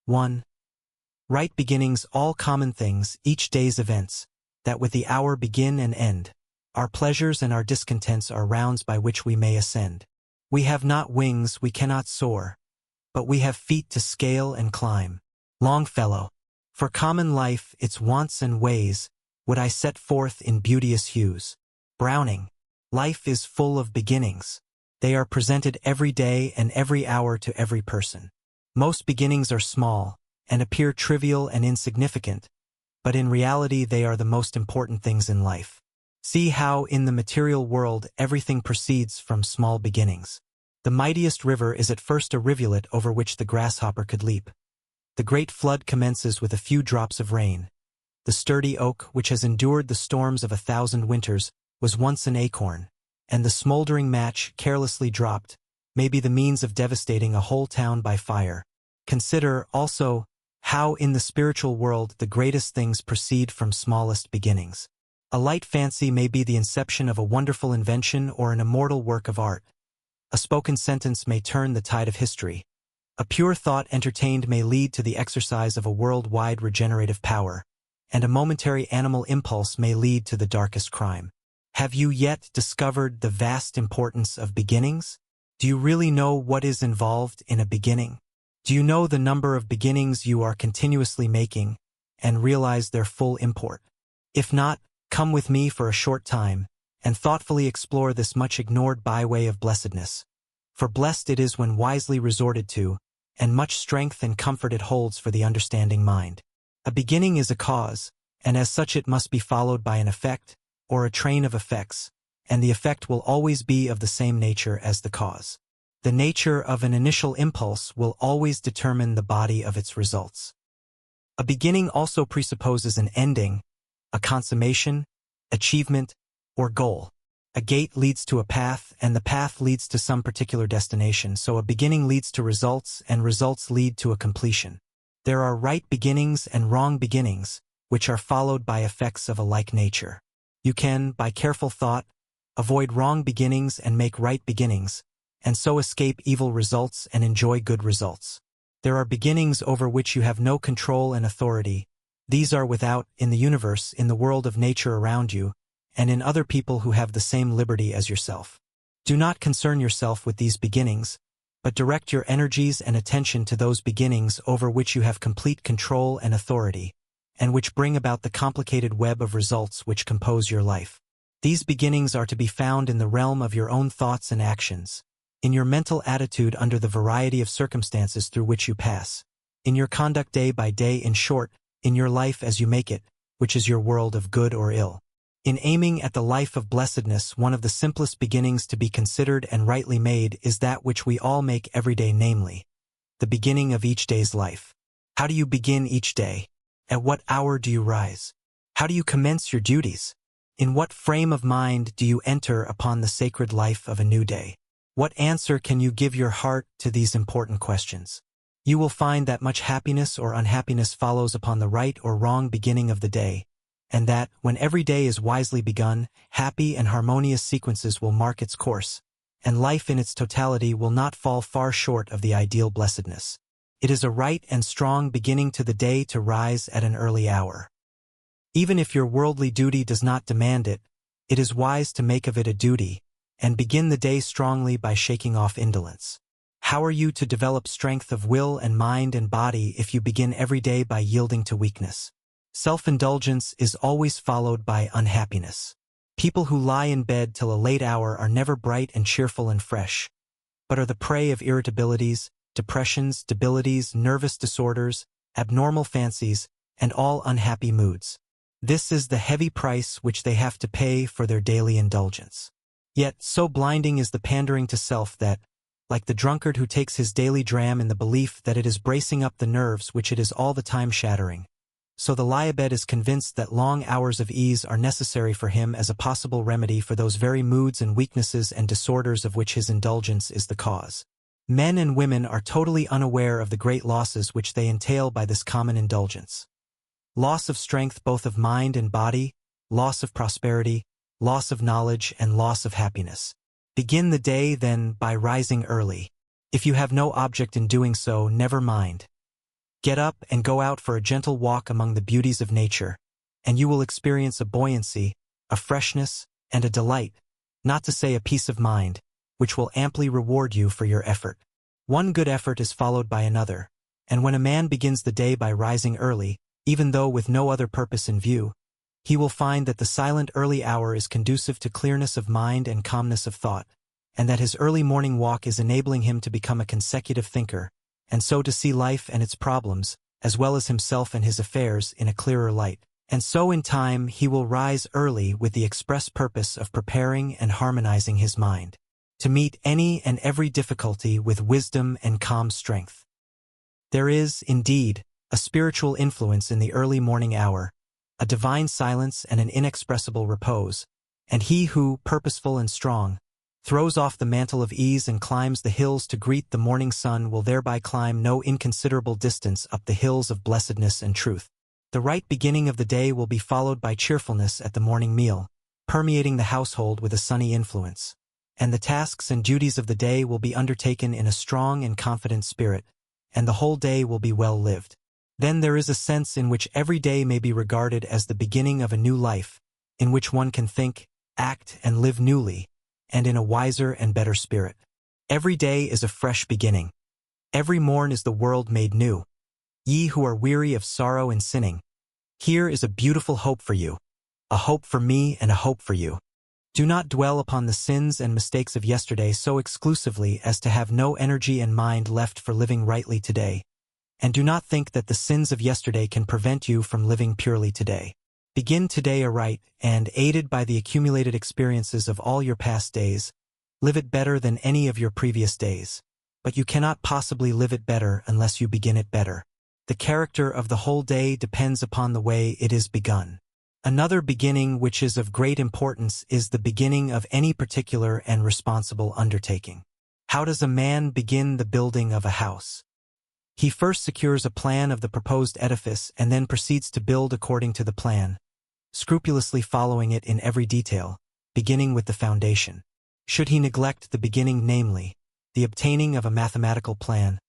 1. Right beginnings, all common things, each day's events, that with the hour begin and end. Our pleasures and our discontents are rounds by which we may ascend. We have not wings, we cannot soar, but we have feet to scale and climb. Longfellow. For common life, its wants and ways, would I set forth in beauteous hues. Browning. Life is full of beginnings. They are presented every day and every hour to every person. Most beginnings are small, and appear trivial and insignificant, but in reality they are the most important things in life. See how in the material world everything proceeds from small beginnings. The mightiest river is at first a rivulet over which the grasshopper could leap. The great flood commences with a few drops of rain. The sturdy oak, which has endured the storms of 1,000 winters, was once an acorn, and the smoldering match, carelessly dropped, may be the means of devastating a whole town by fire. Consider, also, how in the spiritual world the greatest things proceed from smallest beginnings. A light fancy may be the inception of a wonderful invention or an immortal work of art. A spoken sentence may turn the tide of history. A pure thought entertained may lead to the exercise of a world-wide regenerative power, and a momentary animal impulse may lead to the darkest crime. Have you yet discovered the vast importance of beginnings? Do you really know what is involved in a beginning? Do you know the number of beginnings you are continuously making, and realize their full import? If not, come with me for a short time, and thoughtfully explore this much ignored byway of blessedness. For blessed it is when wisely resorted to, and much strength and comfort it holds for the understanding mind. A beginning is a cause, and as such it must be followed by an effect, or a train of effects, and the effect will always be of the same nature as the cause. The nature of an initial impulse will always determine the body of its results. A beginning also presupposes an ending, a consummation, achievement, or goal. A gate leads to a path, and the path leads to some particular destination, so a beginning leads to results, and results lead to a completion. There are right beginnings and wrong beginnings, which are followed by effects of a like nature. You can, by careful thought, avoid wrong beginnings and make right beginnings, and so escape evil results and enjoy good results. There are beginnings over which you have no control and authority. These are without, in the universe, in the world of nature around you, and in other people who have the same liberty as yourself. Do not concern yourself with these beginnings, but direct your energies and attention to those beginnings over which you have complete control and authority, and which bring about the complicated web of results which compose your life. These beginnings are to be found in the realm of your own thoughts and actions, in your mental attitude under the variety of circumstances through which you pass, in your conduct day by day, in short, in your life as you make it, which is your world of good or ill. In aiming at the life of blessedness, one of the simplest beginnings to be considered and rightly made is that which we all make every day, namely, the beginning of each day's life. How do you begin each day? At what hour do you rise? How do you commence your duties? In what frame of mind do you enter upon the sacred life of a new day? What answer can you give your heart to these important questions? You will find that much happiness or unhappiness follows upon the right or wrong beginning of the day, and that, when every day is wisely begun, happy and harmonious sequences will mark its course, and life in its totality will not fall far short of the ideal blessedness. It is a right and strong beginning to the day to rise at an early hour. Even if your worldly duty does not demand it, it is wise to make of it a duty, and begin the day strongly by shaking off indolence. How are you to develop strength of will and mind and body if you begin every day by yielding to weakness? Self-indulgence is always followed by unhappiness. People who lie in bed till a late hour are never bright and cheerful and fresh, but are the prey of irritabilities, depressions, debilities, nervous disorders, abnormal fancies, and all unhappy moods. This is the heavy price which they have to pay for their daily indulgence. Yet, so blinding is the pandering to self that, like the drunkard who takes his daily dram in the belief that it is bracing up the nerves which it is all the time shattering, so the lie-abed is convinced that long hours of ease are necessary for him as a possible remedy for those very moods and weaknesses and disorders of which his indulgence is the cause. Men and women are totally unaware of the great losses which they entail by this common indulgence. Loss of strength both of mind and body, loss of prosperity, loss of knowledge, and loss of happiness. Begin the day, then, by rising early. If you have no object in doing so, never mind. Get up and go out for a gentle walk among the beauties of nature, and you will experience a buoyancy, a freshness, and a delight, not to say a peace of mind, which will amply reward you for your effort. One good effort is followed by another, and when a man begins the day by rising early, even though with no other purpose in view, he will find that the silent early hour is conducive to clearness of mind and calmness of thought, and that his early morning walk is enabling him to become a consecutive thinker, and so to see life and its problems, as well as himself and his affairs, in a clearer light. And so in time he will rise early with the express purpose of preparing and harmonizing his mind, to meet any and every difficulty with wisdom and calm strength. There is, indeed, a spiritual influence in the early morning hour, a divine silence and an inexpressible repose, and he who, purposeful and strong, throws off the mantle of ease and climbs the hills to greet the morning sun will thereby climb no inconsiderable distance up the hills of blessedness and truth. The right beginning of the day will be followed by cheerfulness at the morning meal, permeating the household with a sunny influence, and the tasks and duties of the day will be undertaken in a strong and confident spirit, and the whole day will be well lived. Then there is a sense in which every day may be regarded as the beginning of a new life, in which one can think, act, and live newly, and in a wiser and better spirit. Every day is a fresh beginning. Every morn is the world made new. Ye who are weary of sorrow and sinning, here is a beautiful hope for you, a hope for me and a hope for you. Do not dwell upon the sins and mistakes of yesterday so exclusively as to have no energy and mind left for living rightly today. And do not think that the sins of yesterday can prevent you from living purely today. Begin today aright, and, aided by the accumulated experiences of all your past days, live it better than any of your previous days. But you cannot possibly live it better unless you begin it better. The character of the whole day depends upon the way it is begun. Another beginning which is of great importance is the beginning of any particular and responsible undertaking. How does a man begin the building of a house? He first secures a plan of the proposed edifice and then proceeds to build according to the plan, scrupulously following it in every detail, beginning with the foundation. Should he neglect the beginning, namely, the obtaining of a mathematical plan,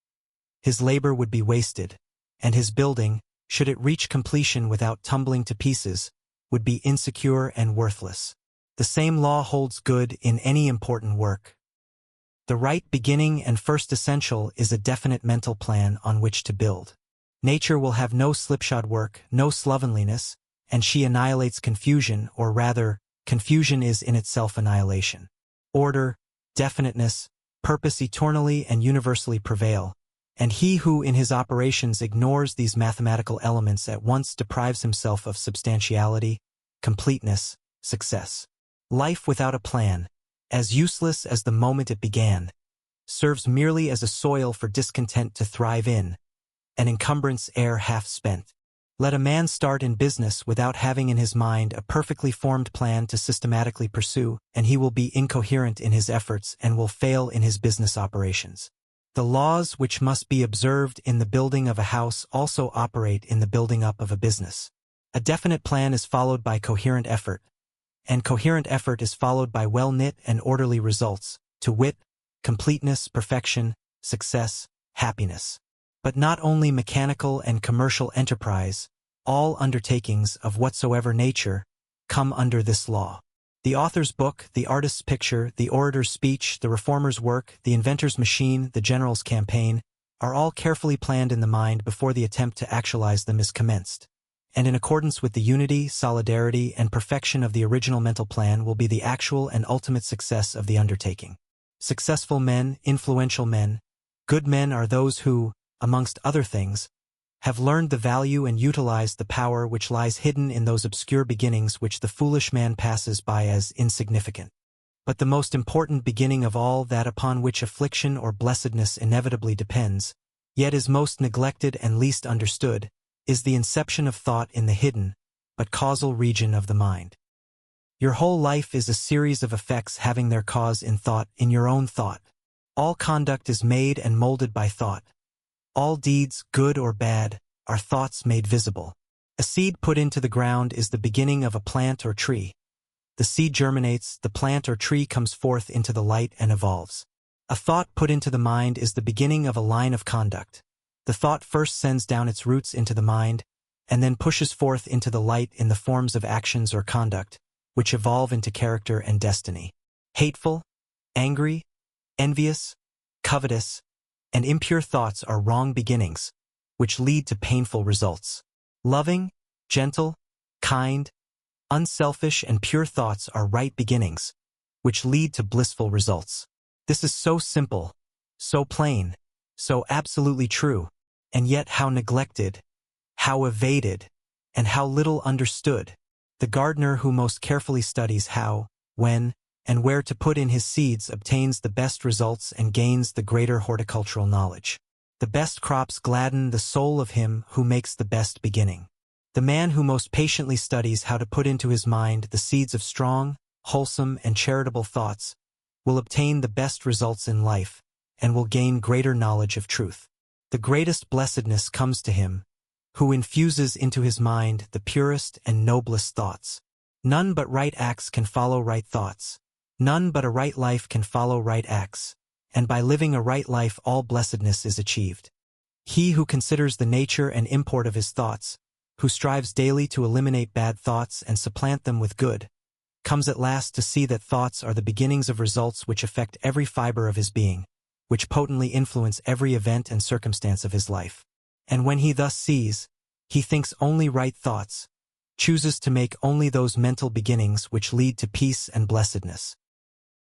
his labor would be wasted, and his building, should it reach completion without tumbling to pieces, would be insecure and worthless. The same law holds good in any important work. The right beginning and first essential is a definite mental plan on which to build. Nature will have no slipshod work, no slovenliness, and she annihilates confusion, or rather, confusion is in itself annihilation. Order, definiteness, purpose eternally and universally prevail, and he who in his operations ignores these mathematical elements at once deprives himself of substantiality, completeness, success. Life without a plan, as useless as the moment it began, serves merely as a soil for discontent to thrive in, an encumbrance ere half spent. Let a man start in business without having in his mind a perfectly formed plan to systematically pursue, and he will be incoherent in his efforts and will fail in his business operations. The laws which must be observed in the building of a house also operate in the building up of a business. A definite plan is followed by coherent effort, and coherent effort is followed by well-knit and orderly results, to wit, completeness, perfection, success, happiness. But not only mechanical and commercial enterprise, all undertakings of whatsoever nature, come under this law. The author's book, the artist's picture, the orator's speech, the reformer's work, the inventor's machine, the general's campaign, are all carefully planned in the mind before the attempt to actualize them is commenced. And in accordance with the unity, solidarity, and perfection of the original mental plan will be the actual and ultimate success of the undertaking. Successful men, influential men, good men are those who, amongst other things, have learned the value and utilized the power which lies hidden in those obscure beginnings which the foolish man passes by as insignificant. But the most important beginning of all, that upon which affliction or blessedness inevitably depends, yet is most neglected and least understood, is the inception of thought in the hidden, but causal region of the mind. Your whole life is a series of effects having their cause in thought, in your own thought. All conduct is made and molded by thought. All deeds, good or bad, are thoughts made visible. A seed put into the ground is the beginning of a plant or tree. The seed germinates, the plant or tree comes forth into the light and evolves. A thought put into the mind is the beginning of a line of conduct. The thought first sends down its roots into the mind, and then pushes forth into the light in the forms of actions or conduct, which evolve into character and destiny. Hateful, angry, envious, covetous, and impure thoughts are wrong beginnings, which lead to painful results. Loving, gentle, kind, unselfish, and pure thoughts are right beginnings, which lead to blissful results. This is so simple, so plain, so absolutely true, and yet how neglected, how evaded, and how little understood. The gardener who most carefully studies how, when, and where to put in his seeds obtains the best results and gains the greater horticultural knowledge. The best crops gladden the soul of him who makes the best beginning. The man who most patiently studies how to put into his mind the seeds of strong, wholesome, and charitable thoughts will obtain the best results in life and will gain greater knowledge of truth. The greatest blessedness comes to him who infuses into his mind the purest and noblest thoughts. None but right acts can follow right thoughts. None but a right life can follow right acts, and by living a right life all blessedness is achieved. He who considers the nature and import of his thoughts, who strives daily to eliminate bad thoughts and supplant them with good, comes at last to see that thoughts are the beginnings of results which affect every fiber of his being, which potently influence every event and circumstance of his life. And when he thus sees, he thinks only right thoughts, chooses to make only those mental beginnings which lead to peace and blessedness.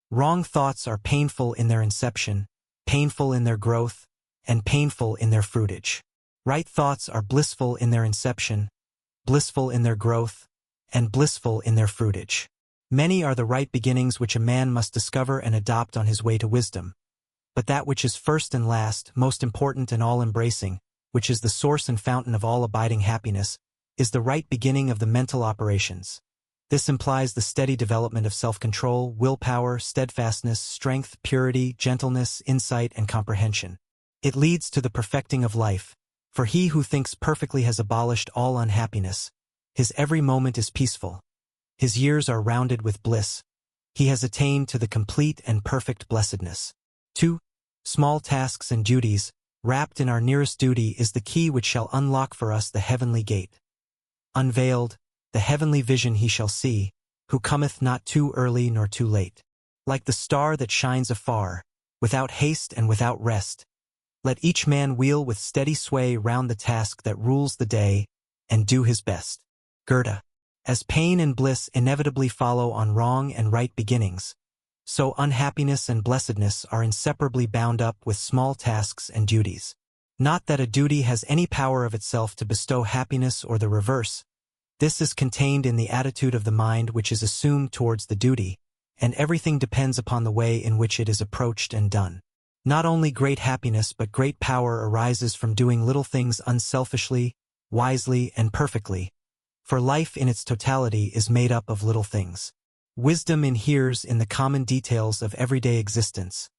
Wrong thoughts are painful in their inception, painful in their growth, and painful in their fruitage. Right thoughts are blissful in their inception, blissful in their growth, and blissful in their fruitage. Many are the right beginnings which a man must discover and adopt on his way to wisdom. But that which is first and last, most important and all-embracing, which is the source and fountain of all abiding happiness, is the right beginning of the mental operations. This implies the steady development of self-control, willpower, steadfastness, strength, purity, gentleness, insight, and comprehension. It leads to the perfecting of life, for he who thinks perfectly has abolished all unhappiness. His every moment is peaceful. His years are rounded with bliss. He has attained to the complete and perfect blessedness. 2. Small tasks and duties, wrapped in our nearest duty, is the key which shall unlock for us the heavenly gate. Unveiled, the heavenly vision he shall see, who cometh not too early nor too late. Like the star that shines afar, without haste and without rest, let each man wheel with steady sway round the task that rules the day, and do his best. Goethe. As pain and bliss inevitably follow on wrong and right beginnings, so unhappiness and blessedness are inseparably bound up with small tasks and duties. Not that a duty has any power of itself to bestow happiness or the reverse. This is contained in the attitude of the mind which is assumed towards the duty, and everything depends upon the way in which it is approached and done. Not only great happiness but great power arises from doing little things unselfishly, wisely, and perfectly, for life in its totality is made up of little things. Wisdom inheres in the common details of everyday existence,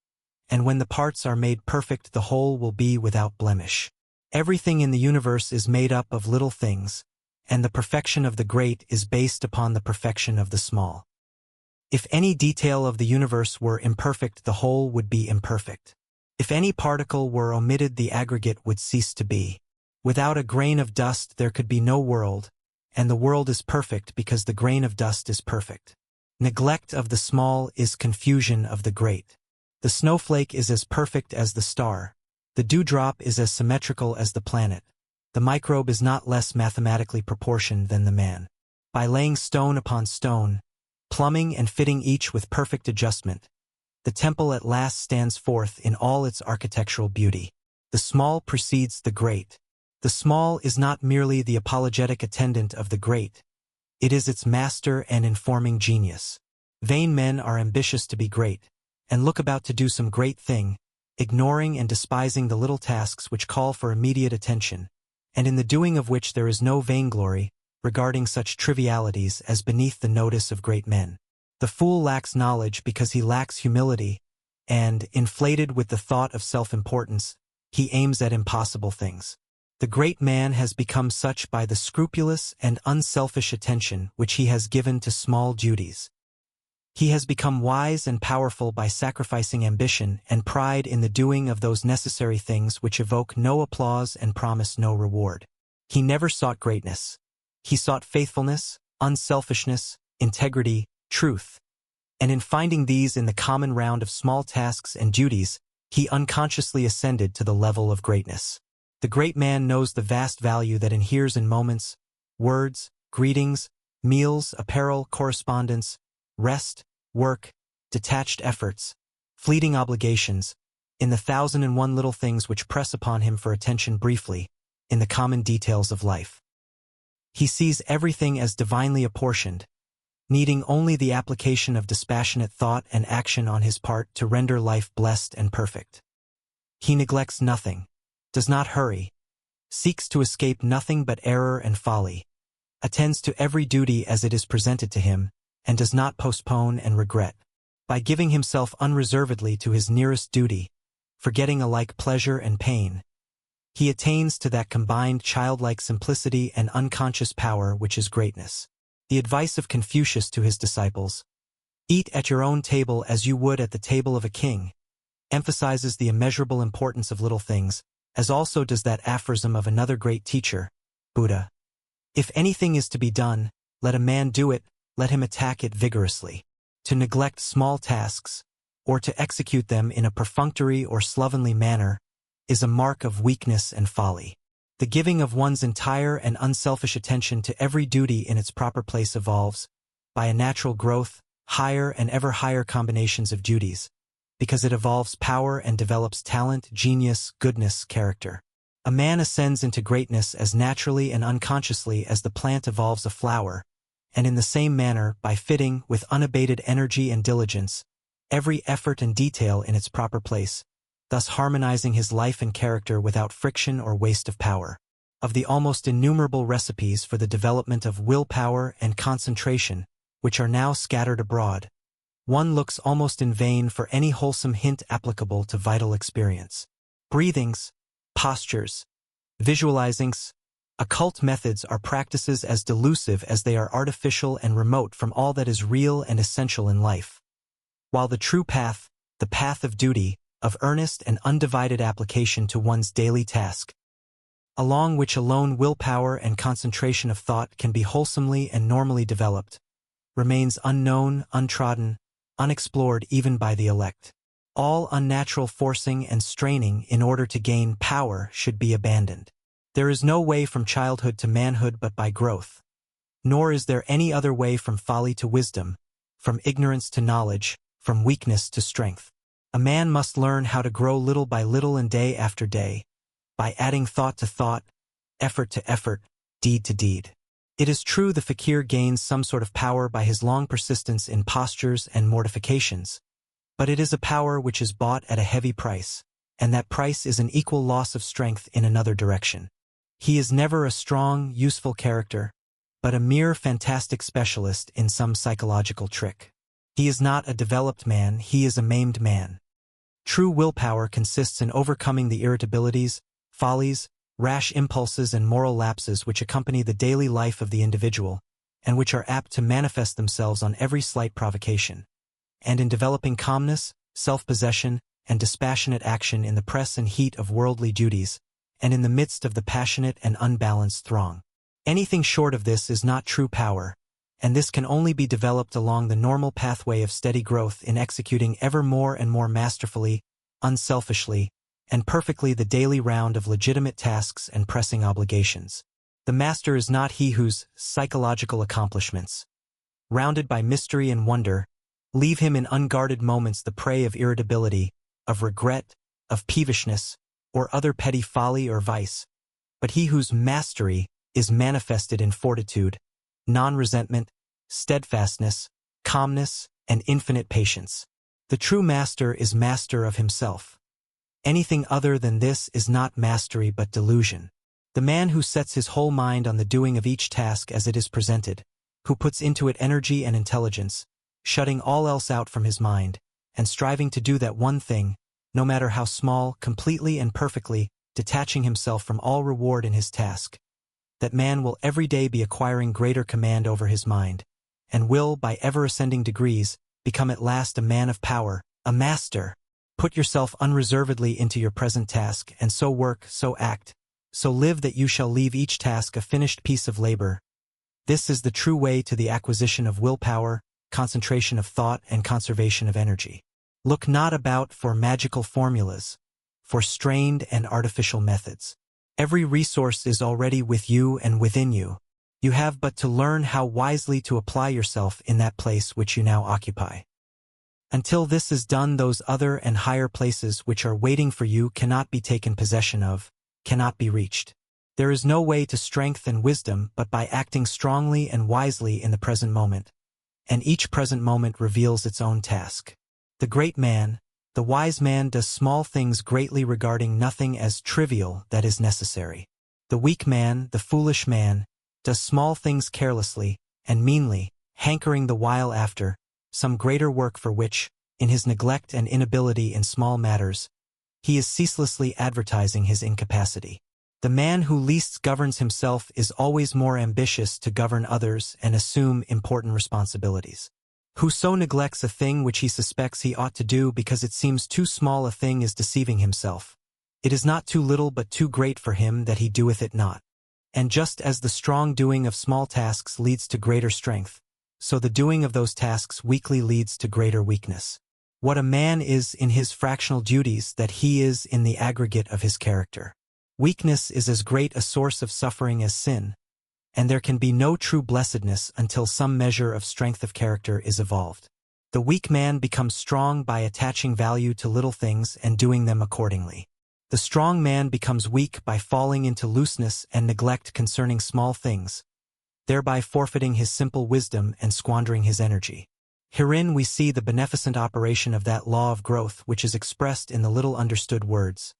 and when the parts are made perfect the whole will be without blemish. Everything in the universe is made up of little things, and the perfection of the great is based upon the perfection of the small. If any detail of the universe were imperfect, the whole would be imperfect. If any particle were omitted, the aggregate would cease to be. Without a grain of dust there could be no world, and the world is perfect because the grain of dust is perfect. Neglect of the small is confusion of the great. The snowflake is as perfect as the star. The dewdrop is as symmetrical as the planet. The microbe is not less mathematically proportioned than the man. By laying stone upon stone, plumbing and fitting each with perfect adjustment, the temple at last stands forth in all its architectural beauty. The small precedes the great. The small is not merely the apologetic attendant of the great. It is its master and informing genius. Vain men are ambitious to be great, and look about to do some great thing, ignoring and despising the little tasks which call for immediate attention, and in the doing of which there is no vainglory, regarding such trivialities as beneath the notice of great men. The fool lacks knowledge because he lacks humility, and, inflated with the thought of self-importance, he aims at impossible things. The great man has become such by the scrupulous and unselfish attention which he has given to small duties. He has become wise and powerful by sacrificing ambition and pride in the doing of those necessary things which evoke no applause and promise no reward. He never sought greatness. He sought faithfulness, unselfishness, integrity, truth. And in finding these in the common round of small tasks and duties, he unconsciously ascended to the level of greatness. The great man knows the vast value that inheres in moments, words, greetings, meals, apparel, correspondence, rest, work, detached efforts, fleeting obligations, in the 1,001 little things which press upon him for attention briefly, in the common details of life. He sees everything as divinely apportioned, needing only the application of dispassionate thought and action on his part to render life blessed and perfect. He neglects nothing, does not hurry, seeks to escape nothing but error and folly, attends to every duty as it is presented to him, and does not postpone and regret. By giving himself unreservedly to his nearest duty, forgetting alike pleasure and pain, he attains to that combined childlike simplicity and unconscious power which is greatness. The advice of Confucius to his disciples, "Eat at your own table as you would at the table of a king," emphasizes the immeasurable importance of little things, as also does that aphorism of another great teacher, Buddha. If anything is to be done, let a man do it, let him attack it vigorously. To neglect small tasks, or to execute them in a perfunctory or slovenly manner, is a mark of weakness and folly. The giving of one's entire and unselfish attention to every duty in its proper place evolves, by a natural growth, higher and ever higher combinations of duties, because it evolves power and develops talent, genius, goodness, character. A man ascends into greatness as naturally and unconsciously as the plant evolves a flower, and in the same manner by fitting, with unabated energy and diligence, every effort and detail in its proper place, thus harmonizing his life and character without friction or waste of power. Of the almost innumerable recipes for the development of willpower and concentration, which are now scattered abroad, one looks almost in vain for any wholesome hint applicable to vital experience. Breathings, postures, visualizings, occult methods are practices as delusive as they are artificial and remote from all that is real and essential in life. While the true path, the path of duty, of earnest and undivided application to one's daily task, along which alone willpower and concentration of thought can be wholesomely and normally developed, remains unknown, untrodden, unexplored even by the elect. All unnatural forcing and straining in order to gain power should be abandoned. There is no way from childhood to manhood but by growth. Nor is there any other way from folly to wisdom, from ignorance to knowledge, from weakness to strength. A man must learn how to grow little by little and day after day, by adding thought to thought, effort to effort, deed to deed. It is true the fakir gains some sort of power by his long persistence in postures and mortifications, but it is a power which is bought at a heavy price, and that price is an equal loss of strength in another direction. He is never a strong, useful character, but a mere fantastic specialist in some psychological trick. He is not a developed man, he is a maimed man. True willpower consists in overcoming the irritabilities, follies, rash impulses and moral lapses which accompany the daily life of the individual, and which are apt to manifest themselves on every slight provocation, and in developing calmness, self-possession, and dispassionate action in the press and heat of worldly duties, and in the midst of the passionate and unbalanced throng. Anything short of this is not true power, and this can only be developed along the normal pathway of steady growth in executing ever more and more masterfully, unselfishly, and perfectly the daily round of legitimate tasks and pressing obligations. The master is not he whose psychological accomplishments, rounded by mystery and wonder, leave him in unguarded moments the prey of irritability, of regret, of peevishness, or other petty folly or vice, but he whose mastery is manifested in fortitude, non-resentment, steadfastness, calmness, and infinite patience. The true master is master of himself. Anything other than this is not mastery but delusion. The man who sets his whole mind on the doing of each task as it is presented, who puts into it energy and intelligence, shutting all else out from his mind, and striving to do that one thing, no matter how small, completely and perfectly, detaching himself from all reward in his task, that man will every day be acquiring greater command over his mind, and will, by ever-ascending degrees, become at last a man of power, a master. Put yourself unreservedly into your present task, and so work, so act, so live that you shall leave each task a finished piece of labor. This is the true way to the acquisition of willpower, concentration of thought, and conservation of energy. Look not about for magical formulas, for strained and artificial methods. Every resource is already with you and within you. You have but to learn how wisely to apply yourself in that place which you now occupy. Until this is done, those other and higher places which are waiting for you cannot be taken possession of, cannot be reached. There is no way to strength and wisdom but by acting strongly and wisely in the present moment, and each present moment reveals its own task. The great man, the wise man, does small things greatly, regarding nothing as trivial that is necessary. The weak man, the foolish man, does small things carelessly and meanly, hankering the while after some greater work for which, in his neglect and inability in small matters, he is ceaselessly advertising his incapacity. The man who least governs himself is always more ambitious to govern others and assume important responsibilities. Whoso neglects a thing which he suspects he ought to do because it seems too small a thing is deceiving himself. It is not too little but too great for him that he doeth it not. And just as the strong doing of small tasks leads to greater strength, so the doing of those tasks weakly leads to greater weakness. What a man is in his fractional duties that he is in the aggregate of his character. Weakness is as great a source of suffering as sin, and there can be no true blessedness until some measure of strength of character is evolved. The weak man becomes strong by attaching value to little things and doing them accordingly. The strong man becomes weak by falling into looseness and neglect concerning small things, thereby forfeiting his simple wisdom and squandering his energy. Herein we see the beneficent operation of that law of growth which is expressed in the little understood words.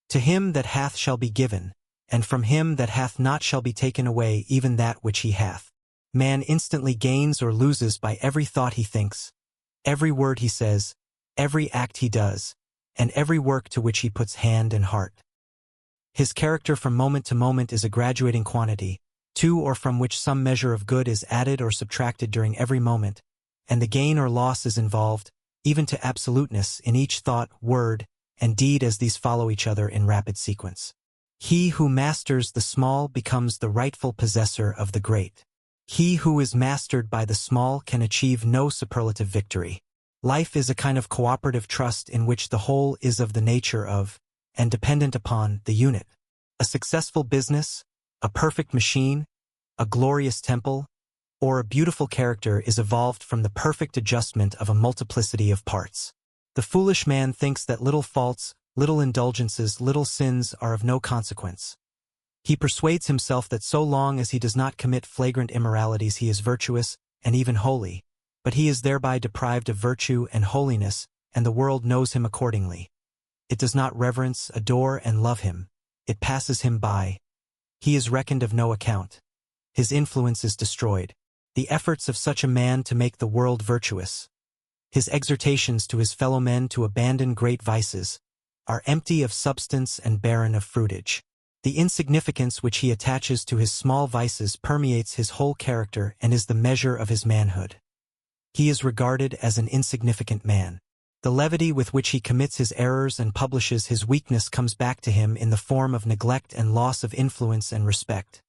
To him that hath shall be given, and from him that hath not shall be taken away even that which he hath. Man instantly gains or loses by every thought he thinks, every word he says, every act he does, and every work to which he puts hand and heart. His character from moment to moment is a graduating quantity, to or from which some measure of good is added or subtracted during every moment, and the gain or loss is involved, even to absoluteness, in each thought, word, and deed as these follow each other in rapid sequence. He who masters the small becomes the rightful possessor of the great. He who is mastered by the small can achieve no superlative victory. Life is a kind of cooperative trust in which the whole is of the nature of, and dependent upon, the unit. A successful business, a perfect machine, a glorious temple, or a beautiful character is evolved from the perfect adjustment of a multiplicity of parts. The foolish man thinks that little faults, little indulgences, little sins are of no consequence. He persuades himself that so long as he does not commit flagrant immoralities he is virtuous and even holy, but he is thereby deprived of virtue and holiness, and the world knows him accordingly. It does not reverence, adore, and love him. It passes him by. He is reckoned of no account. His influence is destroyed. The efforts of such a man to make the world virtuous, his exhortations to his fellow men to abandon great vices, are empty of substance and barren of fruitage. The insignificance which he attaches to his small vices permeates his whole character and is the measure of his manhood. He is regarded as an insignificant man. The levity with which he commits his errors and publishes his weakness comes back to him in the form of neglect and loss of influence and respect.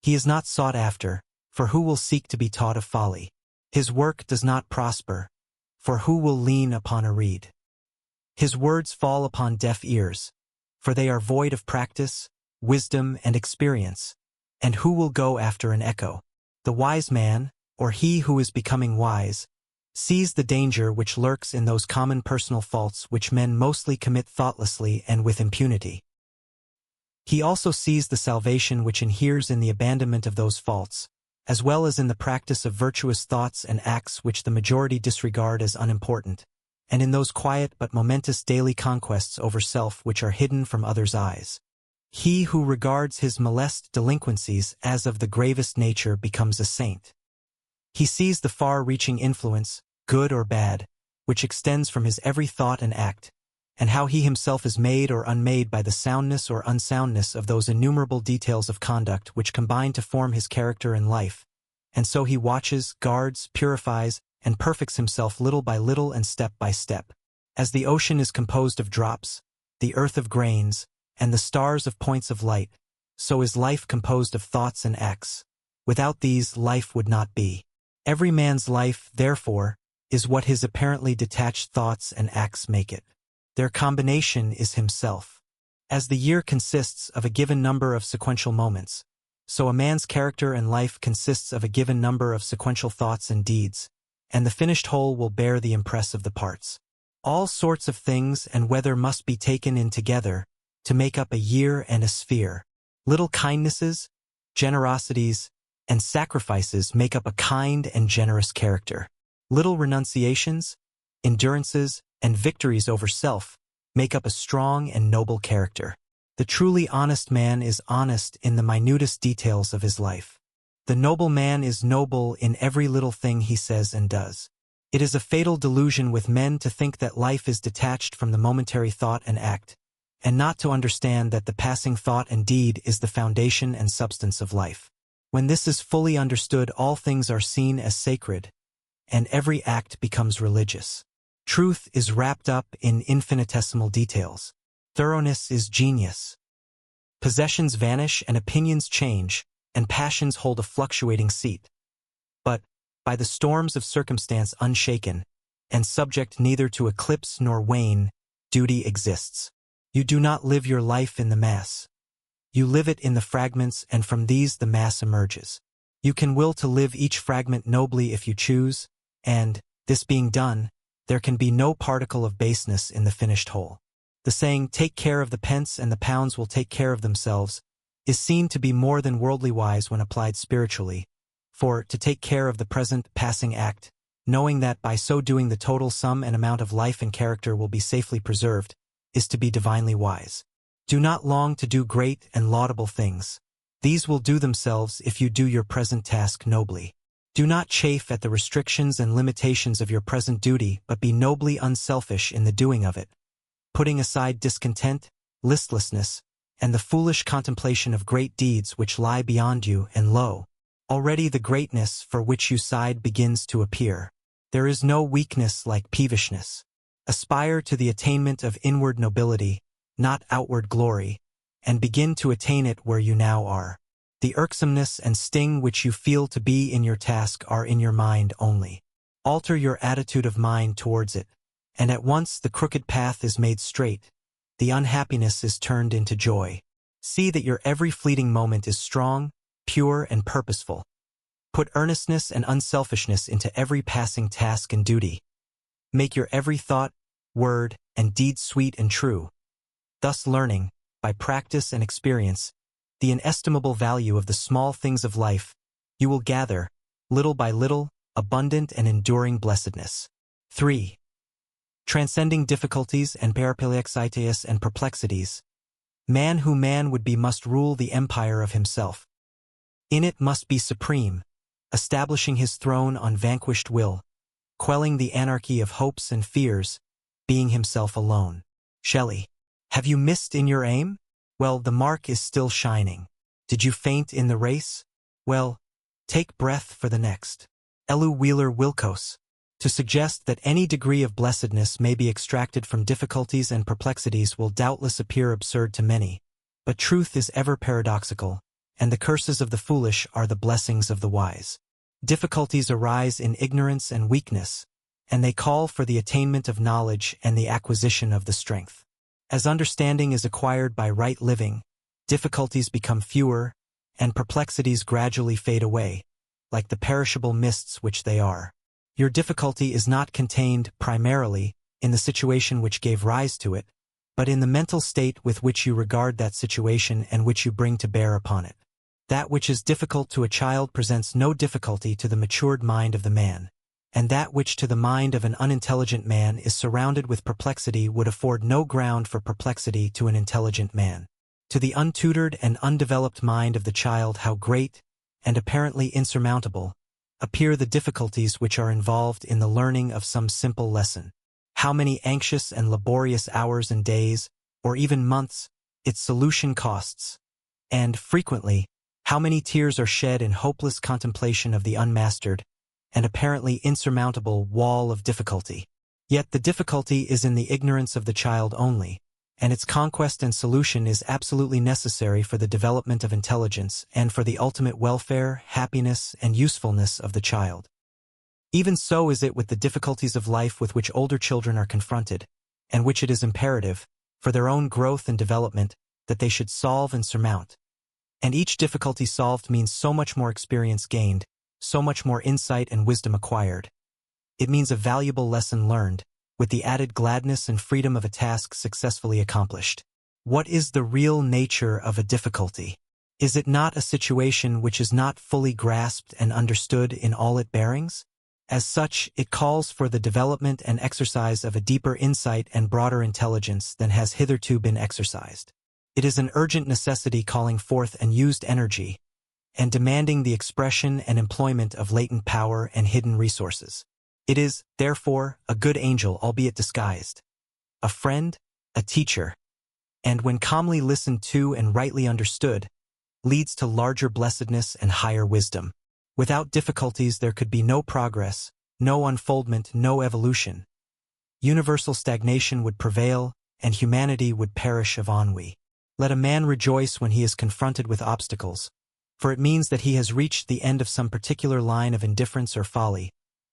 He is not sought after, for who will seek to be taught of folly? His work does not prosper, for who will lean upon a reed? His words fall upon deaf ears, for they are void of practice, wisdom, and experience, and who will go after an echo? The wise man, or he who is becoming wise, sees the danger which lurks in those common personal faults which men mostly commit thoughtlessly and with impunity. He also sees the salvation which inheres in the abandonment of those faults, as well as in the practice of virtuous thoughts and acts which the majority disregard as unimportant, and in those quiet but momentous daily conquests over self which are hidden from others' eyes. He who regards his molest delinquencies as of the gravest nature becomes a saint. He sees the far-reaching influence, good or bad, which extends from his every thought and act, and how he himself is made or unmade by the soundness or unsoundness of those innumerable details of conduct which combine to form his character and life, and so he watches, guards, purifies, and perfects himself little by little and step by step. As the ocean is composed of drops, the earth of grains, and the stars of points of light, so is life composed of thoughts and acts. Without these, life would not be. Every man's life, therefore, is what his apparently detached thoughts and acts make it. Their combination is himself. As the year consists of a given number of sequential moments, so a man's character and life consists of a given number of sequential thoughts and deeds, and the finished whole will bear the impress of the parts. All sorts of things and weather must be taken in together to make up a year and a sphere. Little kindnesses, generosities, and sacrifices make up a kind and generous character. Little renunciations, endurances, and victories over self make up a strong and noble character. The truly honest man is honest in the minutest details of his life. The noble man is noble in every little thing he says and does. It is a fatal delusion with men to think that life is detached from the momentary thought and act, and not to understand that the passing thought and deed is the foundation and substance of life. When this is fully understood, all things are seen as sacred, and every act becomes religious. Truth is wrapped up in infinitesimal details. Thoroughness is genius. Possessions vanish and opinions change, and passions hold a fluctuating seat. But, by the storms of circumstance unshaken, and subject neither to eclipse nor wane, duty exists. You do not live your life in the mass. You live it in the fragments, and from these the mass emerges. You can will to live each fragment nobly if you choose, and, this being done, there can be no particle of baseness in the finished whole. The saying, "Take care of the pence and the pounds will take care of themselves," is seen to be more than worldly wise when applied spiritually, for to take care of the present passing act, knowing that by so doing the total sum and amount of life and character will be safely preserved, is to be divinely wise. Do not long to do great and laudable things. These will do themselves if you do your present task nobly. Do not chafe at the restrictions and limitations of your present duty, but be nobly unselfish in the doing of it, putting aside discontent, listlessness, and the foolish contemplation of great deeds which lie beyond you, and lo, already the greatness for which you sighed begins to appear. There is no weakness like peevishness. Aspire to the attainment of inward nobility, not outward glory, and begin to attain it where you now are. The irksomeness and sting which you feel to be in your task are in your mind only. Alter your attitude of mind towards it, and at once the crooked path is made straight, the unhappiness is turned into joy. See that your every fleeting moment is strong, pure, and purposeful. Put earnestness and unselfishness into every passing task and duty. Make your every thought, word, and deed sweet and true. Thus learning, by practice and experience, the inestimable value of the small things of life, you will gather, little by little, abundant and enduring blessedness. 3. Transcending difficulties and periplexitias and perplexities. Man who man would be must rule the empire of himself. In it must be supreme, establishing his throne on vanquished will, quelling the anarchy of hopes and fears, being himself alone. Shelley. Have you missed in your aim? Well, the mark is still shining. Did you faint in the race? Well, take breath for the next. Elu Wheeler Wilcox. To suggest that any degree of blessedness may be extracted from difficulties and perplexities will doubtless appear absurd to many, but truth is ever paradoxical, and the curses of the foolish are the blessings of the wise. Difficulties arise in ignorance and weakness, and they call for the attainment of knowledge and the acquisition of the strength. As understanding is acquired by right living, difficulties become fewer, and perplexities gradually fade away, like the perishable mists which they are. Your difficulty is not contained, primarily, in the situation which gave rise to it, but in the mental state with which you regard that situation and which you bring to bear upon it. That which is difficult to a child presents no difficulty to the matured mind of the man, and that which to the mind of an unintelligent man is surrounded with perplexity would afford no ground for perplexity to an intelligent man. To the untutored and undeveloped mind of the child, how great, and apparently insurmountable, appear the difficulties which are involved in the learning of some simple lesson. How many anxious and laborious hours and days, or even months, its solution costs, and, frequently, how many tears are shed in hopeless contemplation of the unmastered, and apparently insurmountable wall of difficulty. Yet the difficulty is in the ignorance of the child only, and its conquest and solution is absolutely necessary for the development of intelligence and for the ultimate welfare, happiness, and usefulness of the child. Even so is it with the difficulties of life with which older children are confronted, and which it is imperative, for their own growth and development, that they should solve and surmount. And each difficulty solved means so much more experience gained, so much more insight and wisdom acquired. It means a valuable lesson learned, with the added gladness and freedom of a task successfully accomplished. What is the real nature of a difficulty? Is it not a situation which is not fully grasped and understood in all its bearings? As such, it calls for the development and exercise of a deeper insight and broader intelligence than has hitherto been exercised. It is an urgent necessity calling forth unused energy, and demanding the expression and employment of latent power and hidden resources. It is, therefore, a good angel albeit disguised, a friend, a teacher, and when calmly listened to and rightly understood, leads to larger blessedness and higher wisdom. Without difficulties there could be no progress, no unfoldment, no evolution. Universal stagnation would prevail, and humanity would perish of ennui. Let a man rejoice when he is confronted with obstacles, for it means that he has reached the end of some particular line of indifference or folly,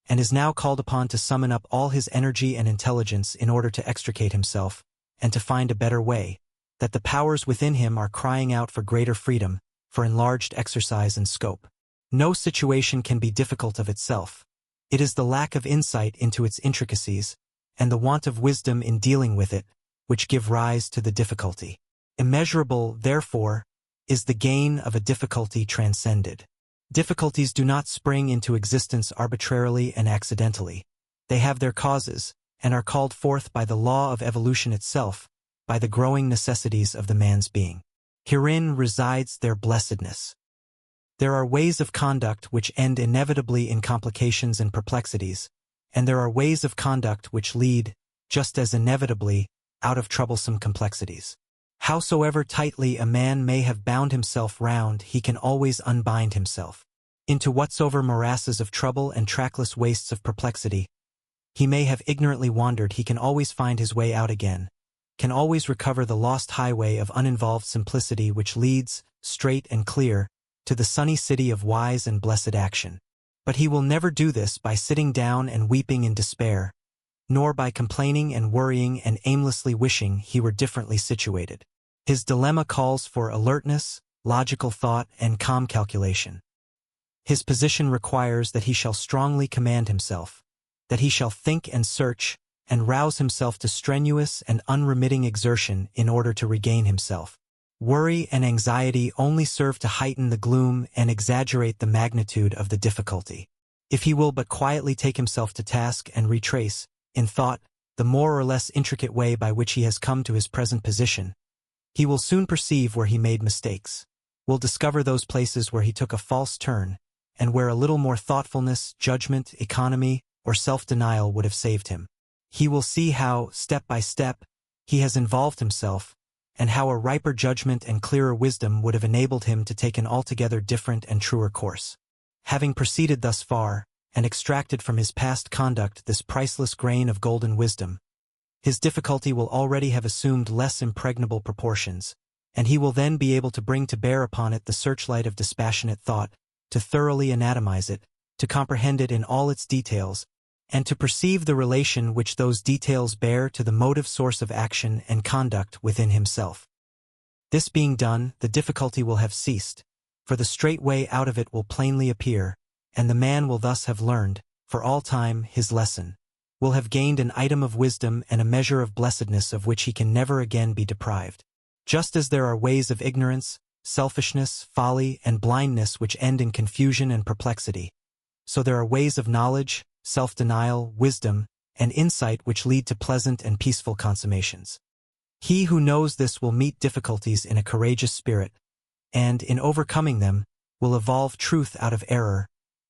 and is now called upon to summon up all his energy and intelligence in order to extricate himself, and to find a better way, that the powers within him are crying out for greater freedom, for enlarged exercise and scope. No situation can be difficult of itself. It is the lack of insight into its intricacies, and the want of wisdom in dealing with it, which give rise to the difficulty. Immeasurable, therefore, is the gain of a difficulty transcended. Difficulties do not spring into existence arbitrarily and accidentally. They have their causes, and are called forth by the law of evolution itself, by the growing necessities of the man's being. Herein resides their blessedness. There are ways of conduct which end inevitably in complications and perplexities, and there are ways of conduct which lead, just as inevitably, out of troublesome complexities. Howsoever tightly a man may have bound himself round, he can always unbind himself. Into whatsoever morasses of trouble and trackless wastes of perplexity he may have ignorantly wandered, he can always find his way out again, can always recover the lost highway of uninvolved simplicity which leads, straight and clear, to the sunny city of wise and blessed action. But he will never do this by sitting down and weeping in despair, nor by complaining and worrying and aimlessly wishing he were differently situated. His dilemma calls for alertness, logical thought, and calm calculation. His position requires that he shall strongly command himself, that he shall think and search, and rouse himself to strenuous and unremitting exertion in order to regain himself. Worry and anxiety only serve to heighten the gloom and exaggerate the magnitude of the difficulty. If he will but quietly take himself to task and retrace, in thought, the more or less intricate way by which he has come to his present position, he will soon perceive where he made mistakes, will discover those places where he took a false turn, and where a little more thoughtfulness, judgment, economy, or self-denial would have saved him. He will see how, step by step, he has involved himself, and how a riper judgment and clearer wisdom would have enabled him to take an altogether different and truer course. Having proceeded thus far, and extracted from his past conduct this priceless grain of golden wisdom, his difficulty will already have assumed less impregnable proportions, and he will then be able to bring to bear upon it the searchlight of dispassionate thought, to thoroughly anatomize it, to comprehend it in all its details, and to perceive the relation which those details bear to the motive source of action and conduct within himself. This being done, the difficulty will have ceased, for the straight way out of it will plainly appear, and the man will thus have learned, for all time, his lesson, will have gained an item of wisdom and a measure of blessedness of which he can never again be deprived. Just as there are ways of ignorance, selfishness, folly, and blindness which end in confusion and perplexity, so there are ways of knowledge, self-denial, wisdom, and insight which lead to pleasant and peaceful consummations. He who knows this will meet difficulties in a courageous spirit, and, in overcoming them, will evolve truth out of error,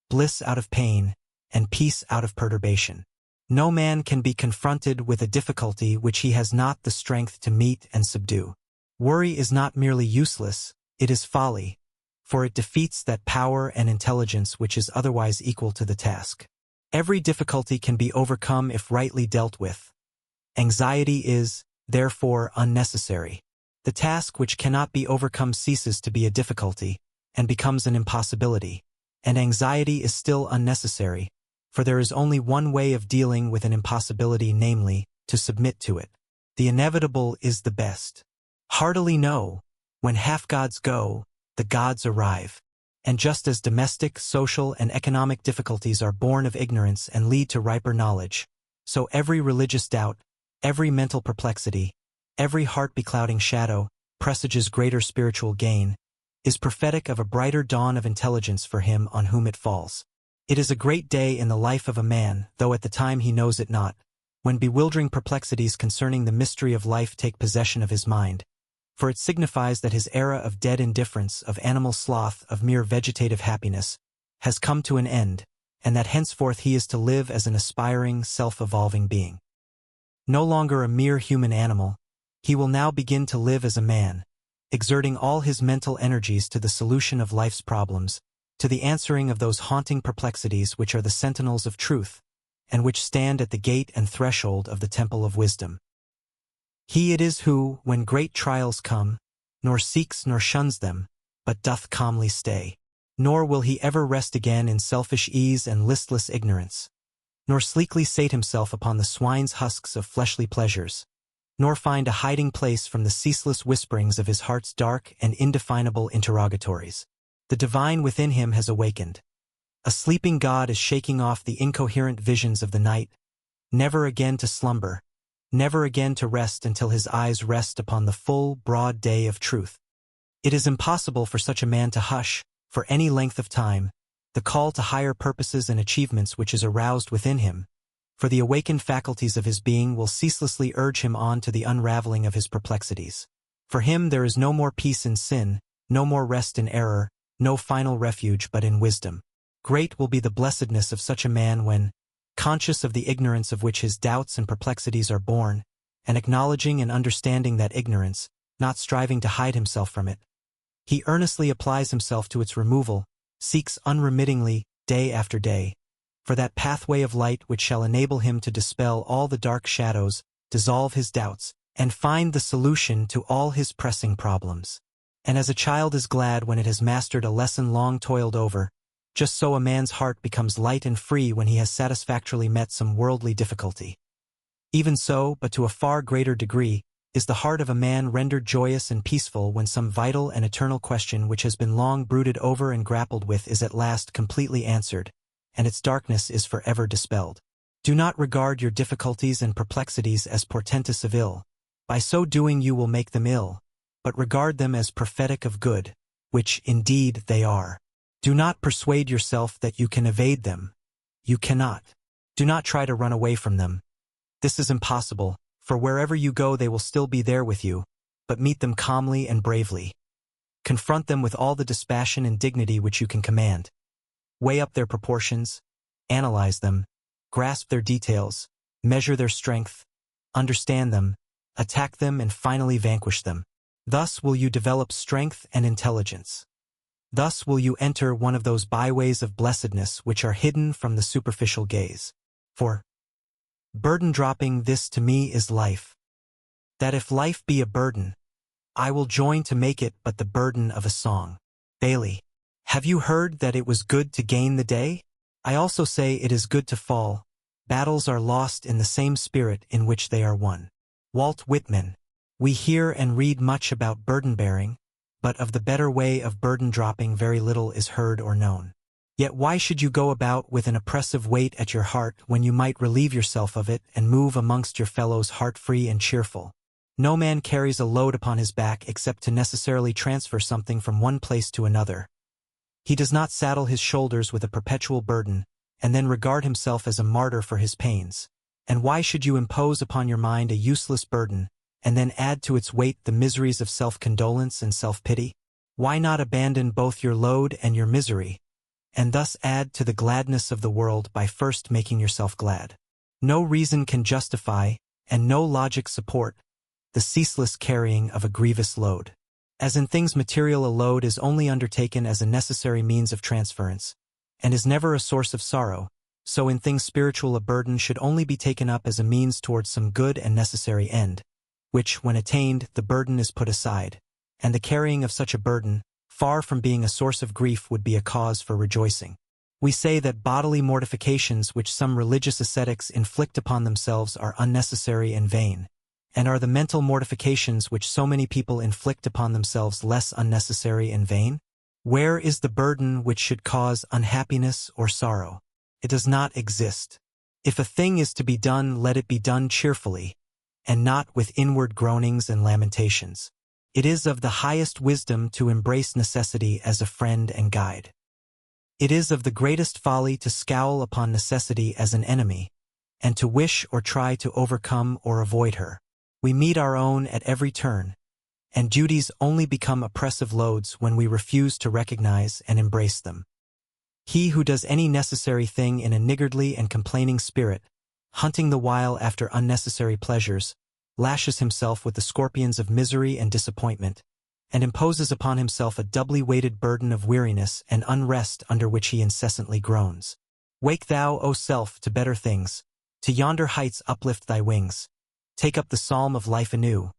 bliss out of pain, and peace out of perturbation. No man can be confronted with a difficulty which he has not the strength to meet and subdue. Worry is not merely useless, it is folly, for it defeats that power and intelligence which is otherwise equal to the task. Every difficulty can be overcome if rightly dealt with. Anxiety is, therefore, unnecessary. The task which cannot be overcome ceases to be a difficulty, and becomes an impossibility. And anxiety is still unnecessary, for there is only one way of dealing with an impossibility, namely, to submit to it. The inevitable is the best. Heartily know, when half-gods go, the gods arrive. And just as domestic, social, and economic difficulties are born of ignorance and lead to riper knowledge, so every religious doubt, every mental perplexity, every heart-beclouding shadow presages greater spiritual gain, is prophetic of a brighter dawn of intelligence for him on whom it falls. It is a great day in the life of a man, though at the time he knows it not, when bewildering perplexities concerning the mystery of life take possession of his mind, for it signifies that his era of dead indifference, of animal sloth, of mere vegetative happiness, has come to an end, and that henceforth he is to live as an aspiring, self-evolving being. No longer a mere human animal, he will now begin to live as a man, exerting all his mental energies to the solution of life's problems, to the answering of those haunting perplexities which are the sentinels of truth, and which stand at the gate and threshold of the temple of wisdom. He it is who, when great trials come, nor seeks nor shuns them, but doth calmly stay. Nor will he ever rest again in selfish ease and listless ignorance, nor sleekly sate himself upon the swine's husks of fleshly pleasures, nor find a hiding place from the ceaseless whisperings of his heart's dark and indefinable interrogatories. The divine within him has awakened. A sleeping God is shaking off the incoherent visions of the night, never again to slumber, never again to rest until his eyes rest upon the full, broad day of truth. It is impossible for such a man to hush, for any length of time, the call to higher purposes and achievements which is aroused within him, for the awakened faculties of his being will ceaselessly urge him on to the unraveling of his perplexities. For him there is no more peace in sin, no more rest in error, no final refuge but in wisdom. Great will be the blessedness of such a man when, conscious of the ignorance of which his doubts and perplexities are born, and acknowledging and understanding that ignorance, not striving to hide himself from it, he earnestly applies himself to its removal, seeks unremittingly, day after day, for that pathway of light which shall enable him to dispel all the dark shadows, dissolve his doubts, and find the solution to all his pressing problems. And as a child is glad when it has mastered a lesson long toiled over, just so a man's heart becomes light and free when he has satisfactorily met some worldly difficulty. Even so, but to a far greater degree, is the heart of a man rendered joyous and peaceful when some vital and eternal question which has been long brooded over and grappled with is at last completely answered, and its darkness is forever dispelled. Do not regard your difficulties and perplexities as portentous of ill. By so doing you will make them ill, but regard them as prophetic of good, which, indeed, they are. Do not persuade yourself that you can evade them. You cannot. Do not try to run away from them. This is impossible, for wherever you go they will still be there with you, but meet them calmly and bravely. Confront them with all the dispassion and dignity which you can command. Weigh up their proportions, analyze them, grasp their details, measure their strength, understand them, attack them and finally vanquish them. Thus will you develop strength and intelligence. Thus will you enter one of those byways of blessedness which are hidden from the superficial gaze. For burden-dropping this to me is life. That if life be a burden, I will join to make it but the burden of a song. Bailey, have you heard that it was good to gain the day? I also say it is good to fall. Battles are lost in the same spirit in which they are won. Walt Whitman. We hear and read much about burden-bearing, but of the better way of burden-dropping very little is heard or known. Yet why should you go about with an oppressive weight at your heart when you might relieve yourself of it and move amongst your fellows heart-free and cheerful? No man carries a load upon his back except to necessarily transfer something from one place to another. He does not saddle his shoulders with a perpetual burden, and then regard himself as a martyr for his pains. And why should you impose upon your mind a useless burden, and then add to its weight the miseries of self-condolence and self-pity? Why not abandon both your load and your misery, and thus add to the gladness of the world by first making yourself glad? No reason can justify, and no logic support, the ceaseless carrying of a grievous load. As in things material, a load is only undertaken as a necessary means of transference, and is never a source of sorrow, so in things spiritual a burden should only be taken up as a means towards some good and necessary end, which, when attained, the burden is put aside, and the carrying of such a burden, far from being a source of grief, would be a cause for rejoicing. We say that bodily mortifications which some religious ascetics inflict upon themselves are unnecessary and vain, and are the mental mortifications which so many people inflict upon themselves less unnecessary and vain? Where is the burden which should cause unhappiness or sorrow? It does not exist. If a thing is to be done, let it be done cheerfully, and not with inward groanings and lamentations. It is of the highest wisdom to embrace necessity as a friend and guide. It is of the greatest folly to scowl upon necessity as an enemy, and to wish or try to overcome or avoid her. We meet our own at every turn, and duties only become oppressive loads when we refuse to recognize and embrace them. He who does any necessary thing in a niggardly and complaining spirit, hunting the while after unnecessary pleasures, lashes himself with the scorpions of misery and disappointment, and imposes upon himself a doubly weighted burden of weariness and unrest under which he incessantly groans. Wake thou, O self, to better things, to yonder heights uplift thy wings. Take up the psalm of life anew.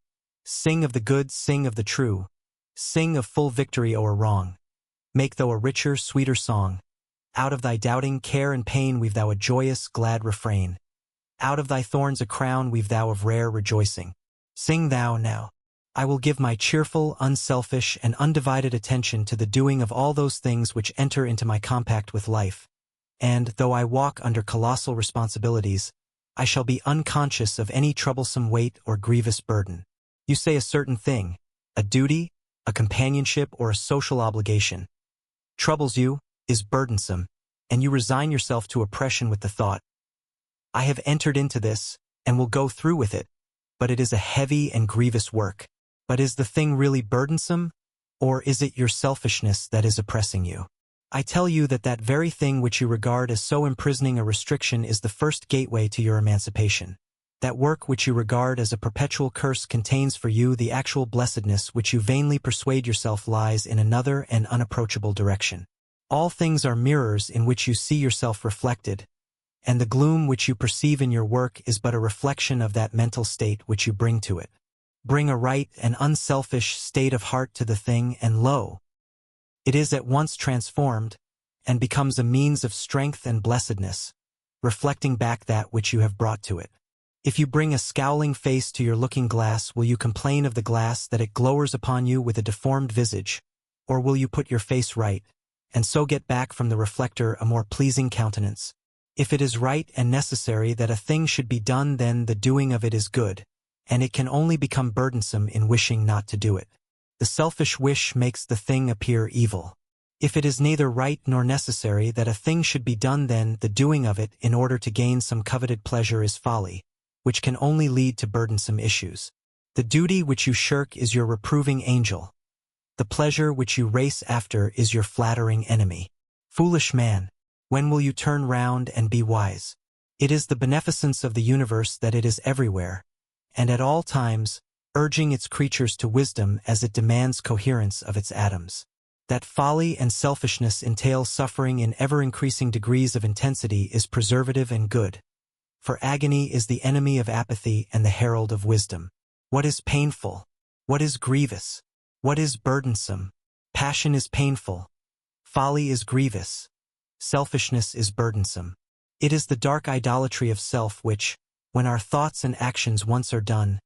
Sing of the good, sing of the true. Sing of full victory o'er wrong. Make thou a richer, sweeter song. Out of thy doubting, care, and pain weave thou a joyous, glad refrain. Out of thy thorns a crown weave thou of rare rejoicing. Sing thou now. I will give my cheerful, unselfish, and undivided attention to the doing of all those things which enter into my compact with life, and, though I walk under colossal responsibilities, I shall be unconscious of any troublesome weight or grievous burden. You say a certain thing, a duty, a companionship, or a social obligation, troubles you, is burdensome, and you resign yourself to oppression with the thought, I have entered into this, and will go through with it, but it is a heavy and grievous work. But is the thing really burdensome, or is it your selfishness that is oppressing you? I tell you that that very thing which you regard as so imprisoning a restriction is the first gateway to your emancipation. That work which you regard as a perpetual curse contains for you the actual blessedness which you vainly persuade yourself lies in another and unapproachable direction. All things are mirrors in which you see yourself reflected, and the gloom which you perceive in your work is but a reflection of that mental state which you bring to it. Bring a right and unselfish state of heart to the thing, and lo, it is at once transformed, and becomes a means of strength and blessedness, reflecting back that which you have brought to it. If you bring a scowling face to your looking-glass, will you complain of the glass that it glowers upon you with a deformed visage, or will you put your face right, and so get back from the reflector a more pleasing countenance? If it is right and necessary that a thing should be done, then the doing of it is good, and it can only become burdensome in wishing not to do it. The selfish wish makes the thing appear evil. If it is neither right nor necessary that a thing should be done, then the doing of it in order to gain some coveted pleasure is folly, which can only lead to burdensome issues. The duty which you shirk is your reproving angel. The pleasure which you race after is your flattering enemy. Foolish man, when will you turn round and be wise? It is the beneficence of the universe that it is everywhere, and at all times, urging its creatures to wisdom as it demands coherence of its atoms. That folly and selfishness entail suffering in ever-increasing degrees of intensity is preservative and good. For agony is the enemy of apathy and the herald of wisdom. What is painful? What is grievous? What is burdensome? Passion is painful. Folly is grievous. Selfishness is burdensome. It is the dark idolatry of self which, when our thoughts and actions once are done,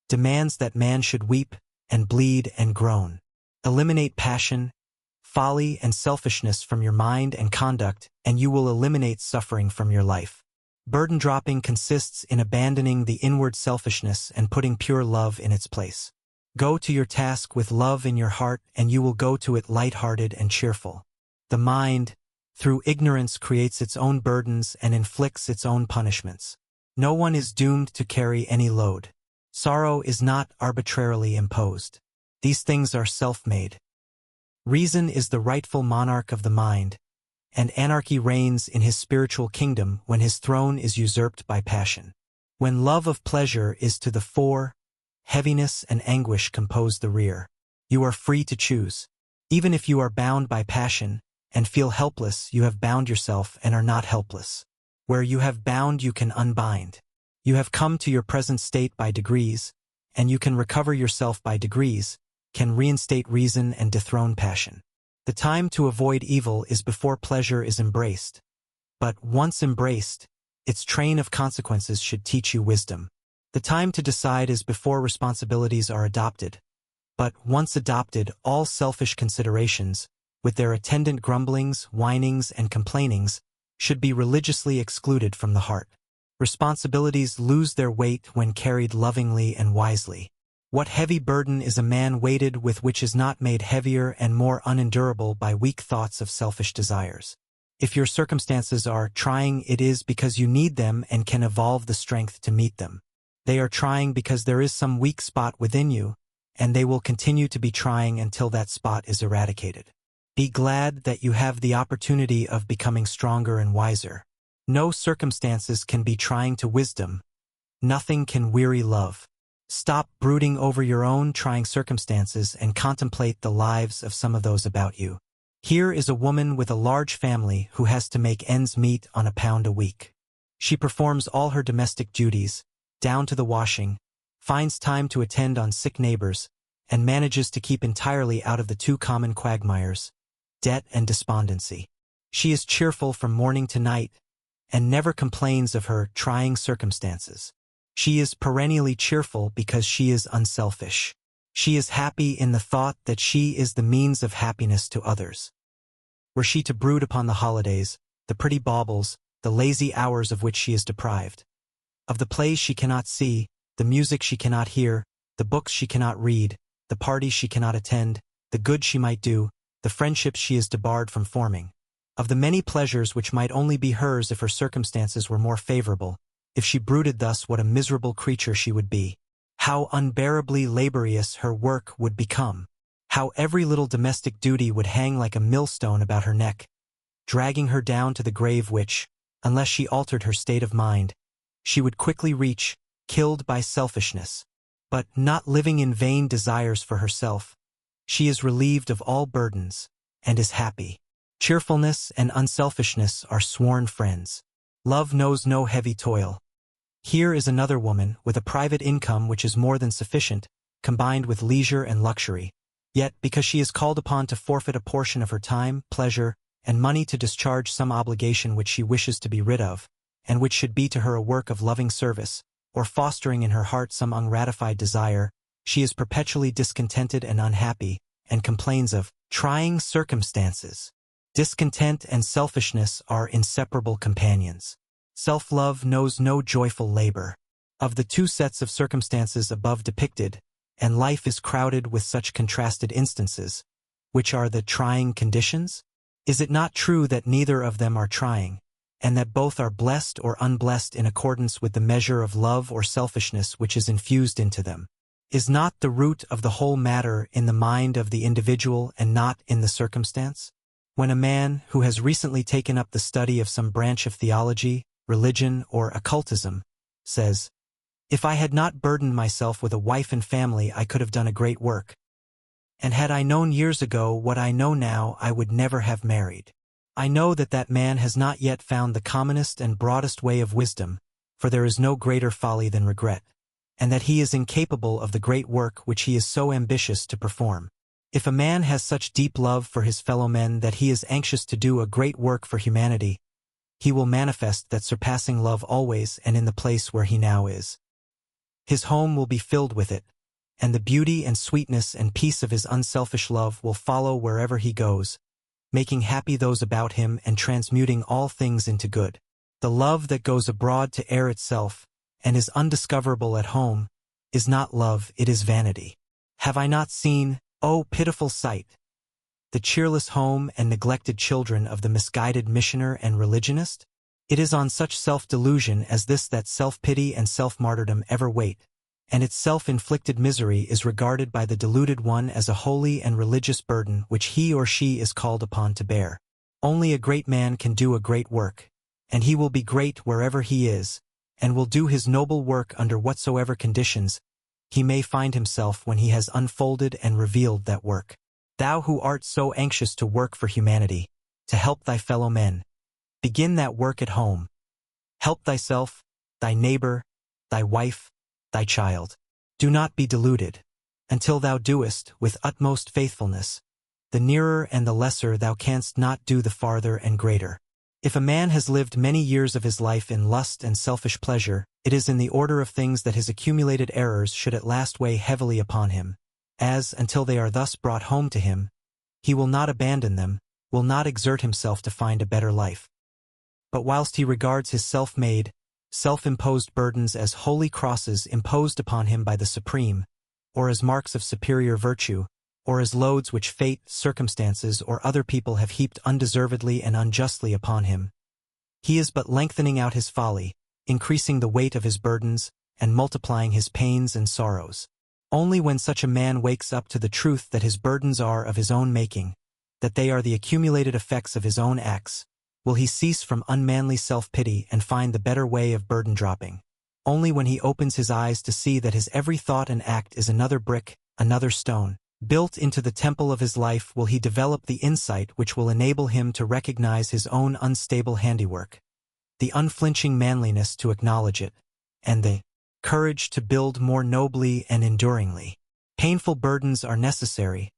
demands that man should weep and bleed and groan. Eliminate passion, folly, and selfishness from your mind and conduct, and you will eliminate suffering from your life. Burden dropping consists in abandoning the inward selfishness and putting pure love in its place. Go to your task with love in your heart, and you will go to it light-hearted and cheerful. The mind, through ignorance, creates its own burdens and inflicts its own punishments. No one is doomed to carry any load. Sorrow is not arbitrarily imposed. These things are self-made. Reason is the rightful monarch of the mind, and anarchy reigns in his spiritual kingdom when his throne is usurped by passion. When love of pleasure is to the fore, heaviness and anguish compose the rear. You are free to choose. Even if you are bound by passion and feel helpless, you have bound yourself and are not helpless. Where you have bound, you can unbind. You have come to your present state by degrees, and you can recover yourself by degrees, can reinstate reason and dethrone passion. The time to avoid evil is before pleasure is embraced. But once embraced, its train of consequences should teach you wisdom. The time to decide is before responsibilities are adopted. But once adopted, all selfish considerations, with their attendant grumblings, whinings, and complainings, should be religiously excluded from the heart. Responsibilities lose their weight when carried lovingly and wisely. What heavy burden is a man weighted with which is not made heavier and more unendurable by weak thoughts of selfish desires? If your circumstances are trying, it is because you need them and can evolve the strength to meet them. They are trying because there is some weak spot within you, and they will continue to be trying until that spot is eradicated. Be glad that you have the opportunity of becoming stronger and wiser. No circumstances can be trying to wisdom. Nothing can weary love. Stop brooding over your own trying circumstances and contemplate the lives of some of those about you. Here is a woman with a large family who has to make ends meet on £1 a week. She performs all her domestic duties, down to the washing, finds time to attend on sick neighbors, and manages to keep entirely out of the two common quagmires, debt and despondency. She is cheerful from morning to night, and never complains of her trying circumstances. She is perennially cheerful because she is unselfish. She is happy in the thought that she is the means of happiness to others. Were she to brood upon the holidays, the pretty baubles, the lazy hours of which she is deprived, of the plays she cannot see, the music she cannot hear, the books she cannot read, the parties she cannot attend, the good she might do, the friendships she is debarred from forming, of the many pleasures which might only be hers if her circumstances were more favorable, if she brooded thus, what a miserable creature she would be. How unbearably laborious her work would become. How every little domestic duty would hang like a millstone about her neck, dragging her down to the grave which, unless she altered her state of mind, she would quickly reach, killed by selfishness. But not living in vain desires for herself, she is relieved of all burdens, and is happy. Cheerfulness and unselfishness are sworn friends. Love knows no heavy toil. Here is another woman with a private income which is more than sufficient, combined with leisure and luxury. Yet, because she is called upon to forfeit a portion of her time, pleasure, and money to discharge some obligation which she wishes to be rid of, and which should be to her a work of loving service, or fostering in her heart some ungratified desire, she is perpetually discontented and unhappy, and complains of trying circumstances. Discontent and selfishness are inseparable companions. Self-love knows no joyful labor. Of the two sets of circumstances above depicted, and life is crowded with such contrasted instances, which are the trying conditions? Is it not true that neither of them are trying, and that both are blessed or unblessed in accordance with the measure of love or selfishness which is infused into them? Is not the root of the whole matter in the mind of the individual and not in the circumstance? When a man who has recently taken up the study of some branch of theology, religion, or occultism, says, "If I had not burdened myself with a wife and family, I could have done a great work. And had I known years ago what I know now, I would never have married." I know that that man has not yet found the commonest and broadest way of wisdom, for there is no greater folly than regret, and that he is incapable of the great work which he is so ambitious to perform. If a man has such deep love for his fellow men that he is anxious to do a great work for humanity, he will manifest that surpassing love always and in the place where he now is. His home will be filled with it, and the beauty and sweetness and peace of his unselfish love will follow wherever he goes, making happy those about him and transmuting all things into good. The love that goes abroad to air itself, and is undiscoverable at home, is not love, it is vanity. Have I not seen, oh pitiful sight, the cheerless home and neglected children of the misguided missioner and religionist? It is on such self-delusion as this that self-pity and self-martyrdom ever wait, and its self-inflicted misery is regarded by the deluded one as a holy and religious burden which he or she is called upon to bear. Only a great man can do a great work, and he will be great wherever he is, and will do his noble work under whatsoever conditions, he may find himself when he has unfolded and revealed that work. Thou who art so anxious to work for humanity, to help thy fellow men, begin that work at home. Help thyself, thy neighbor, thy wife, thy child. Do not be deluded. Until thou doest, with utmost faithfulness, the nearer and the lesser thou canst not do the farther and greater. If a man has lived many years of his life in lust and selfish pleasure, it is in the order of things that his accumulated errors should at last weigh heavily upon him, as, until they are thus brought home to him, he will not abandon them, will not exert himself to find a better life. But whilst he regards his self-made, self-imposed burdens as holy crosses imposed upon him by the Supreme, or as marks of superior virtue, or as loads which fate, circumstances, or other people have heaped undeservedly and unjustly upon him, he is but lengthening out his folly, increasing the weight of his burdens, and multiplying his pains and sorrows. Only when such a man wakes up to the truth that his burdens are of his own making, that they are the accumulated effects of his own acts, will he cease from unmanly self-pity and find the better way of burden-dropping. Only when he opens his eyes to see that his every thought and act is another brick, another stone, built into the temple of his life, will he develop the insight which will enable him to recognize his own unstable handiwork, the unflinching manliness to acknowledge it, and the courage to build more nobly and enduringly. Painful burdens are necessary,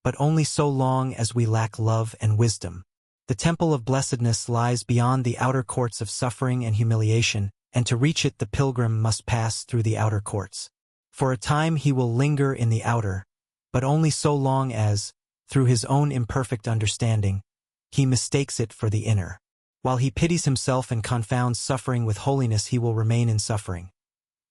but only so long as we lack love and wisdom. The temple of blessedness lies beyond the outer courts of suffering and humiliation, and to reach it the pilgrim must pass through the outer courts. For a time he will linger in the outer, but only so long as, through his own imperfect understanding, he mistakes it for the inner. While he pities himself and confounds suffering with holiness, he will remain in suffering.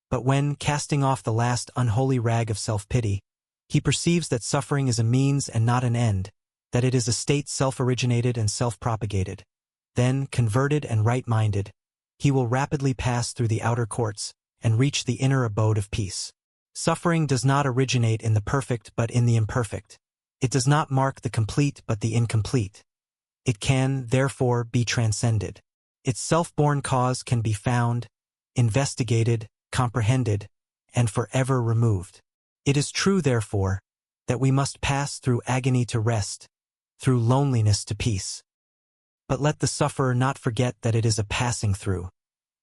But when, casting off the last unholy rag of self-pity, he perceives that suffering is a means and not an end, that it is a state self-originated and self-propagated, then, converted and right-minded, he will rapidly pass through the outer courts and reach the inner abode of peace. Suffering does not originate in the perfect but in the imperfect. It does not mark the complete but the incomplete. It can, therefore, be transcended. Its self-born cause can be found, investigated, comprehended, and forever removed. It is true, therefore, that we must pass through agony to rest, through loneliness to peace. But let the sufferer not forget that it is a passing through,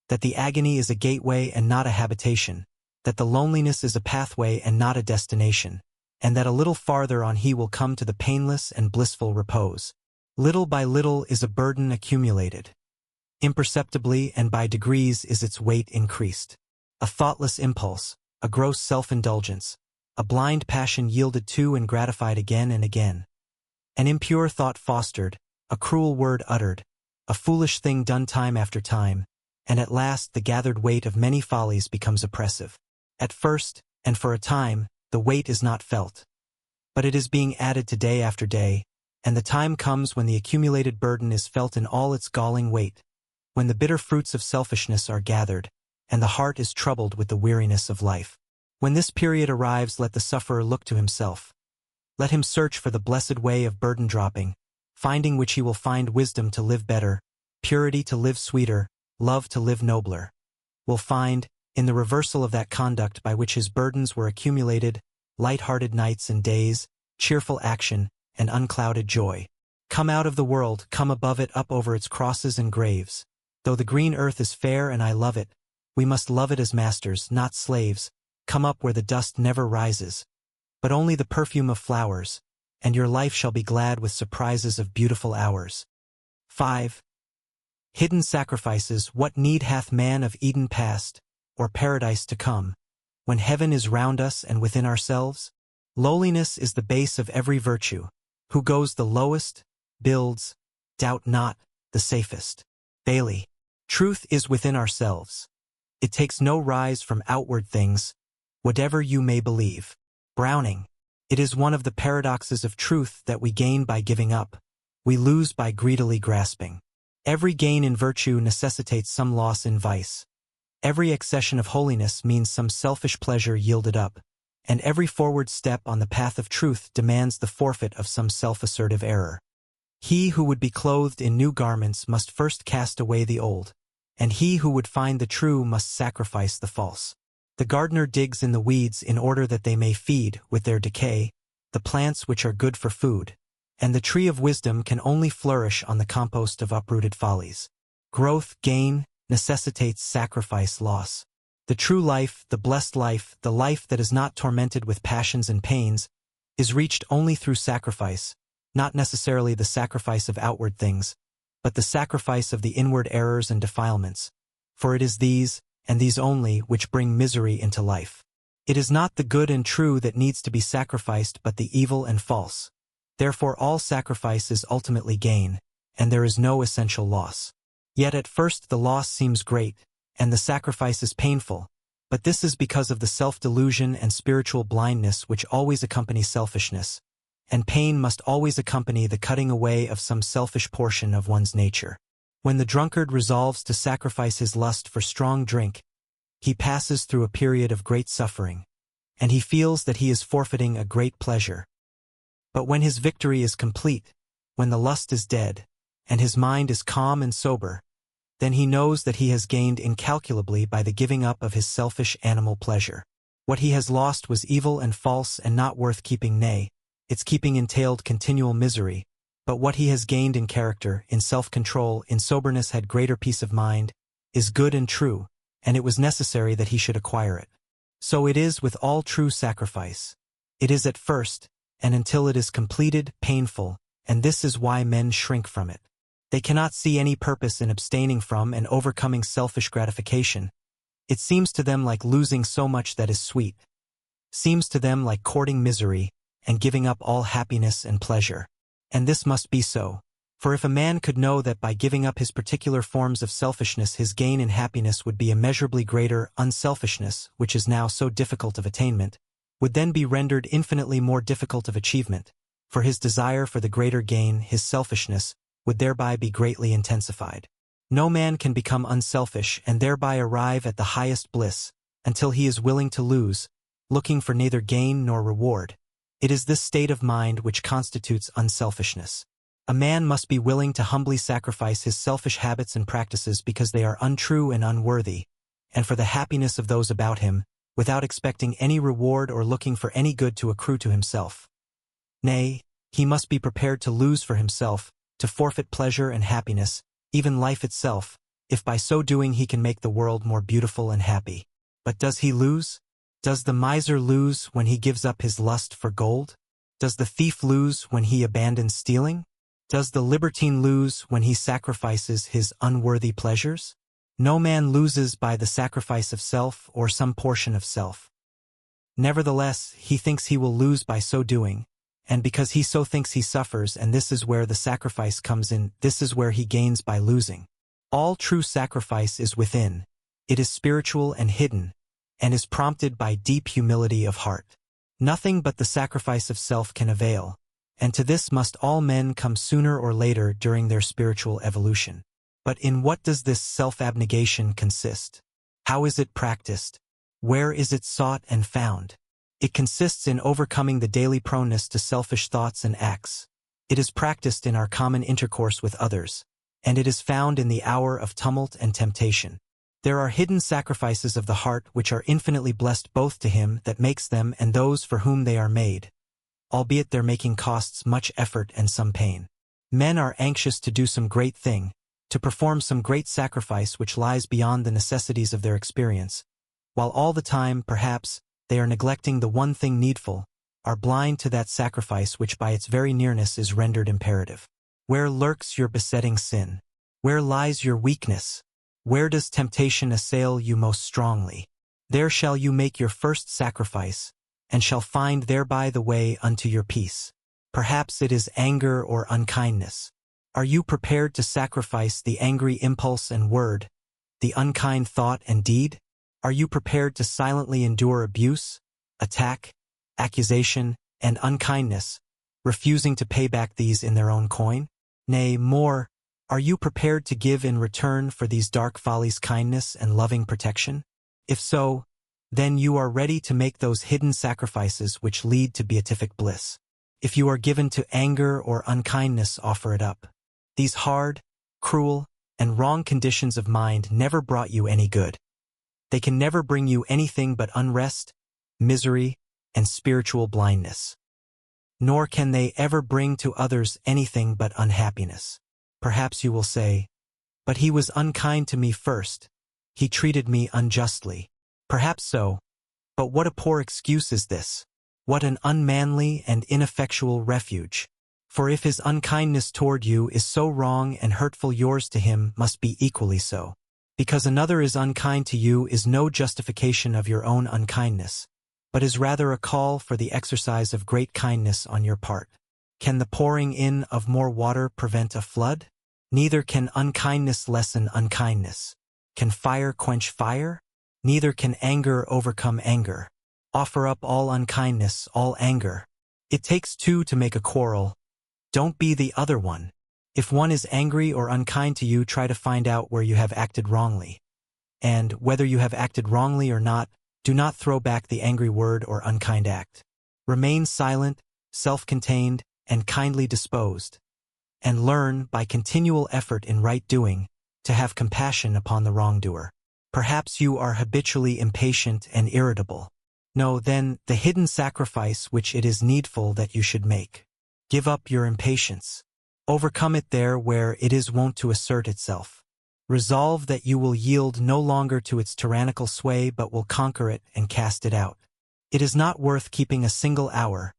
that the agony is a gateway and not a habitation, that the loneliness is a pathway and not a destination, and that a little farther on he will come to the painless and blissful repose. Little by little is a burden accumulated. Imperceptibly and by degrees is its weight increased. A thoughtless impulse, a gross self-indulgence, a blind passion yielded to and gratified again and again, an impure thought fostered, a cruel word uttered, a foolish thing done time after time, and at last the gathered weight of many follies becomes oppressive. At first, and for a time, the weight is not felt, but it is being added to day after day, and the time comes when the accumulated burden is felt in all its galling weight, when the bitter fruits of selfishness are gathered, and the heart is troubled with the weariness of life. When this period arrives, let the sufferer look to himself. Let him search for the blessed way of burden-dropping, finding which he will find wisdom to live better, purity to live sweeter, love to live nobler. Will find, in the reversal of that conduct by which his burdens were accumulated, light-hearted nights and days, cheerful action, and unclouded joy. Come out of the world, come above it, up over its crosses and graves. Though the green earth is fair and I love it, we must love it as masters, not slaves. Come up where the dust never rises, but only the perfume of flowers, and your life shall be glad with surprises of beautiful hours. 5. Hidden sacrifices. What need hath man of Eden past, or paradise to come, when heaven is round us and within ourselves? Lowliness is the base of every virtue. Who goes the lowest, builds, doubt not, the safest. Bailey. Truth is within ourselves. It takes no rise from outward things, whatever you may believe. Browning. It is one of the paradoxes of truth that we gain by giving up, we lose by greedily grasping. Every gain in virtue necessitates some loss in vice. Every accession of holiness means some selfish pleasure yielded up, and every forward step on the path of truth demands the forfeit of some self-assertive error. He who would be clothed in new garments must first cast away the old, and he who would find the true must sacrifice the false. The gardener digs in the weeds in order that they may feed, with their decay, the plants which are good for food, and the tree of wisdom can only flourish on the compost of uprooted follies. Growth, gain, necessitates sacrifice, loss. The true life, the blessed life, the life that is not tormented with passions and pains, is reached only through sacrifice, not necessarily the sacrifice of outward things, but the sacrifice of the inward errors and defilements, for it is these, and these only, which bring misery into life. It is not the good and true that needs to be sacrificed but the evil and false. Therefore all sacrifice is ultimately gain, and there is no essential loss. Yet at first the loss seems great, and the sacrifice is painful, but this is because of the self-delusion and spiritual blindness which always accompany selfishness, and pain must always accompany the cutting away of some selfish portion of one's nature. When the drunkard resolves to sacrifice his lust for strong drink, he passes through a period of great suffering, and he feels that he is forfeiting a great pleasure. But when his victory is complete, when the lust is dead, and his mind is calm and sober, then he knows that he has gained incalculably by the giving up of his selfish animal pleasure. What he has lost was evil and false and not worth keeping, nay, its keeping entailed continual misery, but what he has gained in character, in self-control, in soberness had greater peace of mind, is good and true, and it was necessary that he should acquire it. So it is with all true sacrifice. It is at first, and until it is completed, painful, and this is why men shrink from it. They cannot see any purpose in abstaining from and overcoming selfish gratification. It seems to them like losing so much that is sweet. Seems to them like courting misery, and giving up all happiness and pleasure. And this must be so. For if a man could know that by giving up his particular forms of selfishness his gain in happiness would be immeasurably greater, unselfishness, which is now so difficult of attainment, would then be rendered infinitely more difficult of achievement, for his desire for the greater gain, his selfishness, would thereby be greatly intensified. No man can become unselfish and thereby arrive at the highest bliss, until he is willing to lose, looking for neither gain nor reward. It is this state of mind which constitutes unselfishness. A man must be willing to humbly sacrifice his selfish habits and practices because they are untrue and unworthy, and for the happiness of those about him, without expecting any reward or looking for any good to accrue to himself. Nay, he must be prepared to lose for himself, to forfeit pleasure and happiness, even life itself, if by so doing he can make the world more beautiful and happy. But does he lose? Does the miser lose when he gives up his lust for gold? Does the thief lose when he abandons stealing? Does the libertine lose when he sacrifices his unworthy pleasures? No man loses by the sacrifice of self or some portion of self. Nevertheless, he thinks he will lose by so doing, and because he so thinks he suffers, and this is where the sacrifice comes in, this is where he gains by losing. All true sacrifice is within. It is spiritual and hidden, and is prompted by deep humility of heart. Nothing but the sacrifice of self can avail, and to this must all men come sooner or later during their spiritual evolution. But in what does this self-abnegation consist? How is it practiced? Where is it sought and found? It consists in overcoming the daily proneness to selfish thoughts and acts. It is practiced in our common intercourse with others, and it is found in the hour of tumult and temptation. There are hidden sacrifices of the heart which are infinitely blessed both to him that makes them and those for whom they are made, albeit their making costs much effort and some pain. Men are anxious to do some great thing, to perform some great sacrifice which lies beyond the necessities of their experience, while all the time, perhaps, they are neglecting the one thing needful, are blind to that sacrifice which by its very nearness is rendered imperative. Where lurks your besetting sin? Where lies your weakness? Where does temptation assail you most strongly? There shall you make your first sacrifice, and shall find thereby the way unto your peace. Perhaps it is anger or unkindness. Are you prepared to sacrifice the angry impulse and word, the unkind thought and deed? Are you prepared to silently endure abuse, attack, accusation, and unkindness, refusing to pay back these in their own coin? Nay, more, are you prepared to give in return for these dark follies kindness and loving protection? If so, then you are ready to make those hidden sacrifices which lead to beatific bliss. If you are given to anger or unkindness, offer it up. These hard, cruel, and wrong conditions of mind never brought you any good. They can never bring you anything but unrest, misery, and spiritual blindness. Nor can they ever bring to others anything but unhappiness. Perhaps you will say, "But he was unkind to me first. He treated me unjustly." Perhaps so, but what a poor excuse is this? What an unmanly and ineffectual refuge. For if his unkindness toward you is so wrong and hurtful, yours to him must be equally so. Because another is unkind to you is no justification of your own unkindness, but is rather a call for the exercise of great kindness on your part. Can the pouring in of more water prevent a flood? Neither can unkindness lessen unkindness. Can fire quench fire? Neither can anger overcome anger. Offer up all unkindness, all anger. It takes two to make a quarrel. Don't be the other one. If one is angry or unkind to you, try to find out where you have acted wrongly. And, whether you have acted wrongly or not, do not throw back the angry word or unkind act. Remain silent, self-contained, and kindly disposed. And learn, by continual effort in right doing, to have compassion upon the wrongdoer. Perhaps you are habitually impatient and irritable. Know, then, the hidden sacrifice which it is needful that you should make. Give up your impatience. Overcome it there where it is wont to assert itself. Resolve that you will yield no longer to its tyrannical sway but will conquer it and cast it out. It is not worth keeping a single hour,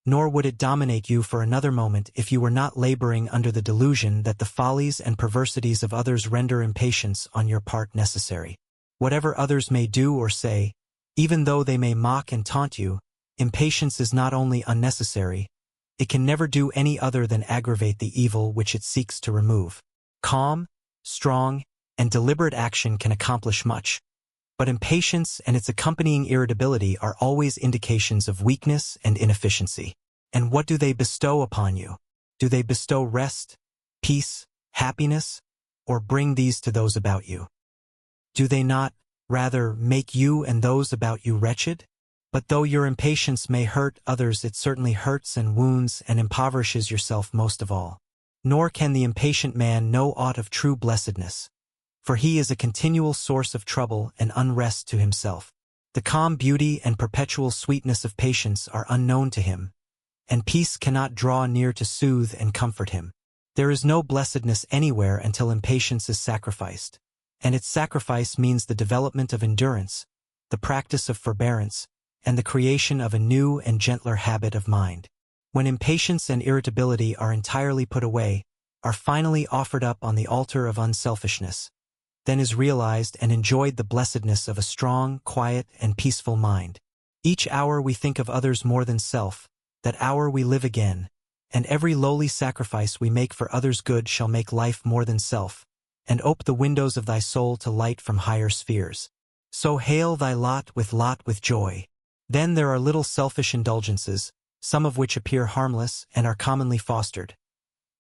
nor would it dominate you for another moment if you were not laboring under the delusion that the follies and perversities of others render impatience on your part necessary. Whatever others may do or say, even though they may mock and taunt you, impatience is not only unnecessary, it can never do any other than aggravate the evil which it seeks to remove. Calm, strong, and deliberate action can accomplish much, but impatience and its accompanying irritability are always indications of weakness and inefficiency. And what do they bestow upon you? Do they bestow rest, peace, happiness, or bring these to those about you? Do they not, rather, make you and those about you wretched? But though your impatience may hurt others, it certainly hurts and wounds and impoverishes yourself most of all. Nor can the impatient man know aught of true blessedness, for he is a continual source of trouble and unrest to himself. The calm beauty and perpetual sweetness of patience are unknown to him, and peace cannot draw near to soothe and comfort him. There is no blessedness anywhere until impatience is sacrificed, and its sacrifice means the development of endurance, the practice of forbearance, and the creation of a new and gentler habit of mind. When impatience and irritability are entirely put away, are finally offered up on the altar of unselfishness, then is realized and enjoyed the blessedness of a strong, quiet, and peaceful mind. Each hour we think of others more than self, that hour we live again, and every lowly sacrifice we make for others' good shall make life more than self, and ope the windows of thy soul to light from higher spheres. So hail thy lot with joy. Then there are little selfish indulgences, some of which appear harmless and are commonly fostered.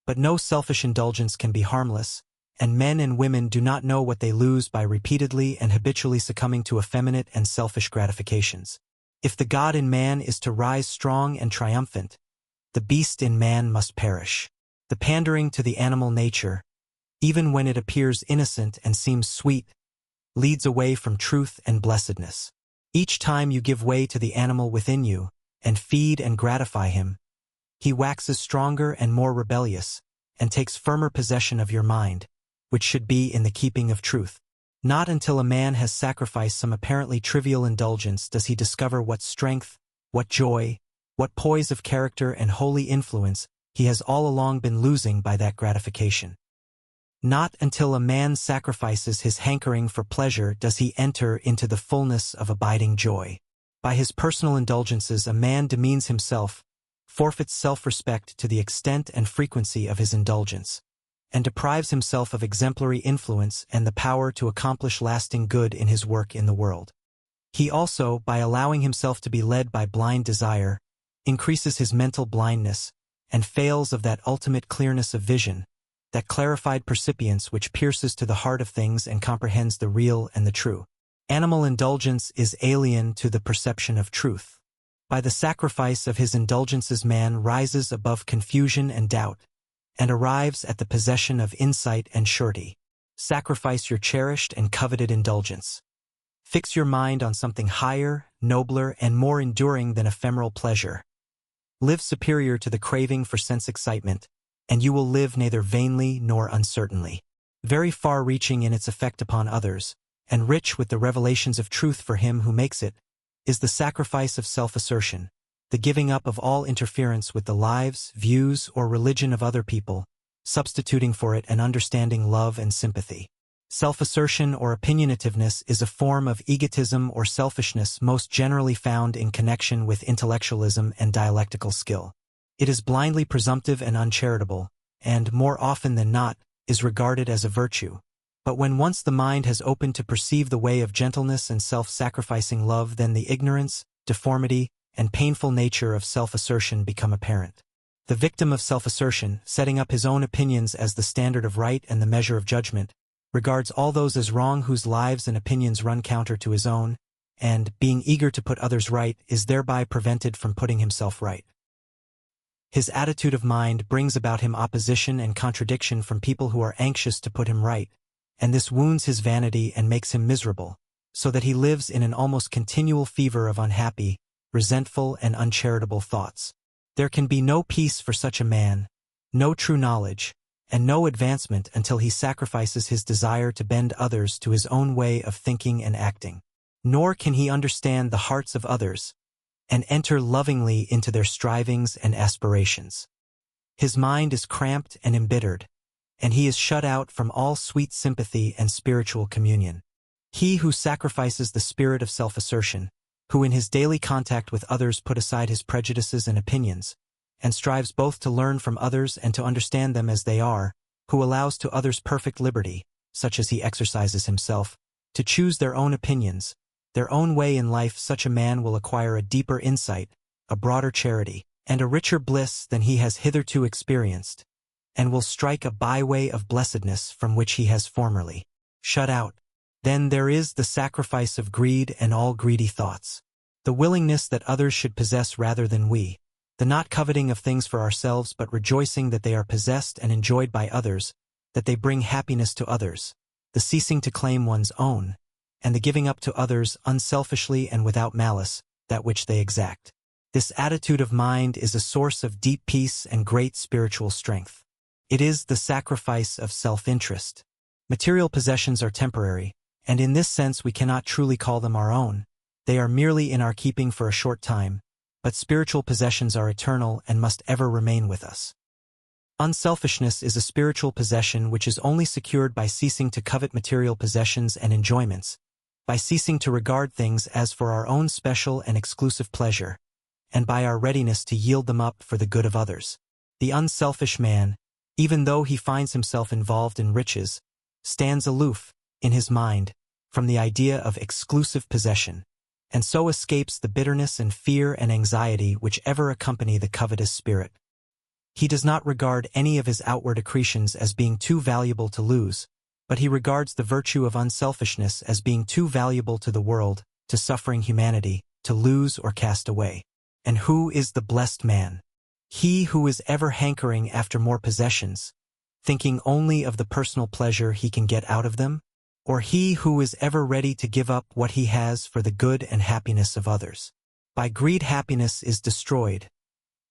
But no selfish indulgence can be harmless, and men and women do not know what they lose by repeatedly and habitually succumbing to effeminate and selfish gratifications. If the God in man is to rise strong and triumphant, the beast in man must perish. The pandering to the animal nature, even when it appears innocent and seems sweet, leads away from truth and blessedness. Each time you give way to the animal within you, and feed and gratify him, he waxes stronger and more rebellious, and takes firmer possession of your mind, which should be in the keeping of truth. Not until a man has sacrificed some apparently trivial indulgence does he discover what strength, what joy, what poise of character and holy influence he has all along been losing by that gratification. Not until a man sacrifices his hankering for pleasure does he enter into the fullness of abiding joy. By his personal indulgences a man demeans himself, forfeits self-respect to the extent and frequency of his indulgence, and deprives himself of exemplary influence and the power to accomplish lasting good in his work in the world. He also, by allowing himself to be led by blind desire, increases his mental blindness, and fails of that ultimate clearness of vision, that clarified percipience which pierces to the heart of things and comprehends the real and the true. Animal indulgence is alien to the perception of truth. By the sacrifice of his indulgences man rises above confusion and doubt, and arrives at the possession of insight and surety. Sacrifice your cherished and coveted indulgence. Fix your mind on something higher, nobler, and more enduring than ephemeral pleasure. Live superior to the craving for sense excitement, and you will live neither vainly nor uncertainly. Very far-reaching in its effect upon others, and rich with the revelations of truth for him who makes it, is the sacrifice of self-assertion, the giving up of all interference with the lives, views, or religion of other people, substituting for it an understanding love and sympathy. Self-assertion or opinionativeness is a form of egotism or selfishness most generally found in connection with intellectualism and dialectical skill. It is blindly presumptive and uncharitable, and, more often than not, is regarded as a virtue. But when once the mind has opened to perceive the way of gentleness and self-sacrificing love, then the ignorance, deformity, and painful nature of self-assertion become apparent. The victim of self-assertion, setting up his own opinions as the standard of right and the measure of judgment, regards all those as wrong whose lives and opinions run counter to his own, and, being eager to put others right, is thereby prevented from putting himself right. His attitude of mind brings about him opposition and contradiction from people who are anxious to put him right, and this wounds his vanity and makes him miserable, so that he lives in an almost continual fever of unhappy, resentful, and uncharitable thoughts. There can be no peace for such a man, no true knowledge, and no advancement until he sacrifices his desire to bend others to his own way of thinking and acting. Nor can he understand the hearts of others, and enter lovingly into their strivings and aspirations. His mind is cramped and embittered, and he is shut out from all sweet sympathy and spiritual communion. He who sacrifices the spirit of self-assertion, who in his daily contact with others put aside his prejudices and opinions, and strives both to learn from others and to understand them as they are, who allows to others perfect liberty, such as he exercises himself, to choose their own opinions, their own way in life, such a man will acquire a deeper insight, a broader charity, and a richer bliss than he has hitherto experienced, and will strike a byway of blessedness from which he has formerly shut out. Then there is the sacrifice of greed and all greedy thoughts, the willingness that others should possess rather than we, the not coveting of things for ourselves but rejoicing that they are possessed and enjoyed by others, that they bring happiness to others, the ceasing to claim one's own, and the giving up to others unselfishly and without malice that which they exact. This attitude of mind is a source of deep peace and great spiritual strength. It is the sacrifice of self-interest. Material possessions are temporary, and in this sense we cannot truly call them our own. They are merely in our keeping for a short time, but spiritual possessions are eternal and must ever remain with us. Unselfishness is a spiritual possession which is only secured by ceasing to covet material possessions and enjoyments, by ceasing to regard things as for our own special and exclusive pleasure, and by our readiness to yield them up for the good of others. The unselfish man, even though he finds himself involved in riches, stands aloof, in his mind, from the idea of exclusive possession, and so escapes the bitterness and fear and anxiety which ever accompany the covetous spirit. He does not regard any of his outward accretions as being too valuable to lose, but he regards the virtue of unselfishness as being too valuable to the world, to suffering humanity, to lose or cast away. And who is the blessed man? He who is ever hankering after more possessions, thinking only of the personal pleasure he can get out of them? Or he who is ever ready to give up what he has for the good and happiness of others? By greed happiness is destroyed.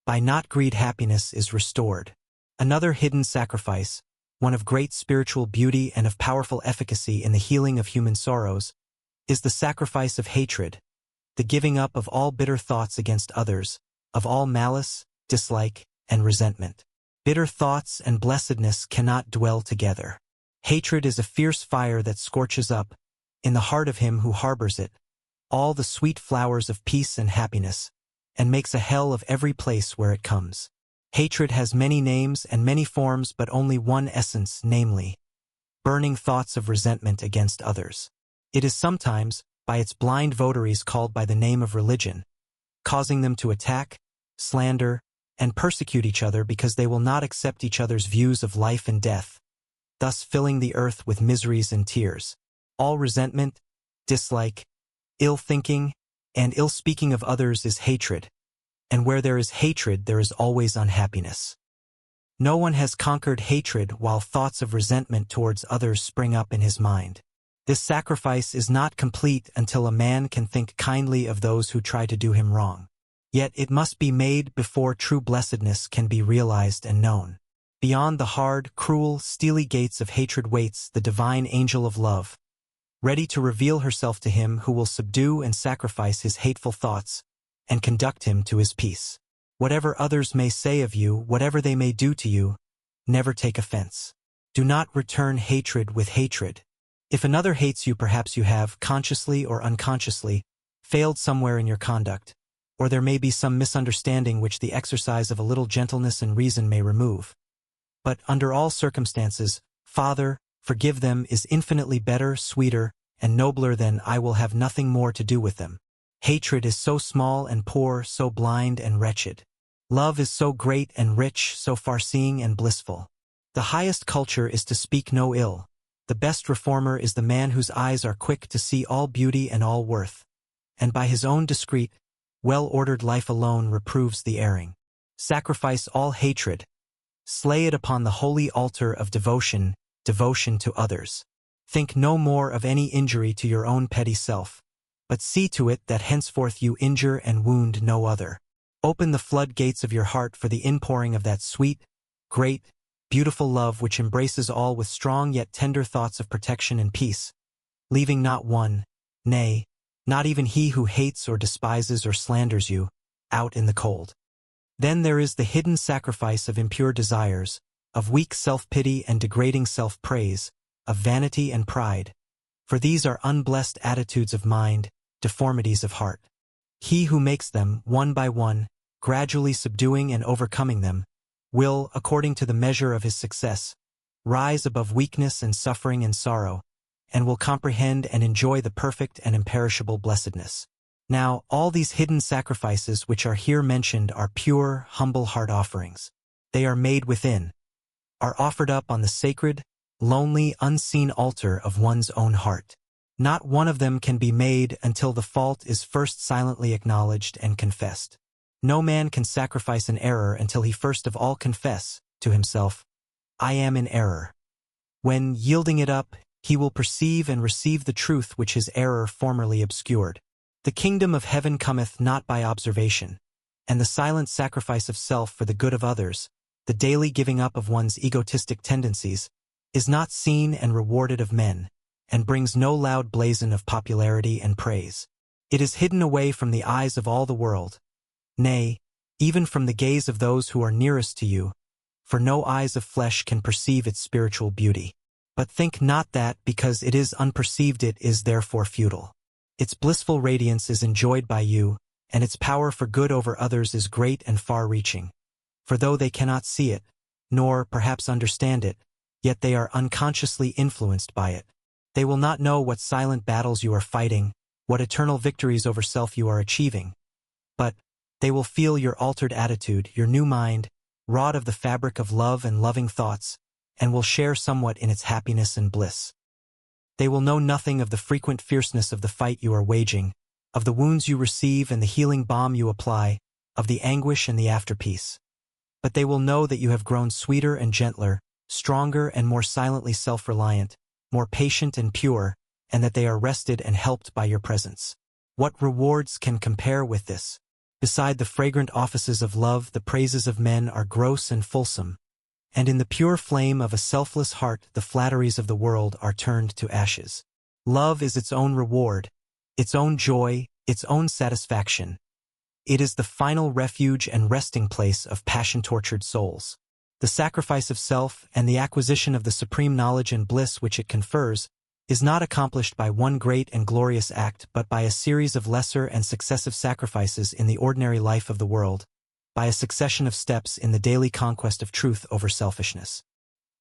By not greed happiness is restored. Another hidden sacrifice, one of great spiritual beauty and of powerful efficacy in the healing of human sorrows, is the sacrifice of hatred, the giving up of all bitter thoughts against others, of all malice, dislike, and resentment. Bitter thoughts and blessedness cannot dwell together. Hatred is a fierce fire that scorches up, in the heart of him who harbors it, all the sweet flowers of peace and happiness, and makes a hell of every place where it comes. Hatred has many names and many forms but only one essence, namely, burning thoughts of resentment against others. It is sometimes, by its blind votaries called by the name of religion, causing them to attack, slander, and persecute each other because they will not accept each other's views of life and death, thus filling the earth with miseries and tears. All resentment, dislike, ill-thinking, and ill-speaking of others is hatred, and where there is hatred there is always unhappiness. No one has conquered hatred while thoughts of resentment towards others spring up in his mind. This sacrifice is not complete until a man can think kindly of those who try to do him wrong. Yet it must be made before true blessedness can be realized and known. Beyond the hard, cruel, steely gates of hatred waits the divine angel of love, ready to reveal herself to him who will subdue and sacrifice his hateful thoughts and conduct him to his peace. Whatever others may say of you, whatever they may do to you, never take offense. Do not return hatred with hatred. If another hates you, perhaps you have, consciously or unconsciously, failed somewhere in your conduct, or there may be some misunderstanding which the exercise of a little gentleness and reason may remove. But under all circumstances, Father, forgive them is infinitely better, sweeter, and nobler than I will have nothing more to do with them. Hatred is so small and poor, so blind and wretched. Love is so great and rich, so far-seeing and blissful. The highest culture is to speak no ill. The best reformer is the man whose eyes are quick to see all beauty and all worth, and by his own discreet, well-ordered life alone reproves the erring. Sacrifice all hatred. Slay it upon the holy altar of devotion, devotion to others. Think no more of any injury to your own petty self, but see to it that henceforth you injure and wound no other. Open the floodgates of your heart for the inpouring of that sweet, great, beautiful love which embraces all with strong yet tender thoughts of protection and peace, leaving not one, nay, not even he who hates or despises or slanders you, out in the cold. Then there is the hidden sacrifice of impure desires, of weak self-pity and degrading self-praise, of vanity and pride, for these are unblessed attitudes of mind, deformities of heart. He who makes them, one by one, gradually subduing and overcoming them, will, according to the measure of his success, rise above weakness and suffering and sorrow, and will comprehend and enjoy the perfect and imperishable blessedness. Now, all these hidden sacrifices which are here mentioned are pure, humble heart offerings. They are made within, are offered up on the sacred, lonely, unseen altar of one's own heart. Not one of them can be made until the fault is first silently acknowledged and confessed. No man can sacrifice an error until he first of all confess to himself, I am in error. When, yielding it up, he will perceive and receive the truth which his error formerly obscured. The kingdom of heaven cometh not by observation, and the silent sacrifice of self for the good of others, the daily giving up of one's egotistic tendencies, is not seen and rewarded of men, and brings no loud blazon of popularity and praise. It is hidden away from the eyes of all the world, nay, even from the gaze of those who are nearest to you, for no eyes of flesh can perceive its spiritual beauty. But think not that, because it is unperceived, it is therefore futile. Its blissful radiance is enjoyed by you, and its power for good over others is great and far-reaching. For though they cannot see it, nor perhaps understand it, yet they are unconsciously influenced by it. They will not know what silent battles you are fighting, what eternal victories over self you are achieving. But they will feel your altered attitude, your new mind, wrought of the fabric of love and loving thoughts, and will share somewhat in its happiness and bliss. They will know nothing of the frequent fierceness of the fight you are waging, of the wounds you receive and the healing balm you apply, of the anguish and the afterpeace. But they will know that you have grown sweeter and gentler, stronger and more silently self-reliant, more patient and pure, and that they are rested and helped by your presence. What rewards can compare with this? Beside the fragrant offices of love, the praises of men are gross and fulsome, and in the pure flame of a selfless heart the flatteries of the world are turned to ashes. Love is its own reward, its own joy, its own satisfaction. It is the final refuge and resting place of passion-tortured souls. The sacrifice of self and the acquisition of the supreme knowledge and bliss which it confers is not accomplished by one great and glorious act, but by a series of lesser and successive sacrifices in the ordinary life of the world, by a succession of steps in the daily conquest of truth over selfishness.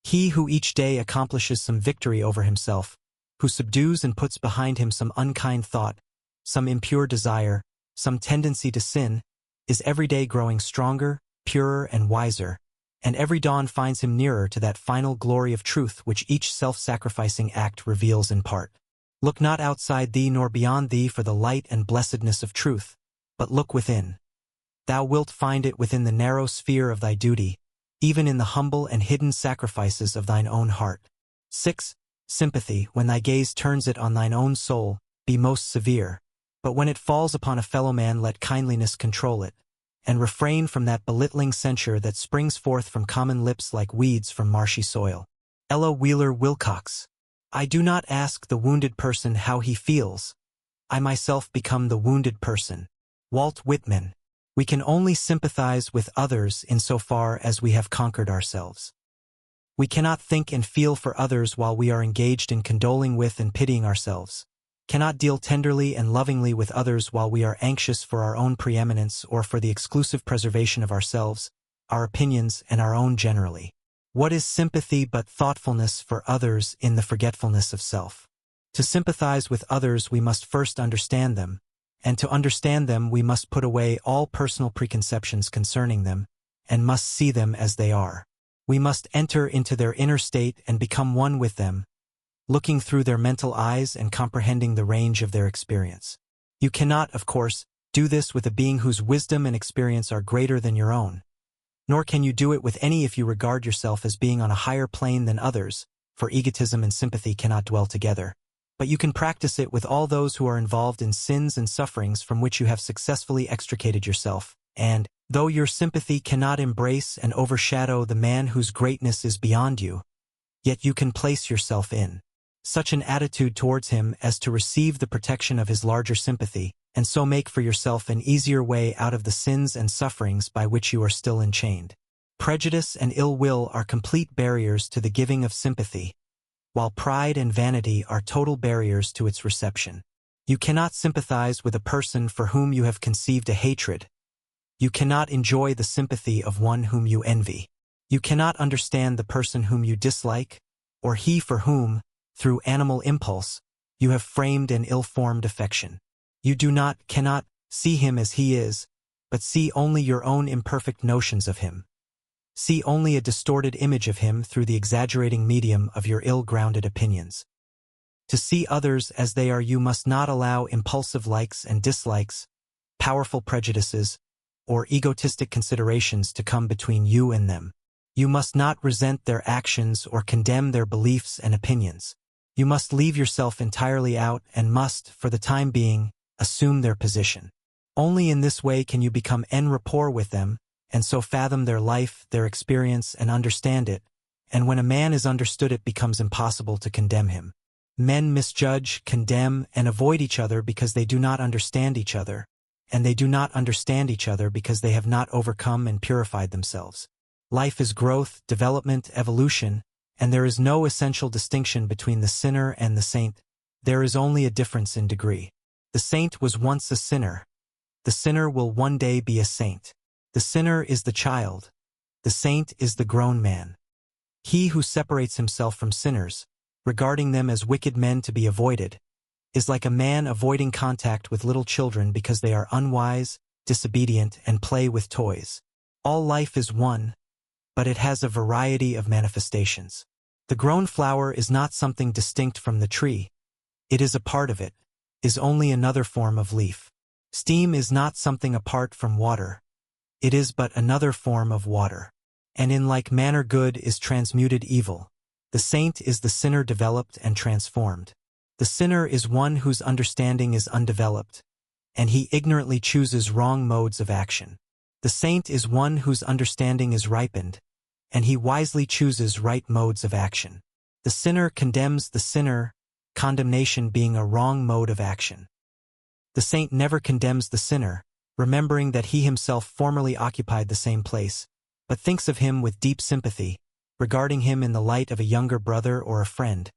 He who each day accomplishes some victory over himself, who subdues and puts behind him some unkind thought, some impure desire, some tendency to sin, is every day growing stronger, purer, and wiser, and every dawn finds him nearer to that final glory of truth which each self-sacrificing act reveals in part. Look not outside thee nor beyond thee for the light and blessedness of truth, but look within. Thou wilt find it within the narrow sphere of thy duty, even in the humble and hidden sacrifices of thine own heart. 6. Sympathy, when thy gaze turns it on thine own soul, be most severe. But when it falls upon a fellow man, let kindliness control it, and refrain from that belittling censure that springs forth from common lips like weeds from marshy soil. Ella Wheeler Wilcox. I do not ask the wounded person how he feels. I myself become the wounded person. Walt Whitman. We can only sympathize with others insofar as we have conquered ourselves. We cannot think and feel for others while we are engaged in condoling with and pitying ourselves, cannot deal tenderly and lovingly with others while we are anxious for our own preeminence or for the exclusive preservation of ourselves, our opinions, and our own generally. What is sympathy but thoughtfulness for others in the forgetfulness of self? To sympathize with others we must first understand them, and to understand them we must put away all personal preconceptions concerning them, and must see them as they are. We must enter into their inner state and become one with them, looking through their mental eyes and comprehending the range of their experience. You cannot, of course, do this with a being whose wisdom and experience are greater than your own. Nor can you do it with any if you regard yourself as being on a higher plane than others, for egotism and sympathy cannot dwell together. But you can practice it with all those who are involved in sins and sufferings from which you have successfully extricated yourself, and, though your sympathy cannot embrace and overshadow the man whose greatness is beyond you, yet you can place yourself in such an attitude towards him as to receive the protection of his larger sympathy, and so make for yourself an easier way out of the sins and sufferings by which you are still enchained. Prejudice and ill will are complete barriers to the giving of sympathy, while pride and vanity are total barriers to its reception. You cannot sympathize with a person for whom you have conceived a hatred. You cannot enjoy the sympathy of one whom you envy. You cannot understand the person whom you dislike, or he for whom, through animal impulse, you have framed an ill-formed affection. You cannot see him as he is, but see only your own imperfect notions of him. See only a distorted image of him through the exaggerating medium of your ill-grounded opinions. To see others as they are, you must not allow impulsive likes and dislikes, powerful prejudices, or egotistic considerations to come between you and them. You must not resent their actions or condemn their beliefs and opinions. You must leave yourself entirely out and must, for the time being, assume their position. Only in this way can you become en rapport with them, and so fathom their life, their experience, and understand it, and when a man is understood it becomes impossible to condemn him. Men misjudge, condemn, and avoid each other because they do not understand each other, and they do not understand each other because they have not overcome and purified themselves. Life is growth, development, evolution, and there is no essential distinction between the sinner and the saint. There is only a difference in degree. The saint was once a sinner. The sinner will one day be a saint. The sinner is the child. The saint is the grown man. He who separates himself from sinners, regarding them as wicked men to be avoided, is like a man avoiding contact with little children because they are unwise, disobedient, and play with toys. All life is one, but it has a variety of manifestations. The grown flower is not something distinct from the tree. It is a part of it, is only another form of leaf. Steam is not something apart from water. It is but another form of water. And in like manner good is transmuted evil. The saint is the sinner developed and transformed. The sinner is one whose understanding is undeveloped, and he ignorantly chooses wrong modes of action. The saint is one whose understanding is ripened, and he wisely chooses right modes of action. The sinner condemns the sinner, condemnation being a wrong mode of action. The saint never condemns the sinner, remembering that he himself formerly occupied the same place, but thinks of him with deep sympathy, regarding him in the light of a younger brother or a friend,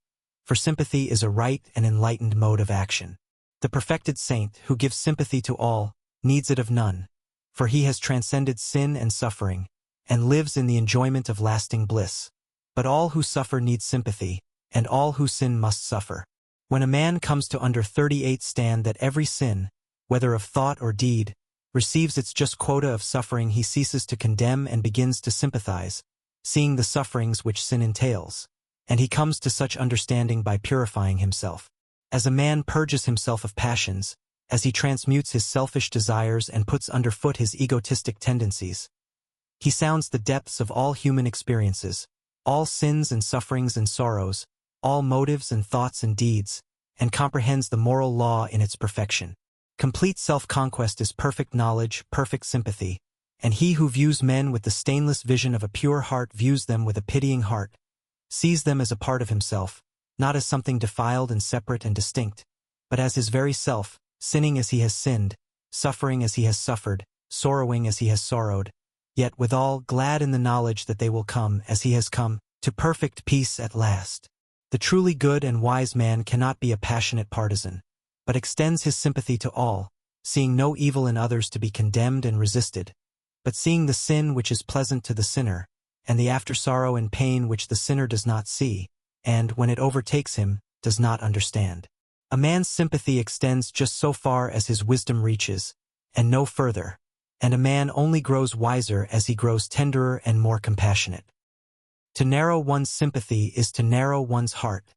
for sympathy is a right and enlightened mode of action. The perfected saint, who gives sympathy to all, needs it of none, for he has transcended sin and suffering, and lives in the enjoyment of lasting bliss. But all who suffer need sympathy, and all who sin must suffer. When a man comes to under 38 stand that every sin, whether of thought or deed, receives its just quota of suffering, he ceases to condemn and begins to sympathize, seeing the sufferings which sin entails, and he comes to such understanding by purifying himself. As a man purges himself of passions, as he transmutes his selfish desires and puts underfoot his egotistic tendencies, he sounds the depths of all human experiences, all sins and sufferings and sorrows, all motives and thoughts and deeds, and comprehends the moral law in its perfection. Complete self-conquest is perfect knowledge, perfect sympathy, and he who views men with the stainless vision of a pure heart views them with a pitying heart, sees them as a part of himself, not as something defiled and separate and distinct, but as his very self, sinning as he has sinned, suffering as he has suffered, sorrowing as he has sorrowed, yet withal glad in the knowledge that they will come, as he has come, to perfect peace at last. The truly good and wise man cannot be a passionate partisan, but extends his sympathy to all, seeing no evil in others to be condemned and resisted, but seeing the sin which is pleasant to the sinner, and the after-sorrow and pain which the sinner does not see, and, when it overtakes him, does not understand. A man's sympathy extends just so far as his wisdom reaches, and no further, and a man only grows wiser as he grows tenderer and more compassionate. To narrow one's sympathy is to narrow one's heart,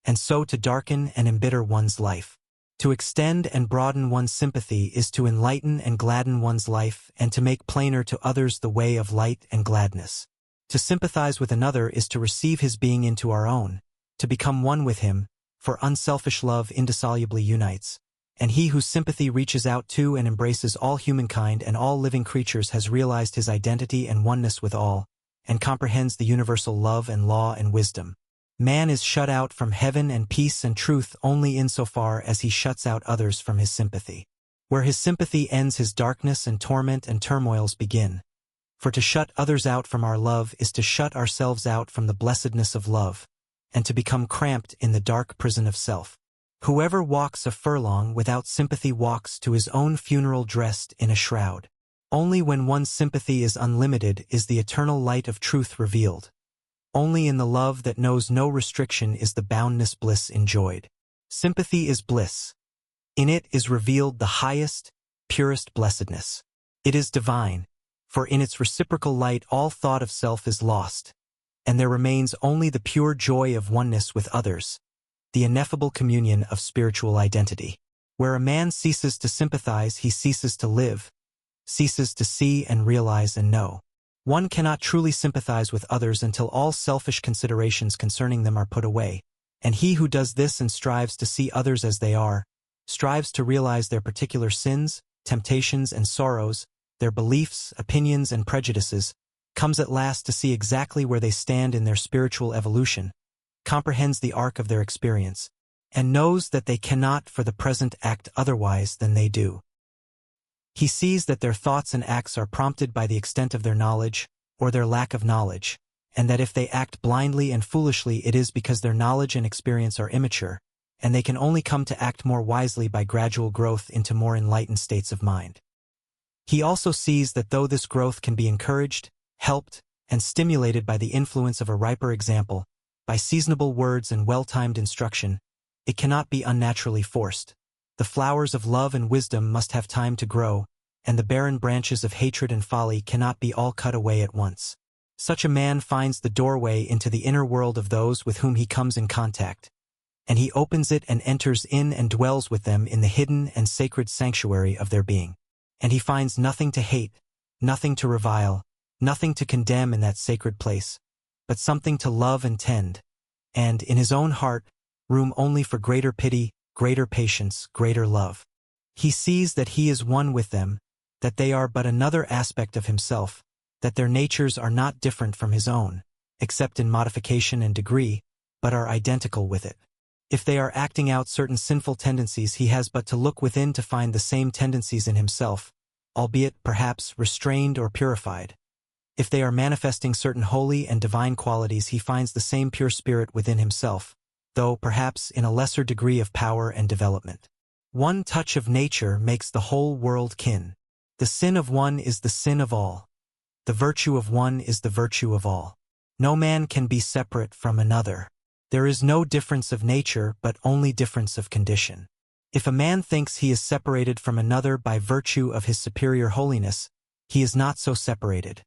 and so to darken and embitter one's life. To extend and broaden one's sympathy is to enlighten and gladden one's life and to make plainer to others the way of light and gladness. To sympathize with another is to receive his being into our own, to become one with him, for unselfish love indissolubly unites, and he whose sympathy reaches out to and embraces all humankind and all living creatures has realized his identity and oneness with all, and comprehends the universal love and law and wisdom. Man is shut out from heaven and peace and truth only insofar as he shuts out others from his sympathy. Where his sympathy ends, his darkness and torment and turmoils begin. For to shut others out from our love is to shut ourselves out from the blessedness of love, and to become cramped in the dark prison of self. Whoever walks a furlong without sympathy walks to his own funeral dressed in a shroud. Only when one's sympathy is unlimited is the eternal light of truth revealed. Only in the love that knows no restriction is the boundless bliss enjoyed. Sympathy is bliss. In it is revealed the highest, purest blessedness. It is divine, for in its reciprocal light all thought of self is lost, and there remains only the pure joy of oneness with others, the ineffable communion of spiritual identity. Where a man ceases to sympathize, he ceases to live, ceases to see and realize and know. One cannot truly sympathize with others until all selfish considerations concerning them are put away, and he who does this and strives to see others as they are, strives to realize their particular sins, temptations and sorrows, their beliefs, opinions and prejudices, comes at last to see exactly where they stand in their spiritual evolution, comprehends the arc of their experience, and knows that they cannot for the present act otherwise than they do. He sees that their thoughts and acts are prompted by the extent of their knowledge, or their lack of knowledge, and that if they act blindly and foolishly it is because their knowledge and experience are immature, and they can only come to act more wisely by gradual growth into more enlightened states of mind. He also sees that though this growth can be encouraged, helped, and stimulated by the influence of a riper example, by seasonable words and well-timed instruction, it cannot be unnaturally forced. The flowers of love and wisdom must have time to grow, and the barren branches of hatred and folly cannot be all cut away at once. Such a man finds the doorway into the inner world of those with whom he comes in contact, and he opens it and enters in and dwells with them in the hidden and sacred sanctuary of their being. And he finds nothing to hate, nothing to revile, nothing to condemn in that sacred place, but something to love and tend, and, in his own heart, room only for greater pity, greater patience, greater love. He sees that he is one with them, that they are but another aspect of himself, that their natures are not different from his own, except in modification and degree, but are identical with it. If they are acting out certain sinful tendencies, he has but to look within to find the same tendencies in himself, albeit, perhaps, restrained or purified. If they are manifesting certain holy and divine qualities, he finds the same pure spirit within himself, though perhaps in a lesser degree of power and development. One touch of nature makes the whole world kin. The sin of one is the sin of all. The virtue of one is the virtue of all. No man can be separate from another. There is no difference of nature, but only difference of condition. If a man thinks he is separated from another by virtue of his superior holiness, he is not so separated,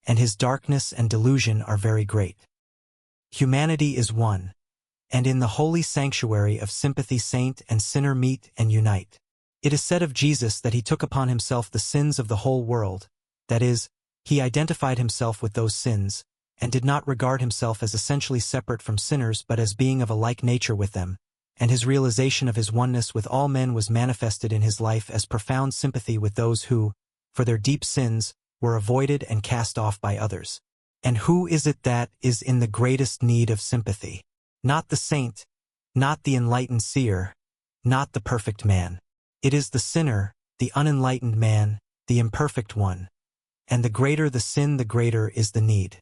and his darkness and delusion are very great. Humanity is one, and in the holy sanctuary of sympathy saint and sinner meet and unite. It is said of Jesus that he took upon himself the sins of the whole world, that is, he identified himself with those sins, and did not regard himself as essentially separate from sinners but as being of a like nature with them, and his realization of his oneness with all men was manifested in his life as profound sympathy with those who, for their deep sins, were avoided and cast off by others. And who is it that is in the greatest need of sympathy? Not the saint, not the enlightened seer, not the perfect man. It is the sinner, the unenlightened man, the imperfect one. And the greater the sin, the greater is the need.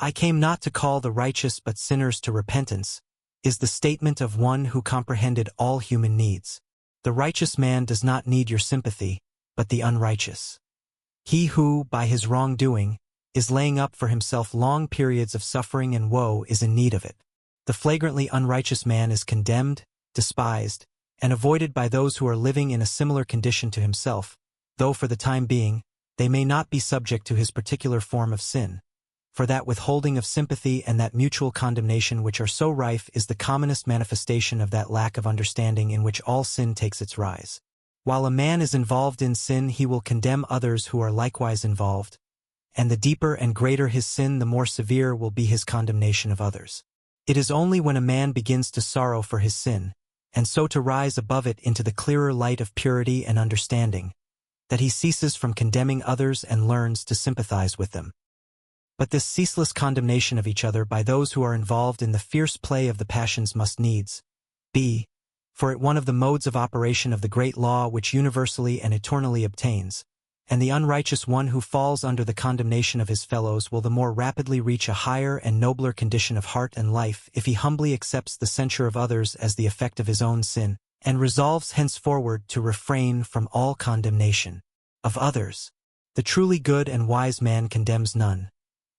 I came not to call the righteous but sinners to repentance, is the statement of one who comprehended all human needs. The righteous man does not need your sympathy, but the unrighteous. He who, by his wrongdoing, is laying up for himself long periods of suffering and woe is in need of it. The flagrantly unrighteous man is condemned, despised, and avoided by those who are living in a similar condition to himself, though for the time being, they may not be subject to his particular form of sin. For that withholding of sympathy and that mutual condemnation which are so rife is the commonest manifestation of that lack of understanding in which all sin takes its rise. While a man is involved in sin, he will condemn others who are likewise involved, and the deeper and greater his sin, the more severe will be his condemnation of others. It is only when a man begins to sorrow for his sin, and so to rise above it into the clearer light of purity and understanding, that he ceases from condemning others and learns to sympathize with them. But this ceaseless condemnation of each other by those who are involved in the fierce play of the passions must needs be, for it one of the modes of operation of the great law which universally and eternally obtains, and the unrighteous one who falls under the condemnation of his fellows will the more rapidly reach a higher and nobler condition of heart and life if he humbly accepts the censure of others as the effect of his own sin, and resolves henceforward to refrain from all condemnation of others. The truly good and wise man condemns none.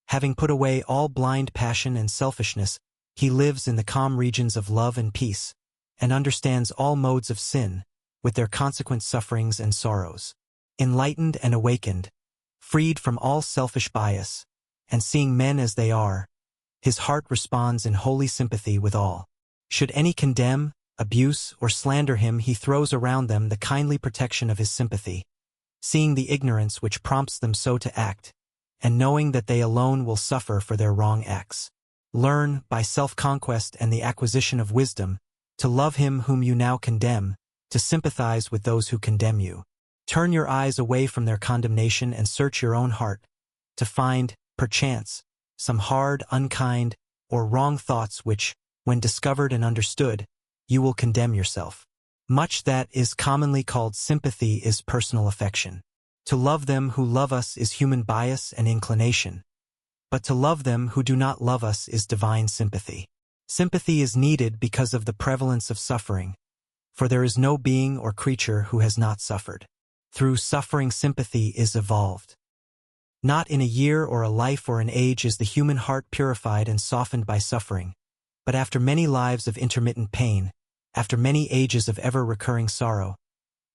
Having put away all blind passion and selfishness, he lives in the calm regions of love and peace, and understands all modes of sin, with their consequent sufferings and sorrows. Enlightened and awakened, freed from all selfish bias, and seeing men as they are, his heart responds in holy sympathy with all. Should any condemn, abuse, or slander him, he throws around them the kindly protection of his sympathy, seeing the ignorance which prompts them so to act, and knowing that they alone will suffer for their wrong acts. Learn, by self-conquest and the acquisition of wisdom, to love him whom you now condemn, to sympathize with those who condemn you. Turn your eyes away from their condemnation and search your own heart, to find, perchance, some hard, unkind, or wrong thoughts which, when discovered and understood, you will condemn yourself. Much that is commonly called sympathy is personal affection. To love them who love us is human bias and inclination, but to love them who do not love us is divine sympathy. Sympathy is needed because of the prevalence of suffering, for there is no being or creature who has not suffered. Through suffering, sympathy is evolved. Not in a year or a life or an age is the human heart purified and softened by suffering, but after many lives of intermittent pain, after many ages of ever-recurring sorrow,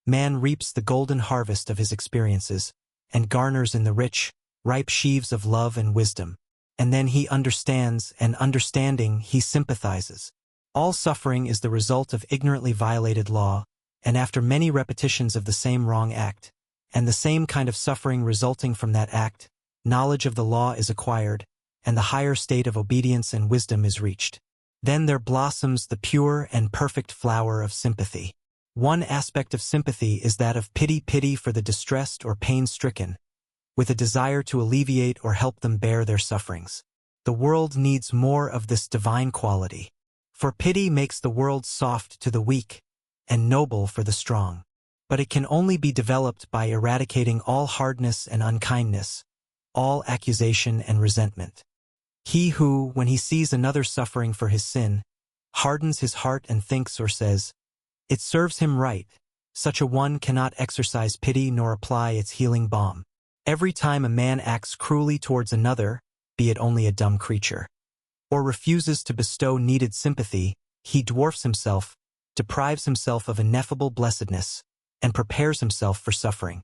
man reaps the golden harvest of his experiences, and garners in the rich, ripe sheaves of love and wisdom. And then he understands, and understanding, he sympathizes. All suffering is the result of ignorantly violated law, and after many repetitions of the same wrong act, and the same kind of suffering resulting from that act, knowledge of the law is acquired, and the higher state of obedience and wisdom is reached. Then there blossoms the pure and perfect flower of sympathy. One aspect of sympathy is that of pity for the distressed or pain-stricken, with a desire to alleviate or help them bear their sufferings. The world needs more of this divine quality, for pity makes the world soft to the weak, and noble for the strong. But it can only be developed by eradicating all hardness and unkindness, all accusation and resentment. He who, when he sees another suffering for his sin, hardens his heart and thinks or says, "It serves him right," such a one cannot exercise pity nor apply its healing balm. Every time a man acts cruelly towards another, be it only a dumb creature, or refuses to bestow needed sympathy, he dwarfs himself, deprives himself of ineffable blessedness, and prepares himself for suffering.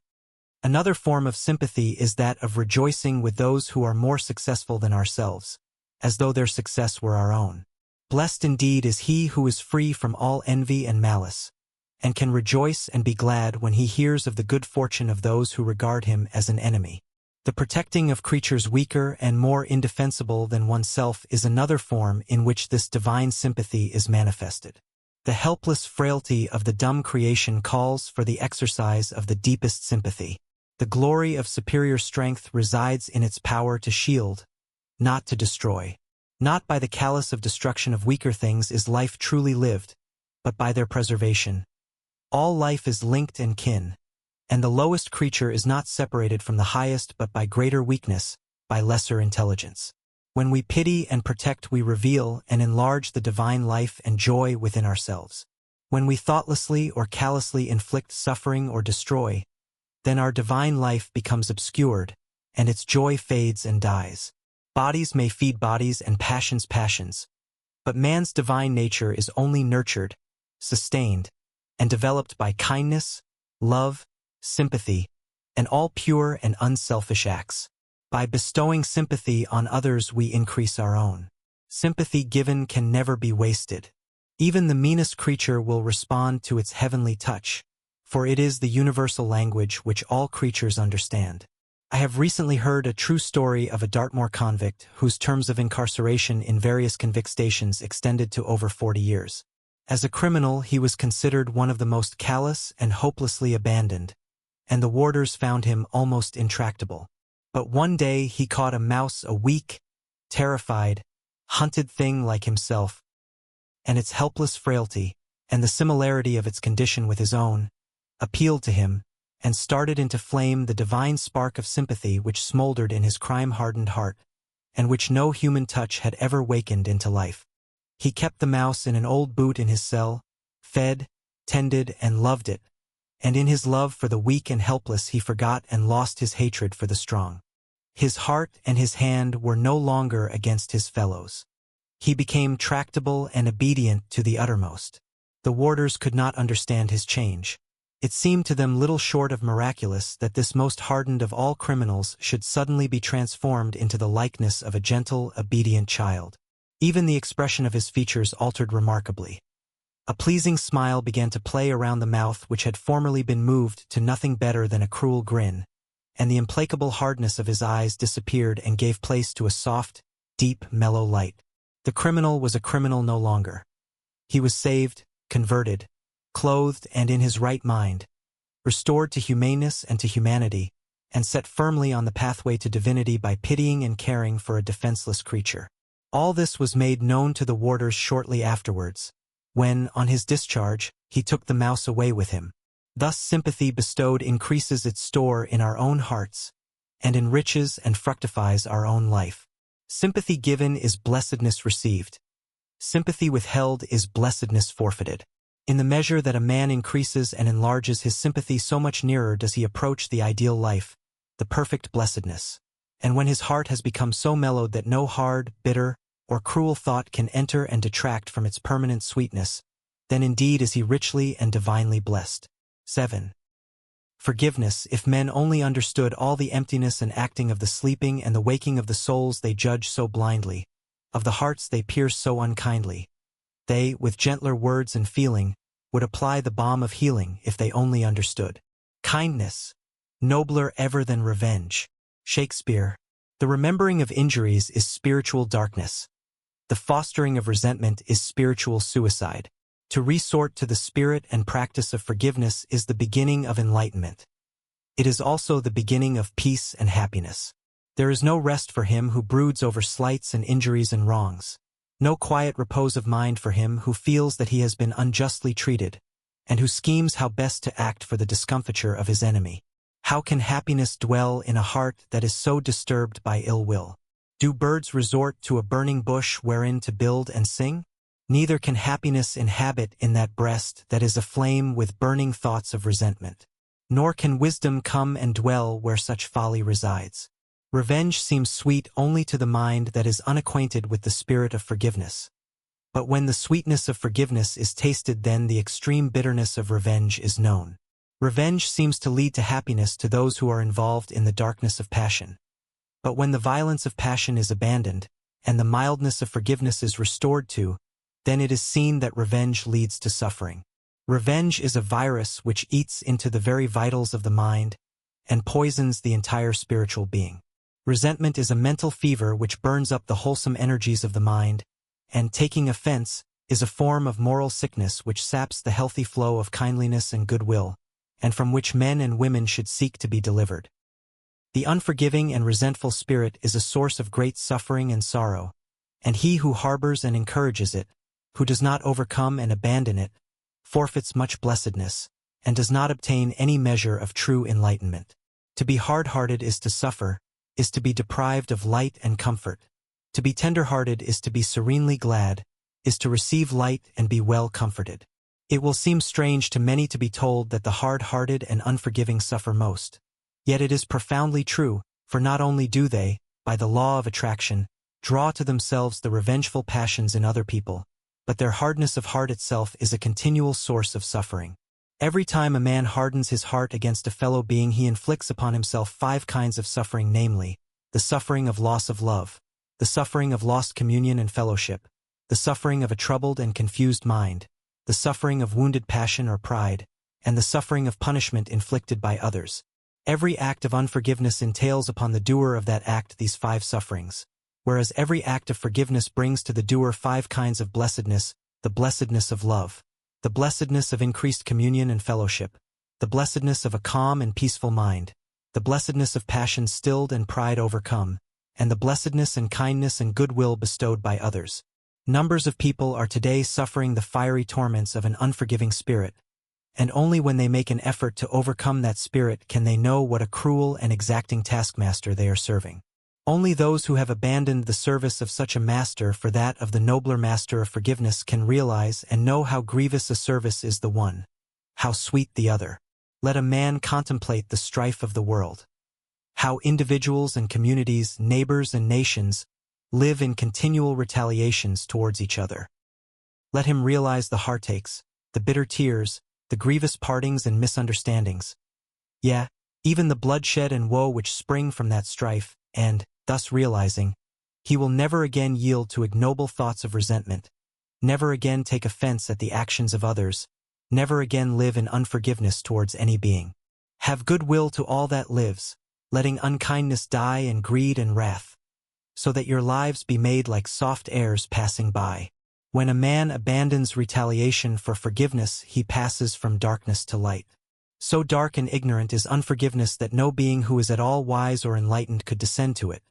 Another form of sympathy is that of rejoicing with those who are more successful than ourselves, as though their success were our own. Blessed indeed is he who is free from all envy and malice, and can rejoice and be glad when he hears of the good fortune of those who regard him as an enemy. The protecting of creatures weaker and more indefensible than oneself is another form in which this divine sympathy is manifested. The helpless frailty of the dumb creation calls for the exercise of the deepest sympathy. The glory of superior strength resides in its power to shield, not to destroy. Not by the callous of destruction of weaker things is life truly lived, but by their preservation. All life is linked and kin, and the lowest creature is not separated from the highest but by greater weakness, by lesser intelligence. When we pity and protect, we reveal and enlarge the divine life and joy within ourselves. When we thoughtlessly or callously inflict suffering or destroy, then our divine life becomes obscured, and its joy fades and dies. Bodies may feed bodies and passions passions, but man's divine nature is only nurtured, sustained, and developed by kindness, love, sympathy, and all pure and unselfish acts. By bestowing sympathy on others, we increase our own. Sympathy given can never be wasted. Even the meanest creature will respond to its heavenly touch, for it is the universal language which all creatures understand. I have recently heard a true story of a Dartmoor convict whose terms of incarceration in various convict stations extended to over 40 years. As a criminal, he was considered one of the most callous and hopelessly abandoned, and the warders found him almost intractable. But one day he caught a mouse, a weak, terrified, hunted thing like himself, and its helpless frailty, and the similarity of its condition with his own, appealed to him, and started into flame the divine spark of sympathy which smoldered in his crime-hardened heart, and which no human touch had ever wakened into life. He kept the mouse in an old boot in his cell, fed, tended, and loved it, and in his love for the weak and helpless he forgot and lost his hatred for the strong. His heart and his hand were no longer against his fellows. He became tractable and obedient to the uttermost. The warders could not understand his change. It seemed to them little short of miraculous that this most hardened of all criminals should suddenly be transformed into the likeness of a gentle, obedient child. Even the expression of his features altered remarkably. A pleasing smile began to play around the mouth which had formerly been moved to nothing better than a cruel grin, and the implacable hardness of his eyes disappeared and gave place to a soft, deep, mellow light. The criminal was a criminal no longer. He was saved, converted, clothed and in his right mind, restored to humaneness and to humanity, and set firmly on the pathway to divinity by pitying and caring for a defenseless creature. All this was made known to the warders shortly afterwards, when, on his discharge, he took the mouse away with him. Thus sympathy bestowed increases its store in our own hearts, and enriches and fructifies our own life. Sympathy given is blessedness received. Sympathy withheld is blessedness forfeited. In the measure that a man increases and enlarges his sympathy, so much nearer does he approach the ideal life, the perfect blessedness. And when his heart has become so mellowed that no hard, bitter, or cruel thought can enter and detract from its permanent sweetness, then indeed is he richly and divinely blessed. 7. Forgiveness. If men only understood all the emptiness and acting of the sleeping and the waking of the souls they judge so blindly, of the hearts they pierce so unkindly, they, with gentler words and feeling, would apply the balm of healing if they only understood. Kindness, nobler ever than revenge. Shakespeare. The remembering of injuries is spiritual darkness. The fostering of resentment is spiritual suicide. To resort to the spirit and practice of forgiveness is the beginning of enlightenment. It is also the beginning of peace and happiness. There is no rest for him who broods over slights and injuries and wrongs. No quiet repose of mind for him who feels that he has been unjustly treated, and who schemes how best to act for the discomfiture of his enemy. How can happiness dwell in a heart that is so disturbed by ill will? Do birds resort to a burning bush wherein to build and sing? Neither can happiness inhabit in that breast that is aflame with burning thoughts of resentment. Nor can wisdom come and dwell where such folly resides. Revenge seems sweet only to the mind that is unacquainted with the spirit of forgiveness. But when the sweetness of forgiveness is tasted, then the extreme bitterness of revenge is known. Revenge seems to lead to happiness to those who are involved in the darkness of passion. But when the violence of passion is abandoned, and the mildness of forgiveness is restored to, then it is seen that revenge leads to suffering. Revenge is a virus which eats into the very vitals of the mind, and poisons the entire spiritual being. Resentment is a mental fever which burns up the wholesome energies of the mind, and taking offense is a form of moral sickness which saps the healthy flow of kindliness and goodwill, and from which men and women should seek to be delivered. The unforgiving and resentful spirit is a source of great suffering and sorrow, and he who harbors and encourages it, who does not overcome and abandon it, forfeits much blessedness, and does not obtain any measure of true enlightenment. To be hard-hearted is to suffer, is to be deprived of light and comfort. To be tender-hearted is to be serenely glad, is to receive light and be well comforted. It will seem strange to many to be told that the hard-hearted and unforgiving suffer most. Yet it is profoundly true, for not only do they, by the law of attraction, draw to themselves the revengeful passions in other people, but their hardness of heart itself is a continual source of suffering. Every time a man hardens his heart against a fellow being, he inflicts upon himself 5 kinds of suffering, namely, the suffering of loss of love, the suffering of lost communion and fellowship, the suffering of a troubled and confused mind, the suffering of wounded passion or pride, and the suffering of punishment inflicted by others. Every act of unforgiveness entails upon the doer of that act these 5 sufferings, whereas every act of forgiveness brings to the doer 5 kinds of blessedness: the blessedness of love, the blessedness of increased communion and fellowship, the blessedness of a calm and peaceful mind, the blessedness of passion stilled and pride overcome, and the blessedness and kindness and goodwill bestowed by others. Numbers of people are today suffering the fiery torments of an unforgiving spirit, and only when they make an effort to overcome that spirit can they know what a cruel and exacting taskmaster they are serving. Only those who have abandoned the service of such a master for that of the nobler master of forgiveness can realize and know how grievous a service is the one, how sweet the other. Let a man contemplate the strife of the world. How individuals and communities, neighbors and nations, live in continual retaliations towards each other. Let him realize the heartaches, the bitter tears, the grievous partings and misunderstandings. Yea, even the bloodshed and woe which spring from that strife, and, thus realizing, he will never again yield to ignoble thoughts of resentment, never again take offense at the actions of others, never again live in unforgiveness towards any being. Have goodwill to all that lives, letting unkindness die and greed and wrath, so that your lives be made like soft airs passing by. When a man abandons retaliation for forgiveness, he passes from darkness to light. So dark and ignorant is unforgiveness that no being who is at all wise or enlightened could descend to it.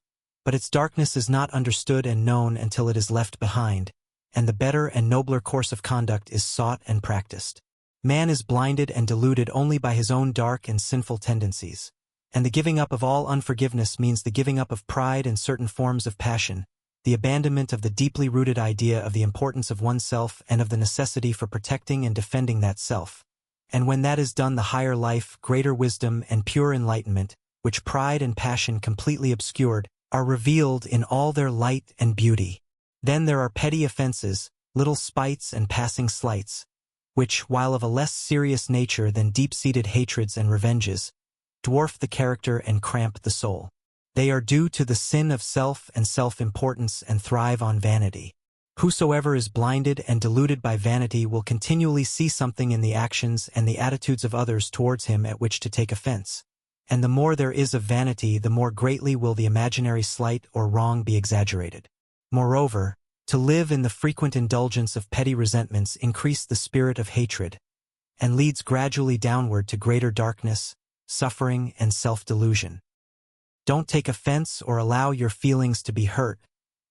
But its darkness is not understood and known until it is left behind, and the better and nobler course of conduct is sought and practiced. Man is blinded and deluded only by his own dark and sinful tendencies, and the giving up of all unforgiveness means the giving up of pride and certain forms of passion, the abandonment of the deeply rooted idea of the importance of oneself and of the necessity for protecting and defending that self. And when that is done, the higher life, greater wisdom, and pure enlightenment, which pride and passion completely obscured, are revealed in all their light and beauty. Then there are petty offenses, little spites and passing slights, which, while of a less serious nature than deep-seated hatreds and revenges, dwarf the character and cramp the soul. They are due to the sin of self and self-importance and thrive on vanity. Whosoever is blinded and deluded by vanity will continually see something in the actions and the attitudes of others towards him at which to take offense. And the more there is of vanity, the more greatly will the imaginary slight or wrong be exaggerated. Moreover, to live in the frequent indulgence of petty resentments increase the spirit of hatred, and leads gradually downward to greater darkness, suffering, and self-delusion. Don't take offense or allow your feelings to be hurt,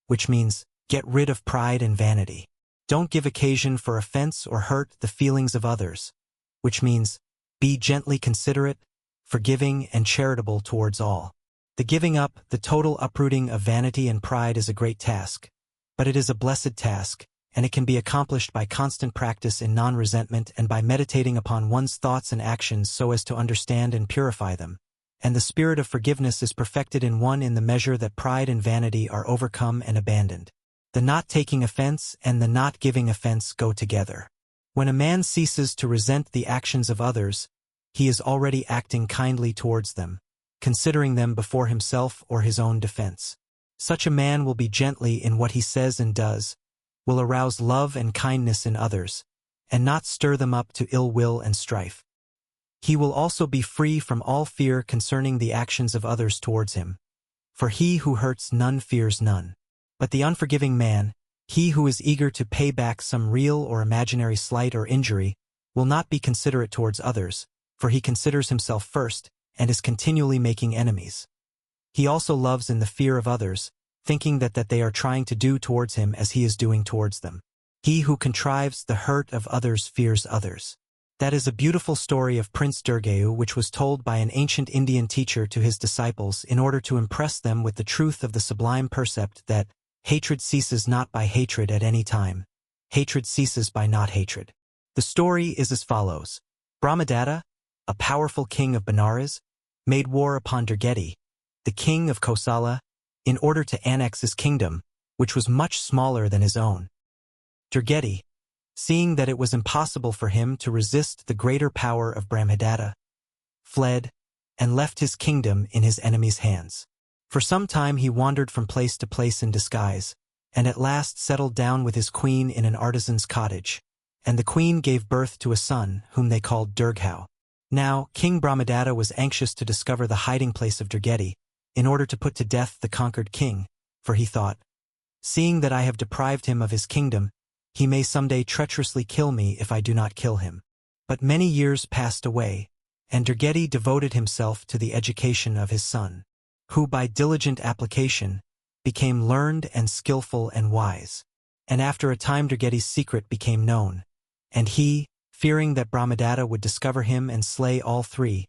which means get rid of pride and vanity. Don't give occasion for offense or hurt the feelings of others, which means be gently considerate, forgiving, and charitable towards all. The giving up, the total uprooting of vanity and pride is a great task, but it is a blessed task, and it can be accomplished by constant practice in non-resentment and by meditating upon one's thoughts and actions so as to understand and purify them. And the spirit of forgiveness is perfected in one in the measure that pride and vanity are overcome and abandoned. The not taking offense and the not giving offense go together. When a man ceases to resent the actions of others, he is already acting kindly towards them, considering them before himself or his own defense. Such a man will be gently in what he says and does, will arouse love and kindness in others, and not stir them up to ill will and strife. He will also be free from all fear concerning the actions of others towards him. For he who hurts none fears none. But the unforgiving man, he who is eager to pay back some real or imaginary slight or injury, will not be considerate towards others, for he considers himself first, and is continually making enemies. He also loves in the fear of others, thinking that they are trying to do towards him as he is doing towards them. He who contrives the hurt of others fears others. That is a beautiful story of Prince Durgao, which was told by an ancient Indian teacher to his disciples in order to impress them with the truth of the sublime percept that hatred ceases not by hatred at any time. Hatred ceases by not hatred. The story is as follows. Brahmadatta, a powerful king of Benares, made war upon Durgeti, the king of Kosala, in order to annex his kingdom, which was much smaller than his own. Durgeti, seeing that it was impossible for him to resist the greater power of Brahmadatta, fled and left his kingdom in his enemy's hands. For some time he wandered from place to place in disguise, and at last settled down with his queen in an artisan's cottage, and the queen gave birth to a son whom they called Durgao. Now King Brahmadatta was anxious to discover the hiding place of Durgeti, in order to put to death the conquered king, for he thought, seeing that I have deprived him of his kingdom, he may someday treacherously kill me if I do not kill him. But many years passed away, and Durgeti devoted himself to the education of his son, who by diligent application became learned and skillful and wise. And after a time Durgeti's secret became known, and he, fearing that Brahmadatta would discover him and slay all three,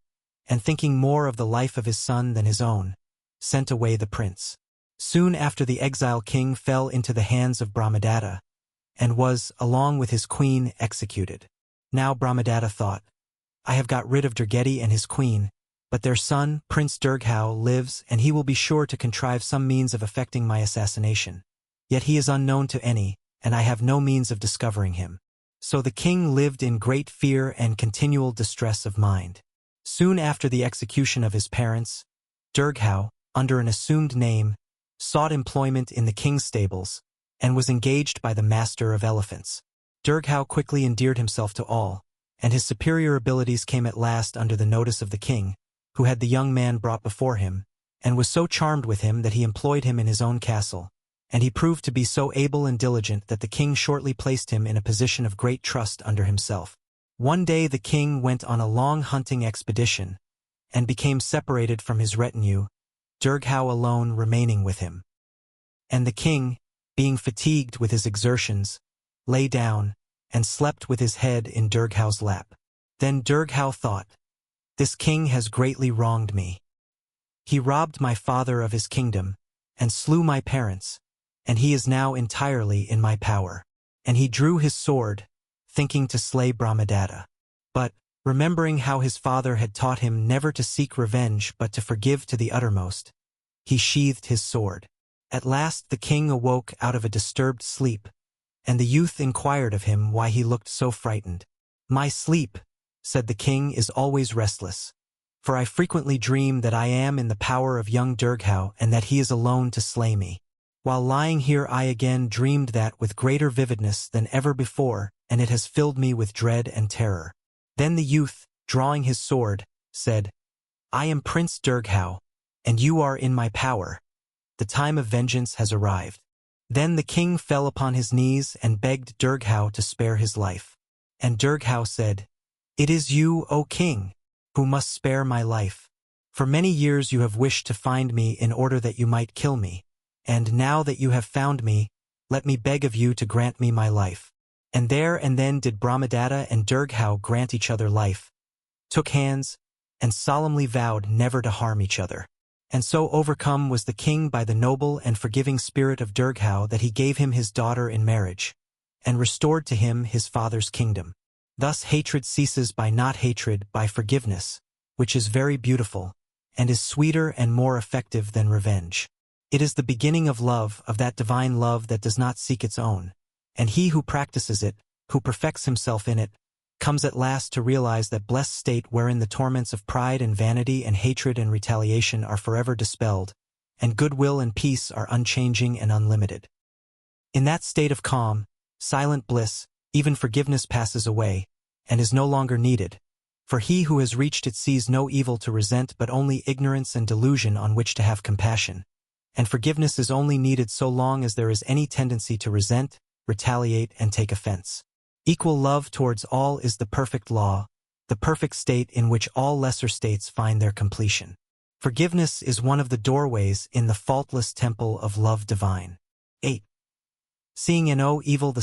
and thinking more of the life of his son than his own, sent away the prince. Soon after the exile king fell into the hands of Brahmadatta, and was, along with his queen, executed. Now Brahmadatta thought, I have got rid of Durgeti and his queen, but their son, Prince Durgao, lives, and he will be sure to contrive some means of effecting my assassination. Yet he is unknown to any, and I have no means of discovering him. So the king lived in great fear and continual distress of mind. Soon after the execution of his parents, Durgao, under an assumed name, sought employment in the king's stables, and was engaged by the master of elephants. Durgao quickly endeared himself to all, and his superior abilities came at last under the notice of the king, who had the young man brought before him, and was so charmed with him that he employed him in his own castle, and he proved to be so able and diligent that the king shortly placed him in a position of great trust under himself. One day the king went on a long hunting expedition, and became separated from his retinue, Durgao alone remaining with him. And the king, being fatigued with his exertions, lay down, and slept with his head in Durgao's lap. Then Durgao thought, this king has greatly wronged me. He robbed my father of his kingdom, and slew my parents, and he is now entirely in my power. And he drew his sword, thinking to slay Brahmadatta. But, remembering how his father had taught him never to seek revenge but to forgive to the uttermost, he sheathed his sword. At last the king awoke out of a disturbed sleep, and the youth inquired of him why he looked so frightened. My sleep, said the king, is always restless, for I frequently dream that I am in the power of young Durgao and that he is alone to slay me. While lying here I again dreamed that with greater vividness than ever before, and it has filled me with dread and terror. Then the youth, drawing his sword, said, I am Prince Durgao, and you are in my power. The time of vengeance has arrived. Then the king fell upon his knees and begged Durgao to spare his life. And Durgao said, It is you, O king, who must spare my life. For many years you have wished to find me in order that you might kill me, and now that you have found me, let me beg of you to grant me my life. And there and then did Brahmadatta and Durgao grant each other life, took hands, and solemnly vowed never to harm each other. And so overcome was the king by the noble and forgiving spirit of Durgao that he gave him his daughter in marriage, and restored to him his father's kingdom. Thus hatred ceases by not hatred, by forgiveness, which is very beautiful, and is sweeter and more effective than revenge. It is the beginning of love, of that divine love that does not seek its own, and he who practices it, who perfects himself in it, comes at last to realize that blessed state wherein the torments of pride and vanity and hatred and retaliation are forever dispelled, and goodwill and peace are unchanging and unlimited. In that state of calm, silent bliss, even forgiveness passes away, and is no longer needed, For he who has reached it sees no evil to resent but only ignorance and delusion on which to have compassion. And forgiveness is only needed so long as there is any tendency to resent, retaliate, and take offense. Equal love towards all is the perfect law, the perfect state in which all lesser states find their completion. Forgiveness is one of the doorways in the faultless temple of love divine. 8. Seeing in no evil the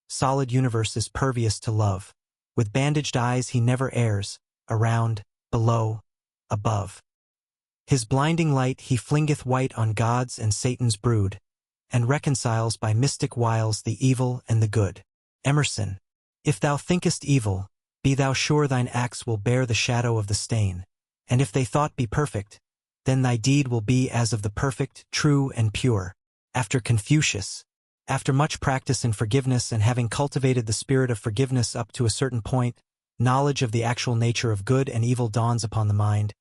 solid universe is pervious to love. With bandaged eyes he never errs, around, below, above. His blinding light he flingeth white on God's and Satan's brood, and reconciles by mystic wiles the evil and the good. Emerson. If thou thinkest evil, be thou sure thine acts will bear the shadow of the stain, and if they thought be perfect, then thy deed will be as of the perfect, true, and pure. After Confucius. After much practice in forgiveness and having cultivated the spirit of forgiveness up to a certain point, knowledge of the actual nature of good and evil dawns upon the mind,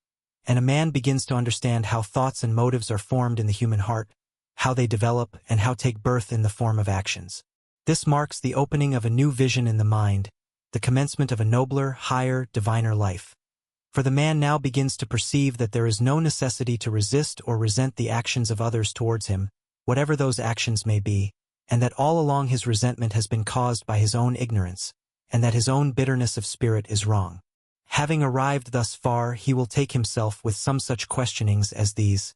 and a man begins to understand how thoughts and motives are formed in the human heart, how they develop, and how take birth in the form of actions. This marks the opening of a new vision in the mind, the commencement of a nobler, higher, diviner life. For the man now begins to perceive that there is no necessity to resist or resent the actions of others towards him, whatever those actions may be, and that all along his resentment has been caused by his own ignorance, and that his own bitterness of spirit is wrong. Having arrived thus far, he will take himself with some such questionings as these.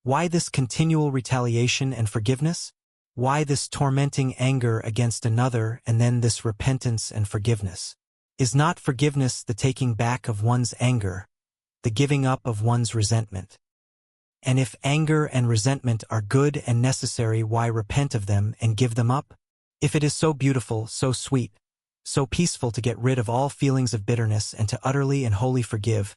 Why this continual retaliation and forgiveness? Why this tormenting anger against another and then this repentance and forgiveness? Is not forgiveness the taking back of one's anger, the giving up of one's resentment? And if anger and resentment are good and necessary, why repent of them and give them up? If it is so beautiful, so sweet, so peaceful to get rid of all feelings of bitterness and to utterly and wholly forgive,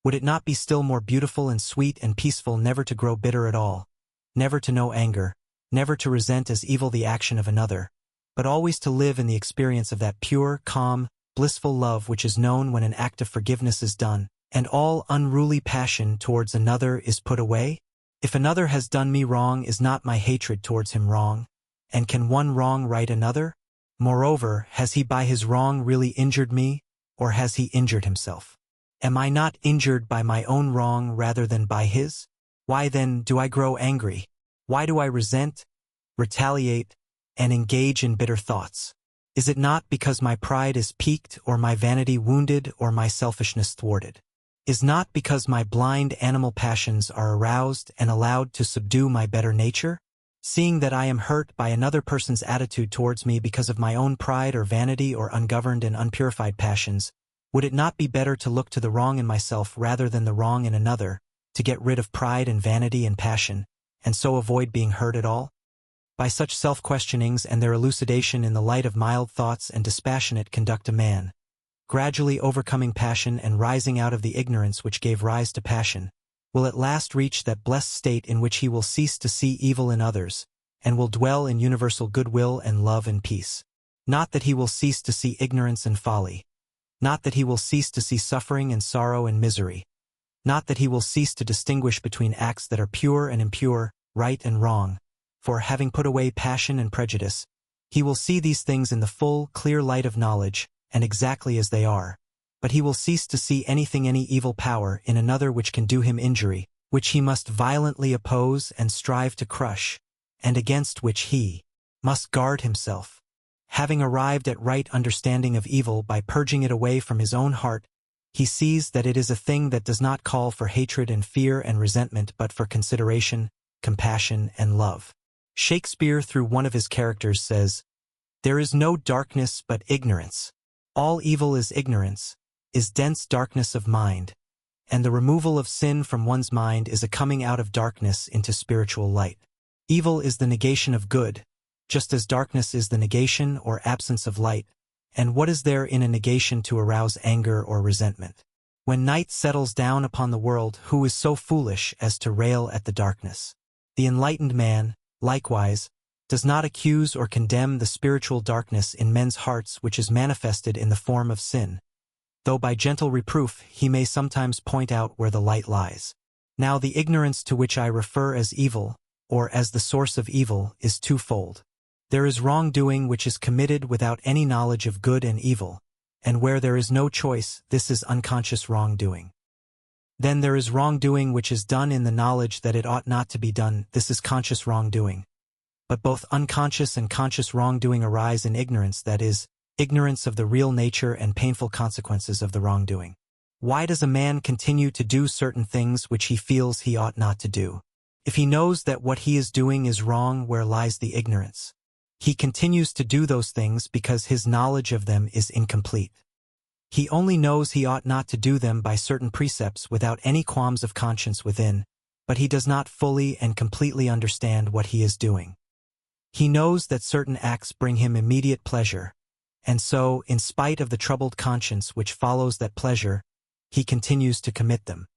would it not be still more beautiful and sweet and peaceful never to grow bitter at all, never to know anger, never to resent as evil the action of another, but always to live in the experience of that pure, calm, blissful love which is known when an act of forgiveness is done, and all unruly passion towards another is put away? If another has done me wrong, is not my hatred towards him wrong? And can one wrong right another? Moreover, has he by his wrong really injured me, or has he injured himself? Am I not injured by my own wrong rather than by his? Why then do I grow angry? Why do I resent, retaliate, and engage in bitter thoughts? Is it not because my pride is piqued, or my vanity wounded, or my selfishness thwarted? Is not because my blind animal passions are aroused and allowed to subdue my better nature? Seeing that I am hurt by another person's attitude towards me because of my own pride or vanity or ungoverned and unpurified passions, would it not be better to look to the wrong in myself rather than the wrong in another, to get rid of pride and vanity and passion, and so avoid being hurt at all? By such self-questionings and their elucidation in the light of mild thoughts and dispassionate conduct, a man, gradually overcoming passion and rising out of the ignorance which gave rise to passion, will at last reach that blessed state in which he will cease to see evil in others, and will dwell in universal goodwill and love and peace. Not that he will cease to see ignorance and folly, not that he will cease to see suffering and sorrow and misery, not that he will cease to distinguish between acts that are pure and impure, right and wrong, for, having put away passion and prejudice, he will see these things in the full, clear light of knowledge, and exactly as they are, but he will cease to see any evil power in another which can do him injury, which he must violently oppose and strive to crush, and against which he must guard himself. Having arrived at right understanding of evil by purging it away from his own heart, he sees that it is a thing that does not call for hatred and fear and resentment but for consideration, compassion, and love. Shakespeare, through one of his characters, says, "There is no darkness but ignorance. All evil is ignorance, is dense darkness of mind, and the removal of sin from one's mind is a coming out of darkness into spiritual light. Evil is the negation of good, just as darkness is the negation or absence of light, and what is there in a negation to arouse anger or resentment? When night settles down upon the world, who is so foolish as to rail at the darkness? The enlightened man, likewise, does not accuse or condemn the spiritual darkness in men's hearts which is manifested in the form of sin, though by gentle reproof he may sometimes point out where the light lies. Now the ignorance to which I refer as evil, or as the source of evil, is twofold. There is wrongdoing which is committed without any knowledge of good and evil, and where there is no choice, this is unconscious wrongdoing. Then there is wrongdoing which is done in the knowledge that it ought not to be done, this is conscious wrongdoing. But both unconscious and conscious wrongdoing arise in ignorance, that is, ignorance of the real nature and painful consequences of the wrongdoing. Why does a man continue to do certain things which he feels he ought not to do? If he knows that what he is doing is wrong, where lies the ignorance? He continues to do those things because his knowledge of them is incomplete. He only knows he ought not to do them by certain precepts without any qualms of conscience within, but he does not fully and completely understand what he is doing. He knows that certain acts bring him immediate pleasure, and so, in spite of the troubled conscience which follows that pleasure, he continues to commit them.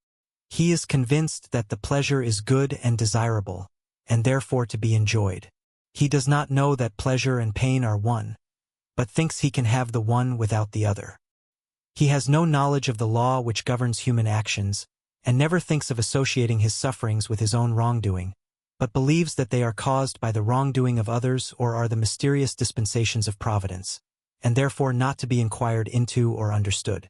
He is convinced that the pleasure is good and desirable, and therefore to be enjoyed. He does not know that pleasure and pain are one, but thinks he can have the one without the other. He has no knowledge of the law which governs human actions, and never thinks of associating his sufferings with his own wrongdoing, but believes that they are caused by the wrongdoing of others or are the mysterious dispensations of providence, and therefore not to be inquired into or understood.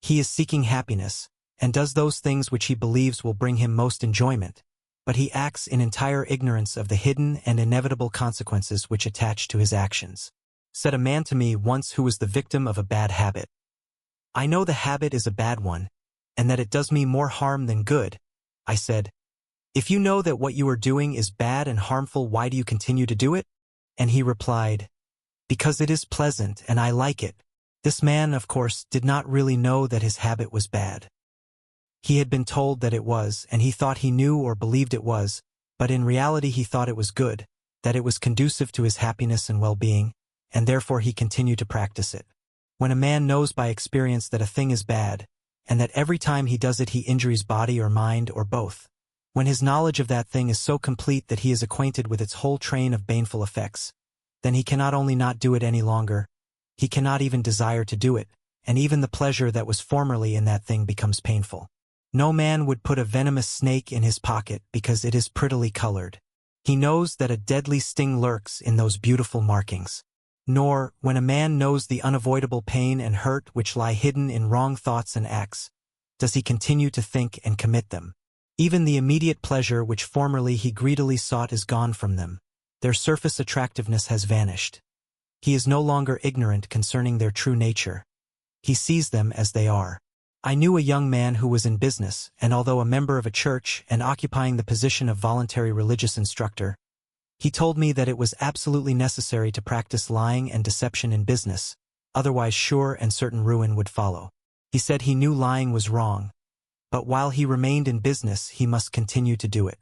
He is seeking happiness, and does those things which he believes will bring him most enjoyment, but he acts in entire ignorance of the hidden and inevitable consequences which attach to his actions. Said a man to me once who was the victim of a bad habit. I know the habit is a bad one, and that it does me more harm than good. I said, if you know that what you are doing is bad and harmful, why do you continue to do it? And he replied, because it is pleasant and I like it. This man, of course, did not really know that his habit was bad. He had been told that it was, and he thought he knew or believed it was, but in reality he thought it was good, that it was conducive to his happiness and well-being, and therefore he continued to practice it. When a man knows by experience that a thing is bad, and that every time he does it he injures body or mind or both, when his knowledge of that thing is so complete that he is acquainted with its whole train of baneful effects, then he cannot only not do it any longer, he cannot even desire to do it, and even the pleasure that was formerly in that thing becomes painful. No man would put a venomous snake in his pocket because it is prettily colored. He knows that a deadly sting lurks in those beautiful markings. Nor, when a man knows the unavoidable pain and hurt which lie hidden in wrong thoughts and acts, does he continue to think and commit them. Even the immediate pleasure which formerly he greedily sought is gone from them. Their surface attractiveness has vanished. He is no longer ignorant concerning their true nature. He sees them as they are. I knew a young man who was in business, and although a member of a church and occupying the position of voluntary religious instructor, he told me that it was absolutely necessary to practice lying and deception in business, otherwise sure and certain ruin would follow. He said he knew lying was wrong, but while he remained in business he must continue to do it.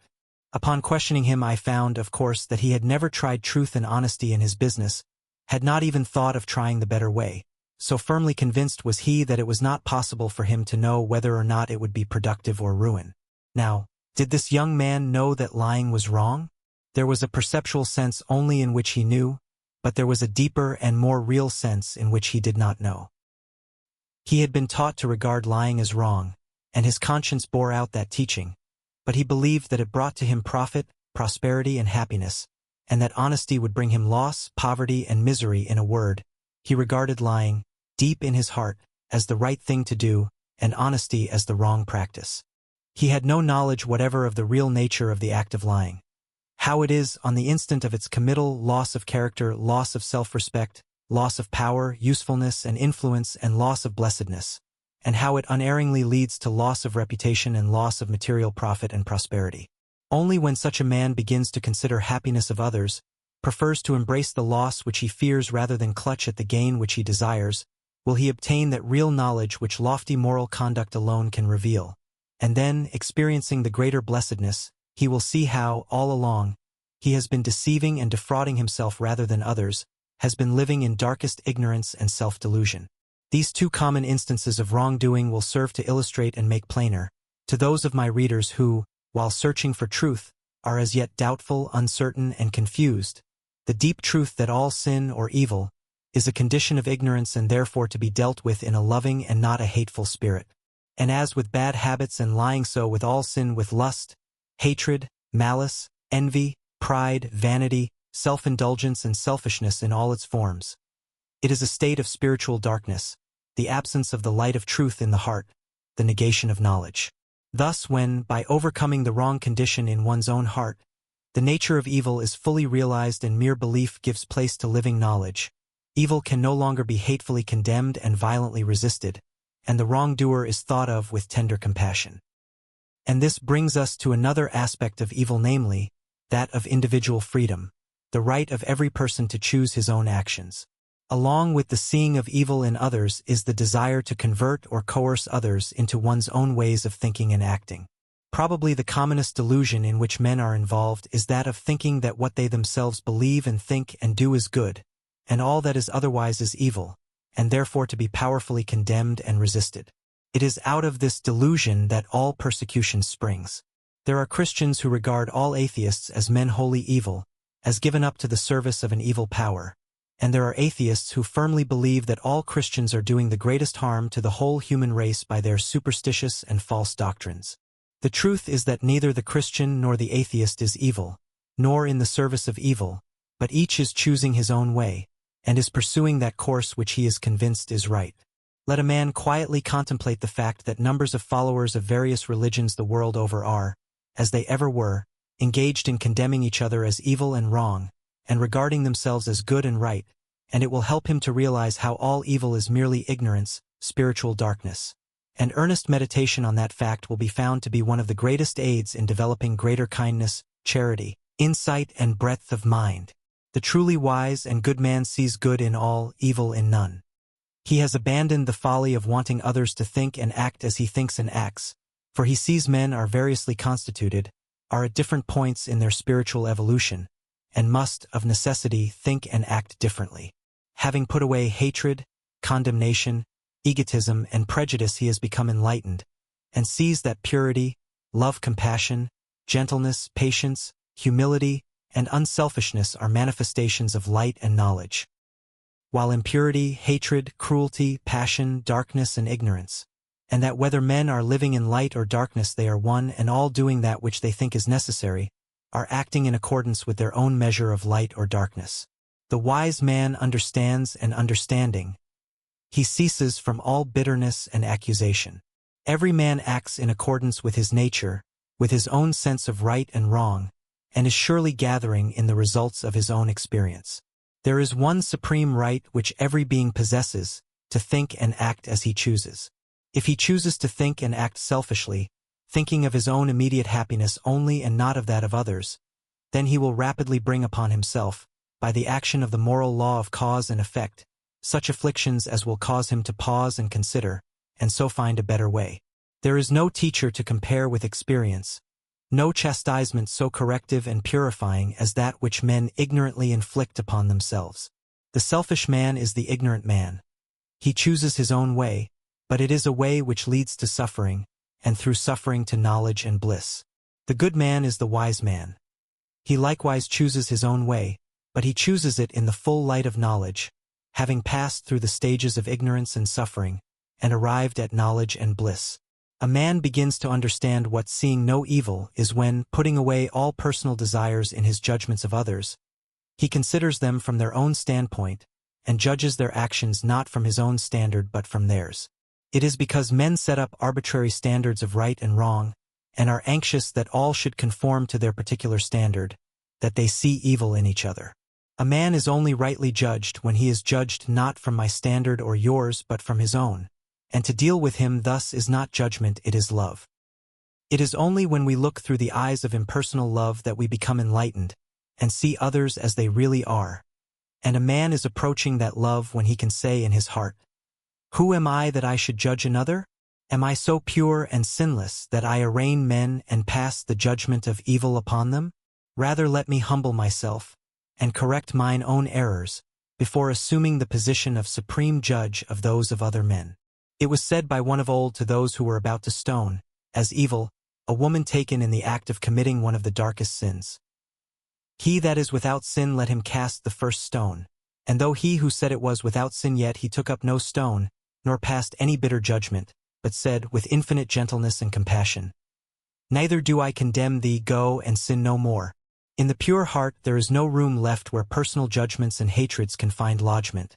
Upon questioning him I found, of course, that he had never tried truth and honesty in his business, had not even thought of trying the better way. So firmly convinced was he that it was not possible for him to know whether or not it would be productive or ruin. Now, did this young man know that lying was wrong? There was a perceptual sense only in which he knew, but there was a deeper and more real sense in which he did not know. He had been taught to regard lying as wrong, and his conscience bore out that teaching, but he believed that it brought to him profit, prosperity, and happiness, and that honesty would bring him loss, poverty, and misery. In a word, he regarded lying, deep in his heart, as the right thing to do, and honesty as the wrong practice. He had no knowledge whatever of the real nature of the act of lying. How it is, on the instant of its committal, loss of character, loss of self-respect, loss of power, usefulness, and influence, and loss of blessedness, and how it unerringly leads to loss of reputation and loss of material profit and prosperity. Only when such a man begins to consider happiness of others, prefers to embrace the loss which he fears rather than clutch at the gain which he desires, will he obtain that real knowledge which lofty moral conduct alone can reveal. And then, experiencing the greater blessedness, he will see how, all along, he has been deceiving and defrauding himself rather than others, has been living in darkest ignorance and self-delusion. These two common instances of wrongdoing will serve to illustrate and make plainer, to those of my readers who, while searching for truth, are as yet doubtful, uncertain, and confused, the deep truth that all sin or evil is a condition of ignorance and therefore to be dealt with in a loving and not a hateful spirit. And as with bad habits and lying, so with all sin, with lust, hatred, malice, envy, pride, vanity, self-indulgence, and selfishness in all its forms. It is a state of spiritual darkness, the absence of the light of truth in the heart, the negation of knowledge. Thus, when, by overcoming the wrong condition in one's own heart, the nature of evil is fully realized and mere belief gives place to living knowledge, evil can no longer be hatefully condemned and violently resisted, and the wrongdoer is thought of with tender compassion. And this brings us to another aspect of evil, namely, that of individual freedom, the right of every person to choose his own actions. Along with the seeing of evil in others is the desire to convert or coerce others into one's own ways of thinking and acting. Probably the commonest delusion in which men are involved is that of thinking that what they themselves believe and think and do is good, and all that is otherwise is evil, and therefore to be powerfully condemned and resisted. It is out of this delusion that all persecution springs. There are Christians who regard all atheists as men wholly evil, as given up to the service of an evil power, and there are atheists who firmly believe that all Christians are doing the greatest harm to the whole human race by their superstitious and false doctrines. The truth is that neither the Christian nor the atheist is evil, nor in the service of evil, but each is choosing his own way, and is pursuing that course which he is convinced is right. Let a man quietly contemplate the fact that numbers of followers of various religions the world over are, as they ever were, engaged in condemning each other as evil and wrong, and regarding themselves as good and right, and it will help him to realize how all evil is merely ignorance, spiritual darkness. And earnest meditation on that fact will be found to be one of the greatest aids in developing greater kindness, charity, insight, and breadth of mind. The truly wise and good man sees good in all, evil in none. He has abandoned the folly of wanting others to think and act as he thinks and acts, for he sees men are variously constituted, are at different points in their spiritual evolution, and must, of necessity, think and act differently. Having put away hatred, condemnation, egotism, and prejudice, he has become enlightened, and sees that purity, love, compassion, gentleness, patience, humility, and unselfishness are manifestations of light and knowledge, while impurity, hatred, cruelty, passion, darkness, and ignorance, and that whether men are living in light or darkness they are one and all doing that which they think is necessary, are acting in accordance with their own measure of light or darkness. The wise man understands, and understanding, he ceases from all bitterness and accusation. Every man acts in accordance with his nature, with his own sense of right and wrong, and is surely gathering in the results of his own experience. There is one supreme right which every being possesses, to think and act as he chooses. If he chooses to think and act selfishly, thinking of his own immediate happiness only and not of that of others, then he will rapidly bring upon himself, by the action of the moral law of cause and effect, such afflictions as will cause him to pause and consider, and so find a better way. There is no teacher to compare with experience, no chastisement so corrective and purifying as that which men ignorantly inflict upon themselves. The selfish man is the ignorant man. He chooses his own way, but it is a way which leads to suffering, and through suffering to knowledge and bliss. The good man is the wise man. He likewise chooses his own way, but he chooses it in the full light of knowledge, having passed through the stages of ignorance and suffering, and arrived at knowledge and bliss. A man begins to understand what seeing no evil is when, putting away all personal desires in his judgments of others, he considers them from their own standpoint, and judges their actions not from his own standard but from theirs. It is because men set up arbitrary standards of right and wrong, and are anxious that all should conform to their particular standard, that they see evil in each other. A man is only rightly judged when he is judged not from my standard or yours but from his own, and to deal with him thus is not judgment, it is love. It is only when we look through the eyes of impersonal love that we become enlightened, and see others as they really are. And a man is approaching that love when he can say in his heart, "Who am I that I should judge another? Am I so pure and sinless that I arraign men and pass the judgment of evil upon them? Rather let me humble myself, and correct mine own errors, before assuming the position of supreme judge of those of other men." It was said by one of old to those who were about to stone, as evil, a woman taken in the act of committing one of the darkest sins. "He that is without sin, let him cast the first stone." And though he who said it was without sin, yet he took up no stone, nor passed any bitter judgment, but said, with infinite gentleness and compassion, "Neither do I condemn thee, go and sin no more." In the pure heart there is no room left where personal judgments and hatreds can find lodgment,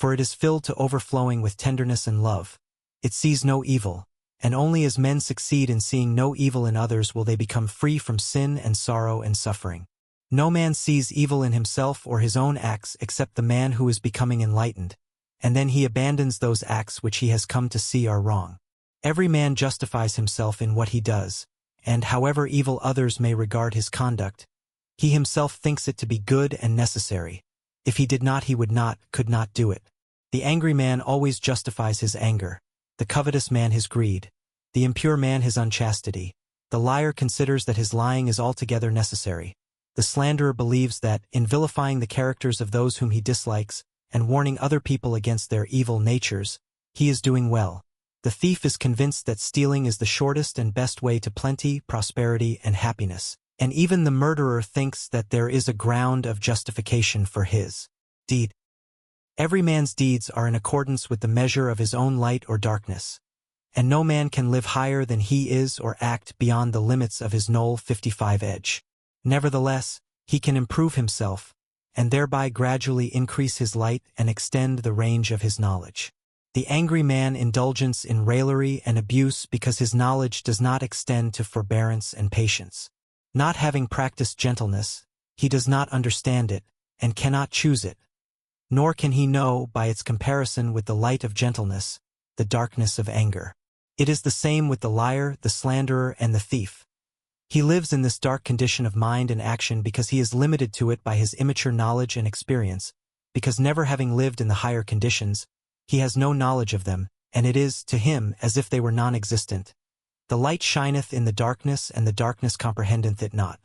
for it is filled to overflowing with tenderness and love. It sees no evil, and only as men succeed in seeing no evil in others will they become free from sin and sorrow and suffering. No man sees evil in himself or his own acts except the man who is becoming enlightened, and then he abandons those acts which he has come to see are wrong. Every man justifies himself in what he does, and however evil others may regard his conduct, he himself thinks it to be good and necessary. If he did not, he would not, could not do it. The angry man always justifies his anger, the covetous man his greed, the impure man his unchastity. The liar considers that his lying is altogether necessary. The slanderer believes that, in vilifying the characters of those whom he dislikes, and warning other people against their evil natures, he is doing well. The thief is convinced that stealing is the shortest and best way to plenty, prosperity, and happiness, and even the murderer thinks that there is a ground of justification for his deed. Every man's deeds are in accordance with the measure of his own light or darkness, and no man can live higher than he is or act beyond the limits of his knoll 55 edge. Nevertheless, he can improve himself, and thereby gradually increase his light and extend the range of his knowledge. The angry man indulges in raillery and abuse because his knowledge does not extend to forbearance and patience. Not having practiced gentleness, he does not understand it, and cannot choose it. Nor can he know, by its comparison with the light of gentleness, the darkness of anger. It is the same with the liar, the slanderer, and the thief. He lives in this dark condition of mind and action because he is limited to it by his immature knowledge and experience, because never having lived in the higher conditions, he has no knowledge of them, and it is, to him, as if they were non-existent. The light shineth in the darkness, and the darkness comprehendeth it not.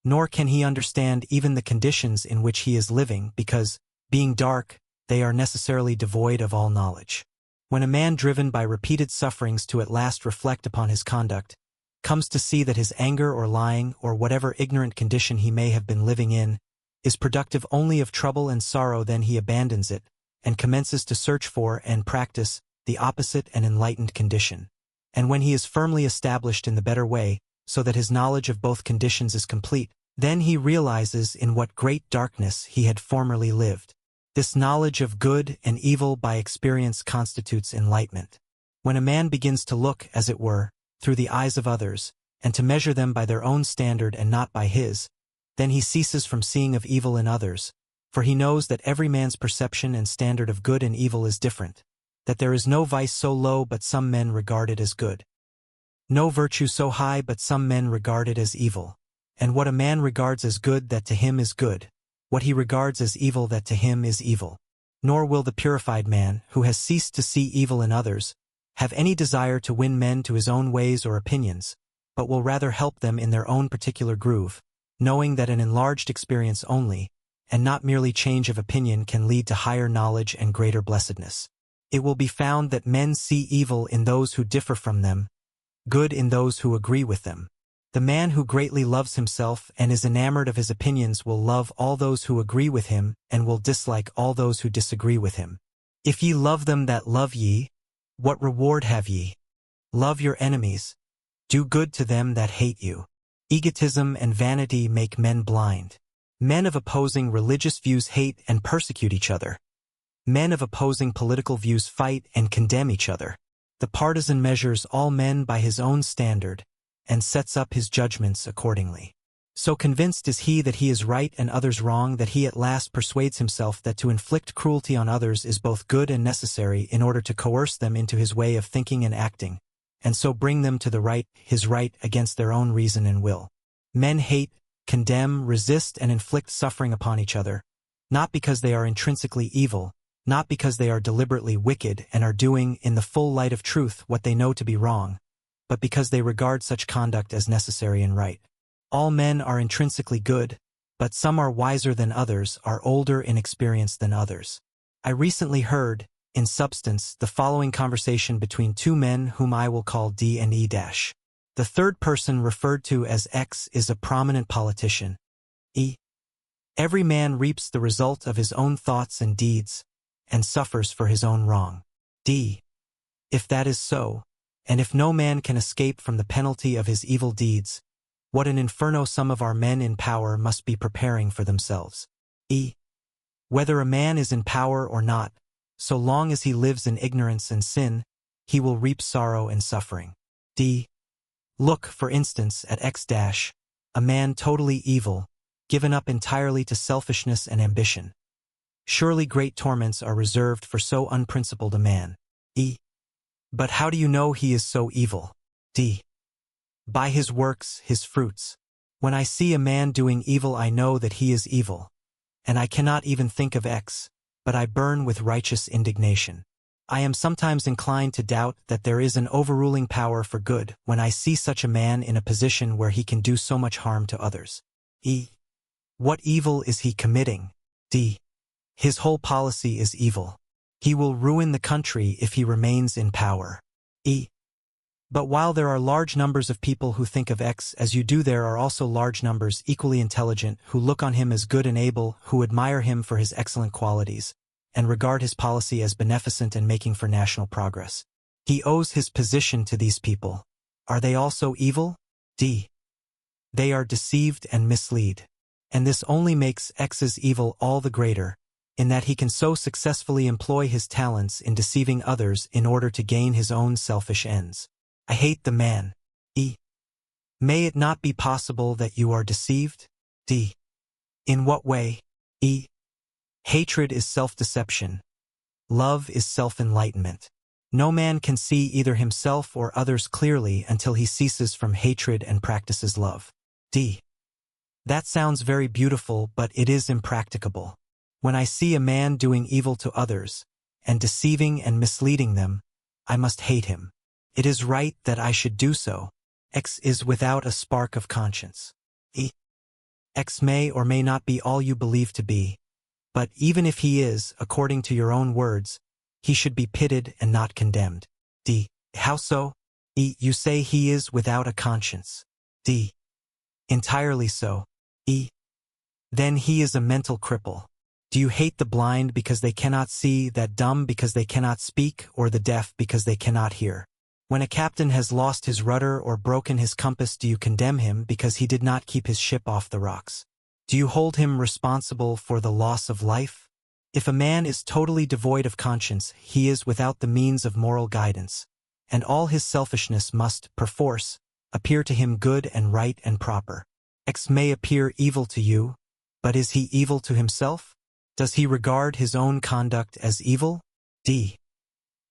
Nor can he understand even the conditions in which he is living, because, being dark, they are necessarily devoid of all knowledge. When a man driven by repeated sufferings to at last reflect upon his conduct, comes to see that his anger or lying, or whatever ignorant condition he may have been living in, is productive only of trouble and sorrow, then he abandons it, and commences to search for and practice the opposite and enlightened condition. And when he is firmly established in the better way, so that his knowledge of both conditions is complete, then he realizes in what great darkness he had formerly lived. This knowledge of good and evil by experience constitutes enlightenment. When a man begins to look, as it were, through the eyes of others, and to measure them by their own standard and not by his, then he ceases from seeing of evil in others, for he knows that every man's perception and standard of good and evil is different, that there is no vice so low but some men regard it as good, no virtue so high but some men regard it as evil, and what a man regards as good that to him is good, what he regards as evil that to him is evil. Nor will the purified man, who has ceased to see evil in others, have any desire to win men to his own ways or opinions, but will rather help them in their own particular groove, knowing that an enlarged experience only, and not merely change of opinion, can lead to higher knowledge and greater blessedness. It will be found that men see evil in those who differ from them, good in those who agree with them. The man who greatly loves himself and is enamored of his opinions will love all those who agree with him and will dislike all those who disagree with him. If ye love them that love ye, what reward have ye? Love your enemies. Do good to them that hate you. Egotism and vanity make men blind. Men of opposing religious views hate and persecute each other. Men of opposing political views fight and condemn each other. The partisan measures all men by his own standard, and sets up his judgments accordingly. So convinced is he that he is right and others wrong that he at last persuades himself that to inflict cruelty on others is both good and necessary in order to coerce them into his way of thinking and acting, and so bring them to the right, his right, against their own reason and will. Men hate, condemn, resist, and inflict suffering upon each other, not because they are intrinsically evil, not because they are deliberately wicked and are doing, in the full light of truth, what they know to be wrong, but because they regard such conduct as necessary and right. All men are intrinsically good, but some are wiser than others, are older in experience than others. I recently heard, in substance, the following conversation between two men whom I will call D and E-. The third person referred to as X is a prominent politician. E. Every man reaps the result of his own thoughts and deeds, and suffers for his own wrong. D. If that is so, and if no man can escape from the penalty of his evil deeds, what an inferno some of our men in power must be preparing for themselves. E. Whether a man is in power or not, So long as he lives in ignorance and sin, he will reap sorrow and suffering. D. Look, for instance, at X-, a man totally evil, given up entirely to selfishness and ambition. Surely great torments are reserved for so unprincipled a man. E. But how do you know he is so evil? D. By his works, his fruits. When I see a man doing evil, I know that he is evil. And I cannot even think of X, but I burn with righteous indignation. I am sometimes inclined to doubt that there is an overruling power for good when I see such a man in a position where he can do so much harm to others. E. What evil is he committing? D. His whole policy is evil. He will ruin the country if he remains in power. E. But while there are large numbers of people who think of X as you do, there are also large numbers equally intelligent who look on him as good and able, who admire him for his excellent qualities, and regard his policy as beneficent and making for national progress. He owes his position to these people. Are they also evil? D. They are deceived and mislead. And this only makes X's evil all the greater, in that he can so successfully employ his talents in deceiving others in order to gain his own selfish ends. I hate the man. E. May it not be possible that you are deceived? D. In what way? E. Hatred is self-deception. Love is self-enlightenment. No man can see either himself or others clearly until he ceases from hatred and practices love. D. That sounds very beautiful, but it is impracticable. When I see a man doing evil to others, and deceiving and misleading them, I must hate him. It is right that I should do so. X is without a spark of conscience. E. X may or may not be all you believe to be, but even if he is, according to your own words, he should be pitied and not condemned. D. How so? E. You say he is without a conscience. D. Entirely so. E. Then he is a mental cripple. Do you hate the blind because they cannot see, the dumb because they cannot speak, or the deaf because they cannot hear? When a captain has lost his rudder or broken his compass, do you condemn him because he did not keep his ship off the rocks? Do you hold him responsible for the loss of life? If a man is totally devoid of conscience, he is without the means of moral guidance, and all his selfishness must, perforce, appear to him good and right and proper. X may appear evil to you, but is he evil to himself? Does he regard his own conduct as evil? D.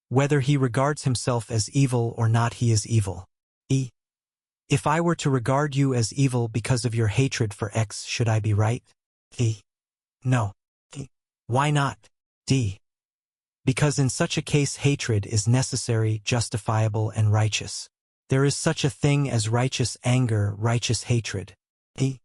Whether he regards himself as evil or not, he is evil. E. If I were to regard you as evil because of your hatred for X, should I be right? E. No. E. Why not? D. Because in such a case hatred is necessary, justifiable, and righteous. There is such a thing as righteous anger, righteous hatred. E.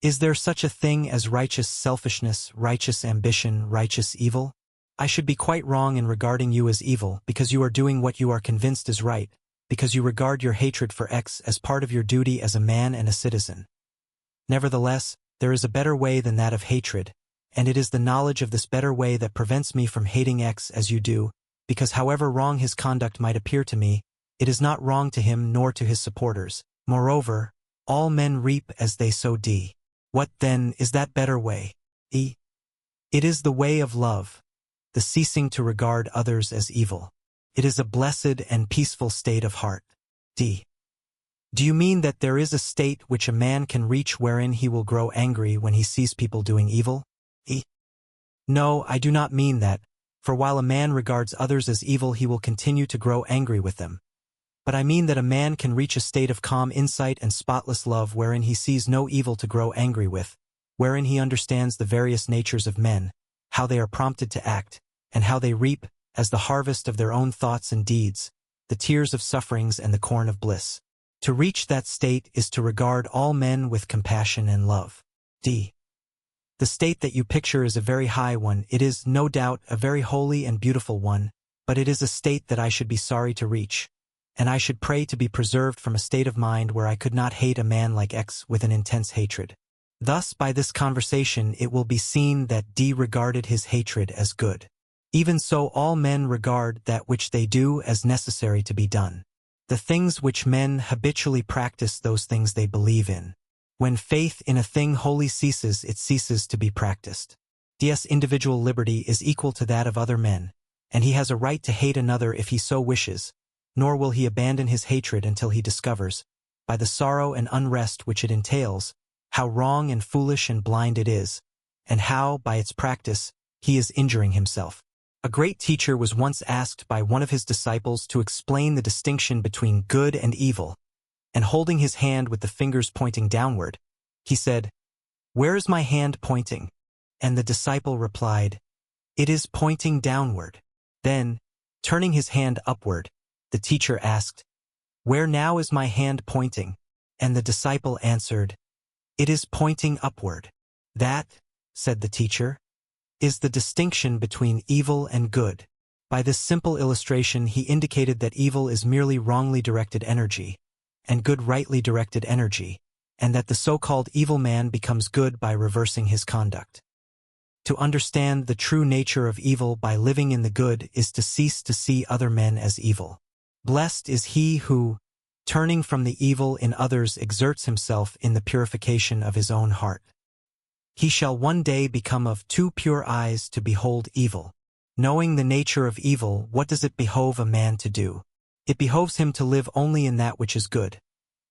Is there such a thing as righteous selfishness, righteous ambition, righteous evil? I should be quite wrong in regarding you as evil because you are doing what you are convinced is right, because you regard your hatred for X as part of your duty as a man and a citizen. Nevertheless, there is a better way than that of hatred, and it is the knowledge of this better way that prevents me from hating X as you do, because however wrong his conduct might appear to me, it is not wrong to him nor to his supporters. Moreover, all men reap as they sow. D. What, then, is that better way? E. It is the way of love, the ceasing to regard others as evil. It is a blessed and peaceful state of heart. D. Do you mean that there is a state which a man can reach wherein he will grow angry when he sees people doing evil? E. No, I do not mean that, for while a man regards others as evil, he will continue to grow angry with them. But I mean that a man can reach a state of calm insight and spotless love wherein he sees no evil to grow angry with, wherein he understands the various natures of men, how they are prompted to act, and how they reap, as the harvest of their own thoughts and deeds, the tears of sufferings and the corn of bliss. To reach that state is to regard all men with compassion and love. D. The state that you picture is a very high one. It is, no doubt, a very holy and beautiful one, but it is a state that I should be sorry to reach, and I should pray to be preserved from a state of mind where I could not hate a man like X with an intense hatred. Thus, by this conversation it will be seen that D regarded his hatred as good. Even so, all men regard that which they do as necessary to be done. The things which men habitually practice, those things they believe in. When faith in a thing wholly ceases, it ceases to be practiced. Ds. Individual liberty is equal to that of other men, and he has a right to hate another if he so wishes, nor will he abandon his hatred until he discovers, by the sorrow and unrest which it entails, how wrong and foolish and blind it is, and how, by its practice, he is injuring himself. A great teacher was once asked by one of his disciples to explain the distinction between good and evil, and holding his hand with the fingers pointing downward, he said, "Where is my hand pointing?" And the disciple replied, "It is pointing downward." Then, turning his hand upward, the teacher asked, "Where now is my hand pointing?" And the disciple answered, "It is pointing upward." "That," said the teacher, "is the distinction between evil and good." By this simple illustration he indicated that evil is merely wrongly directed energy, and good rightly directed energy, and that the so-called evil man becomes good by reversing his conduct. To understand the true nature of evil by living in the good is to cease to see other men as evil. Blessed is he who, turning from the evil in others, exerts himself in the purification of his own heart. He shall one day become of too pure eyes to behold evil. Knowing the nature of evil, what does it behove a man to do? It behoves him to live only in that which is good.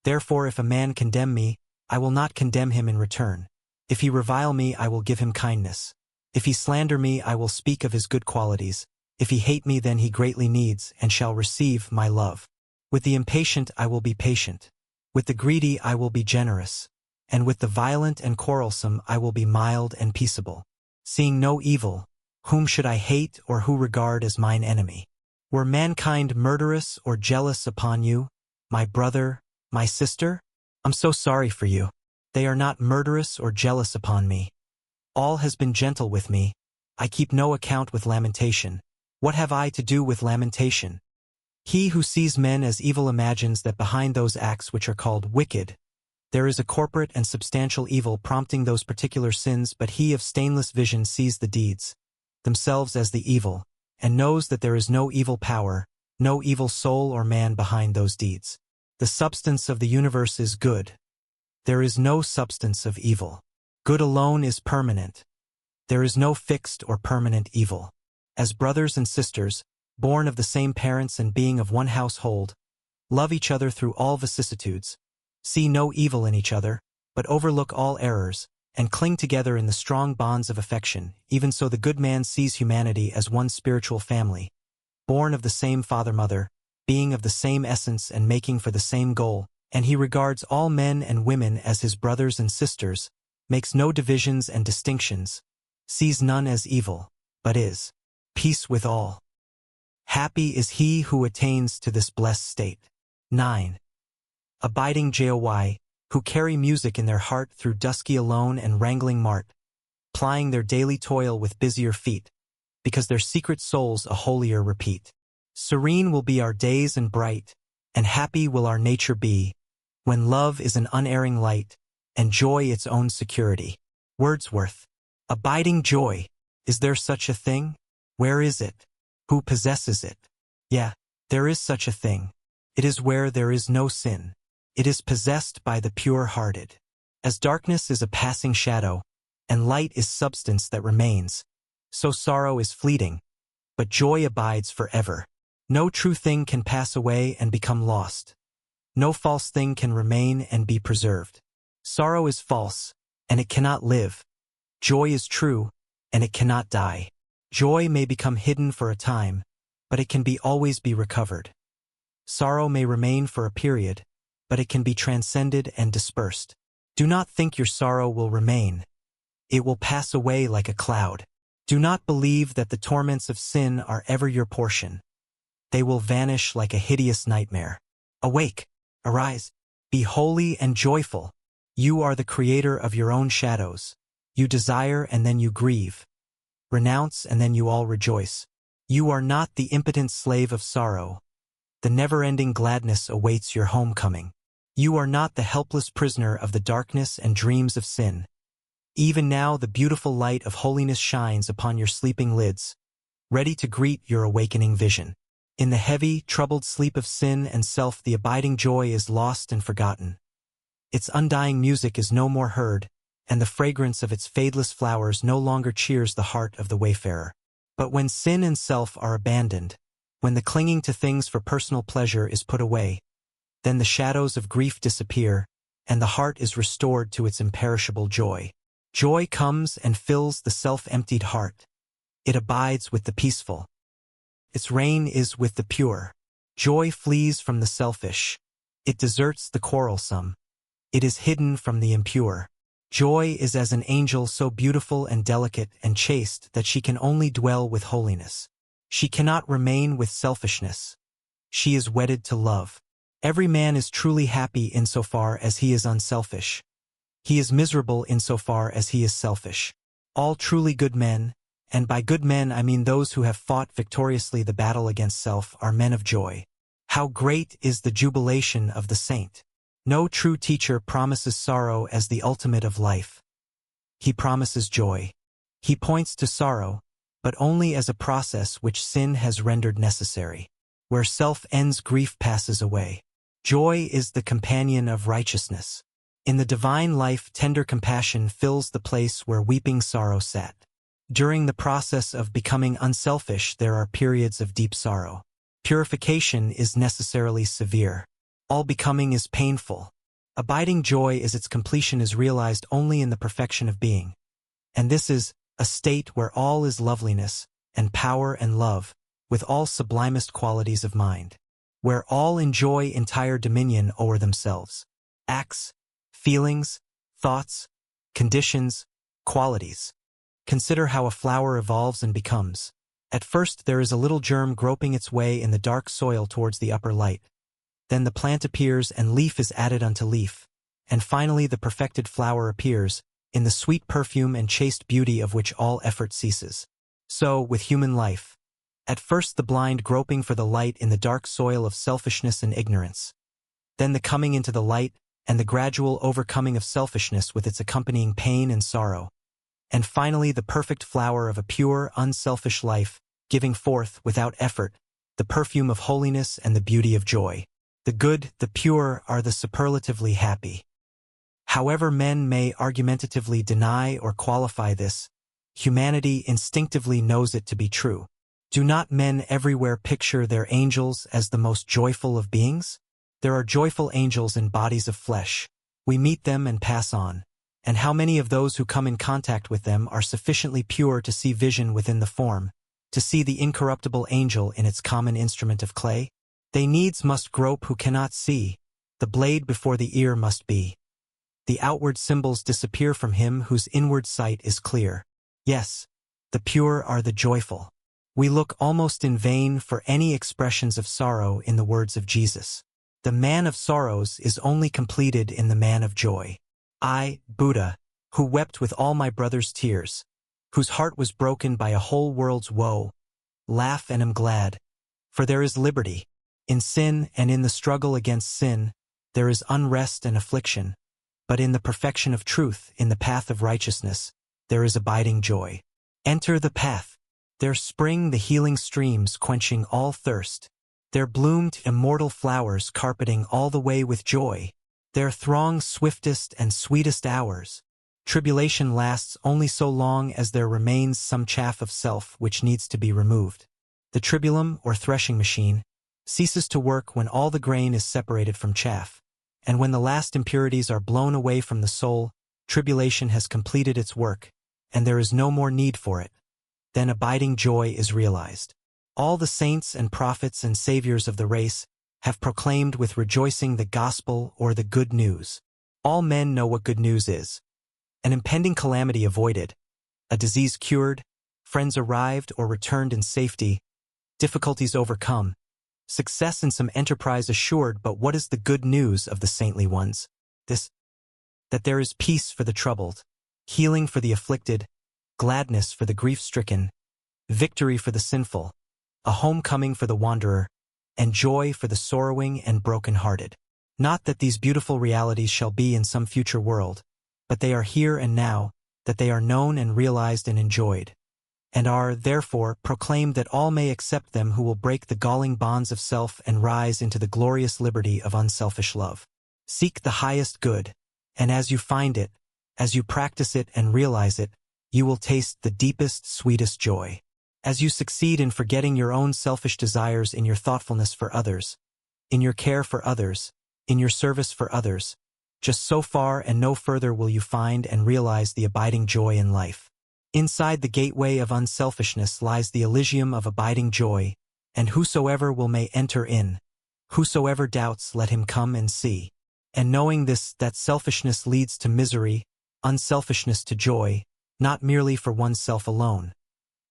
Therefore, if a man condemn me, I will not condemn him in return. If he revile me, I will give him kindness. If he slander me, I will speak of his good qualities. If he hate me, then he greatly needs and shall receive my love. With the impatient I will be patient. With the greedy I will be generous. And with the violent and quarrelsome I will be mild and peaceable. Seeing no evil, whom should I hate or who regard as mine enemy? Were mankind murderous or jealous upon you, my brother, my sister? I'm so sorry for you. They are not murderous or jealous upon me. All has been gentle with me. I keep no account with lamentation. What have I to do with lamentation? He who sees men as evil imagines that behind those acts which are called wicked, there is a corporate and substantial evil prompting those particular sins, but he of stainless vision sees the deeds themselves as the evil, and knows that there is no evil power, no evil soul or man behind those deeds. The substance of the universe is good. There is no substance of evil. Good alone is permanent. There is no fixed or permanent evil. As brothers and sisters, born of the same parents and being of one household, love each other through all vicissitudes, see no evil in each other, but overlook all errors, and cling together in the strong bonds of affection, even so the good man sees humanity as one spiritual family, born of the same father-mother, being of the same essence and making for the same goal, and he regards all men and women as his brothers and sisters, makes no divisions and distinctions, sees none as evil, but is peace with all. Happy is he who attains to this blessed state. 9. Abiding joy, who carry music in their heart through dusky alone and wrangling mart, plying their daily toil with busier feet, because their secret souls a holier repeat. Serene will be our days and bright, and happy will our nature be, when love is an unerring light, and joy its own security. Wordsworth. Abiding joy, is there such a thing? Where is it? Who possesses it? Yeah, there is such a thing. It is where there is no sin. It is possessed by the pure-hearted. As darkness is a passing shadow, and light is substance that remains, so sorrow is fleeting, but joy abides forever. No true thing can pass away and become lost. No false thing can remain and be preserved. Sorrow is false, and it cannot live. Joy is true, and it cannot die. Joy may become hidden for a time, but it can always be recovered. Sorrow may remain for a period, but it can be transcended and dispersed. Do not think your sorrow will remain. It will pass away like a cloud. Do not believe that the torments of sin are ever your portion. They will vanish like a hideous nightmare. Awake, arise, be holy and joyful. You are the creator of your own shadows. You desire and then you grieve. Renounce and then you all rejoice. You are not the impotent slave of sorrow. The never-ending gladness awaits your homecoming. You are not the helpless prisoner of the darkness and dreams of sin. Even now the beautiful light of holiness shines upon your sleeping lids, ready to greet your awakening vision. In the heavy, troubled sleep of sin and self the abiding joy is lost and forgotten. Its undying music is no more heard, and the fragrance of its fadeless flowers no longer cheers the heart of the wayfarer. But when sin and self are abandoned, when the clinging to things for personal pleasure is put away, then the shadows of grief disappear, and the heart is restored to its imperishable joy. Joy comes and fills the self-emptied heart. It abides with the peaceful. Its reign is with the pure. Joy flees from the selfish. It deserts the quarrelsome. It is hidden from the impure. Joy is as an angel so beautiful and delicate and chaste that she can only dwell with holiness. She cannot remain with selfishness. She is wedded to love. Every man is truly happy insofar as he is unselfish. He is miserable insofar as he is selfish. All truly good men, and by good men I mean those who have fought victoriously the battle against self, are men of joy. How great is the jubilation of the saint! No true teacher promises sorrow as the ultimate of life. He promises joy. He points to sorrow, but only as a process which sin has rendered necessary. Where self ends, grief passes away. Joy is the companion of righteousness. In the divine life, tender compassion fills the place where weeping sorrow sat. During the process of becoming unselfish, there are periods of deep sorrow. Purification is necessarily severe. All becoming is painful. Abiding joy as its completion is realized only in the perfection of being. And this is a state where all is loveliness, and power and love, with all sublimest qualities of mind. Where all enjoy entire dominion over themselves. Acts, feelings, thoughts, conditions, qualities. Consider how a flower evolves and becomes. At first there is a little germ groping its way in the dark soil towards the upper light. Then the plant appears and leaf is added unto leaf. And finally the perfected flower appears, in the sweet perfume and chaste beauty of which all effort ceases. So, with human life. At first the blind groping for the light in the dark soil of selfishness and ignorance. Then the coming into the light, and the gradual overcoming of selfishness with its accompanying pain and sorrow. And finally the perfect flower of a pure, unselfish life, giving forth, without effort, the perfume of holiness and the beauty of joy. The good, the pure, are the superlatively happy. However men may argumentatively deny or qualify this, humanity instinctively knows it to be true. Do not men everywhere picture their angels as the most joyful of beings? There are joyful angels in bodies of flesh. We meet them and pass on. And how many of those who come in contact with them are sufficiently pure to see vision within the form, to see the incorruptible angel in its common instrument of clay? They needs must grope who cannot see. The blade before the ear must be. The outward symbols disappear from him whose inward sight is clear. Yes, the pure are the joyful. We look almost in vain for any expressions of sorrow in the words of Jesus. The man of sorrows is only completed in the man of joy. I, Buddha, who wept with all my brother's tears, whose heart was broken by a whole world's woe, laugh and am glad, for there is liberty. In sin and in the struggle against sin, there is unrest and affliction, but in the perfection of truth, in the path of righteousness, there is abiding joy. Enter the path. There spring the healing streams quenching all thirst. There bloomed immortal flowers carpeting all the way with joy. There throng swiftest and sweetest hours. Tribulation lasts only so long as there remains some chaff of self which needs to be removed. The tribulum, or threshing machine, ceases to work when all the grain is separated from chaff, and when the last impurities are blown away from the soul, tribulation has completed its work, and there is no more need for it. Then abiding joy is realized. All the saints and prophets and saviors of the race have proclaimed with rejoicing the gospel or the good news. All men know what good news is. An impending calamity avoided, a disease cured, friends arrived or returned in safety, difficulties overcome, success in some enterprise assured. But what is the good news of the saintly ones? This, that there is peace for the troubled, healing for the afflicted, gladness for the grief-stricken, victory for the sinful, a homecoming for the wanderer, and joy for the sorrowing and broken-hearted. Not that these beautiful realities shall be in some future world, but they are here and now, that they are known and realized and enjoyed, and are, therefore, proclaimed that all may accept them who will break the galling bonds of self and rise into the glorious liberty of unselfish love. Seek the highest good, and as you find it, as you practice it and realize it, you will taste the deepest, sweetest joy. As you succeed in forgetting your own selfish desires in your thoughtfulness for others, in your care for others, in your service for others, just so far and no further will you find and realize the abiding joy in life. Inside the gateway of unselfishness lies the Elysium of abiding joy, and whosoever will may enter in. Whosoever doubts, let him come and see. And knowing this, that selfishness leads to misery, unselfishness to joy, not merely for oneself alone.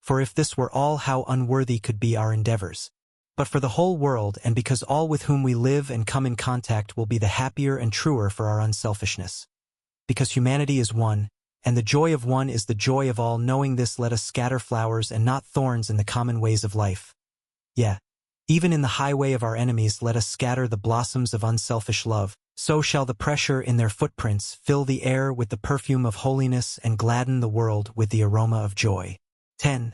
For if this were all, how unworthy could be our endeavors. But for the whole world, and because all with whom we live and come in contact will be the happier and truer for our unselfishness. Because humanity is one, and the joy of one is the joy of all. Knowing this, let us scatter flowers and not thorns in the common ways of life. Yeah, even in the highway of our enemies let us scatter the blossoms of unselfish love. So shall the pressure in their footprints fill the air with the perfume of holiness and gladden the world with the aroma of joy. 10.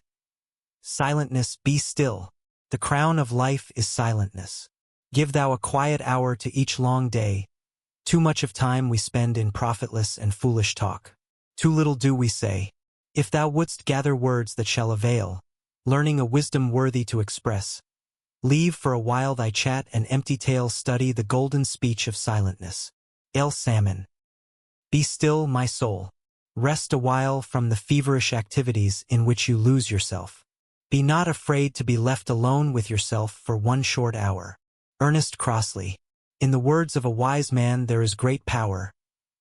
Silentness, be still. The crown of life is silentness. Give thou a quiet hour to each long day. Too much of time we spend in profitless and foolish talk. Too little do we say. If thou wouldst gather words that shall avail, learning a wisdom worthy to express, leave for a while thy chat and empty tale, study the golden speech of silentness. El Salmon. Be still, my soul. Rest a while from the feverish activities in which you lose yourself. Be not afraid to be left alone with yourself for one short hour. Ernest Crossley. In the words of a wise man there is great power,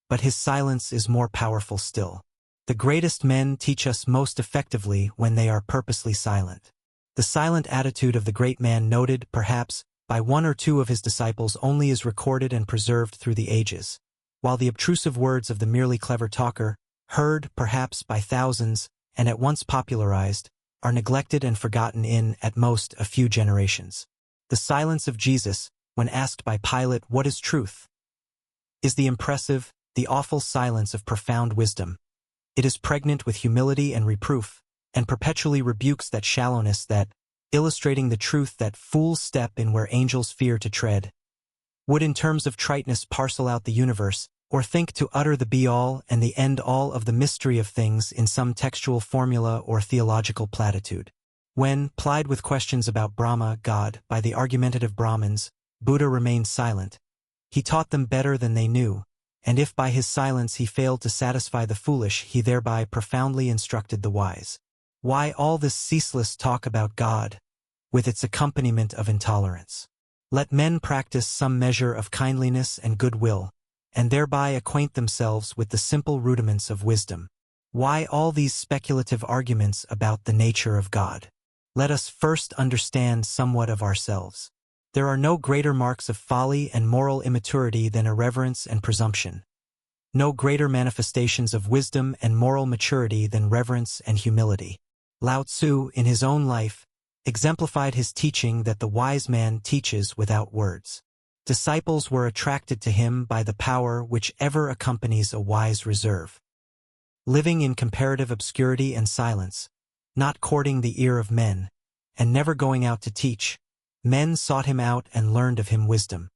but his silence is more powerful still. The greatest men teach us most effectively when they are purposely silent. The silent attitude of the great man, noted, perhaps, by one or two of his disciples only, is recorded and preserved through the ages, while the obtrusive words of the merely clever talker, heard, perhaps, by thousands, and at once popularized, are neglected and forgotten in, at most, a few generations. The silence of Jesus, when asked by Pilate, "What is truth?" is the impressive, the awful silence of profound wisdom. It is pregnant with humility and reproof, and perpetually rebukes that shallowness that, illustrating the truth that fools step in where angels fear to tread, would in terms of triteness parcel out the universe, or think to utter the be-all and the end-all of the mystery of things in some textual formula or theological platitude. When, plied with questions about Brahma, God, by the argumentative Brahmins, Buddha remained silent. He taught them better than they knew, and if by his silence he failed to satisfy the foolish, he thereby profoundly instructed the wise. Why all this ceaseless talk about God, with its accompaniment of intolerance? Let men practice some measure of kindliness and goodwill, and thereby acquaint themselves with the simple rudiments of wisdom. Why all these speculative arguments about the nature of God? Let us first understand somewhat of ourselves. There are no greater marks of folly and moral immaturity than irreverence and presumption. No greater manifestations of wisdom and moral maturity than reverence and humility. Lao Tzu, in his own life, exemplified his teaching that the wise man teaches without words. Disciples were attracted to him by the power which ever accompanies a wise reserve. Living in comparative obscurity and silence, not courting the ear of men, and never going out to teach, men sought him out and learned of him wisdom.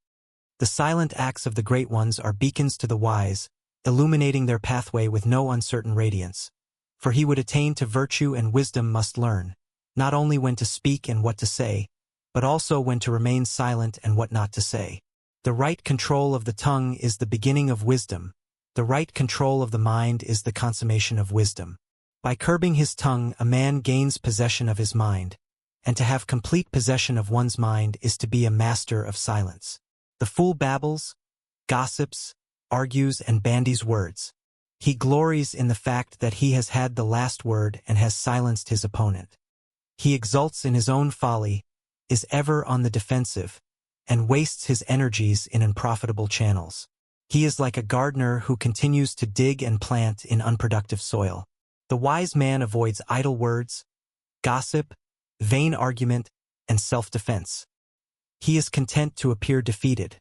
The silent acts of the great ones are beacons to the wise, illuminating their pathway with no uncertain radiance. For he would attain to virtue and wisdom must learn, not only when to speak and what to say, but also when to remain silent and what not to say. The right control of the tongue is the beginning of wisdom. The right control of the mind is the consummation of wisdom. By curbing his tongue, a man gains possession of his mind, and to have complete possession of one's mind is to be a master of silence. The fool babbles, gossips, argues, and bandies words. He glories in the fact that he has had the last word and has silenced his opponent. He exults in his own folly, is ever on the defensive, and wastes his energies in unprofitable channels. He is like a gardener who continues to dig and plant in unproductive soil. The wise man avoids idle words, gossip, vain argument, and self-defense. He is content to appear defeated,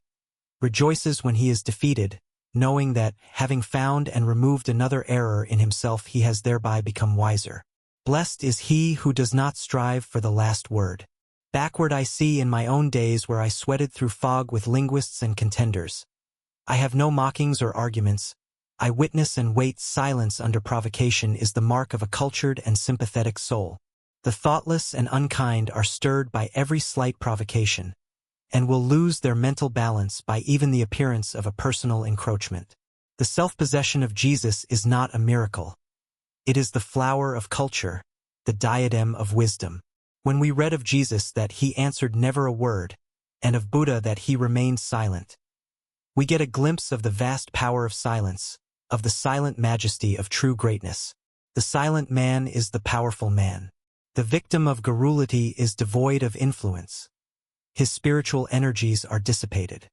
rejoices when he is defeated, knowing that, having found and removed another error in himself, he has thereby become wiser. Blessed is he who does not strive for the last word. Backward I see in my own days where I sweated through fog with linguists and contenders. I have no mockings or arguments. I witness and wait. Silence under provocation is the mark of a cultured and sympathetic soul. The thoughtless and unkind are stirred by every slight provocation, and will lose their mental balance by even the appearance of a personal encroachment. The self-possession of Jesus is not a miracle. It is the flower of culture, the diadem of wisdom. When we read of Jesus that he answered never a word, and of Buddha that he remained silent, we get a glimpse of the vast power of silence, of the silent majesty of true greatness. The silent man is the powerful man. The victim of garrulity is devoid of influence. His spiritual energies are dissipated.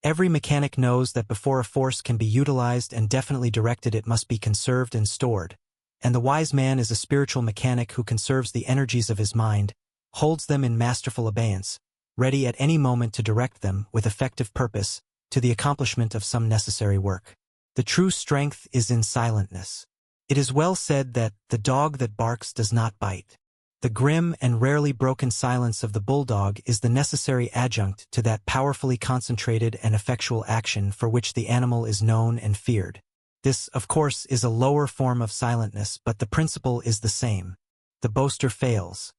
Every mechanic knows that before a force can be utilized and definitely directed, it must be conserved and stored. And the wise man is a spiritual mechanic who conserves the energies of his mind, holds them in masterful abeyance, ready at any moment to direct them, with effective purpose, to the accomplishment of some necessary work. The true strength is in silentness. It is well said that the dog that barks does not bite. The grim and rarely broken silence of the bulldog is the necessary adjunct to that powerfully concentrated and effectual action for which the animal is known and feared. This, of course, is a lower form of silentness, but the principle is the same. The boaster fails.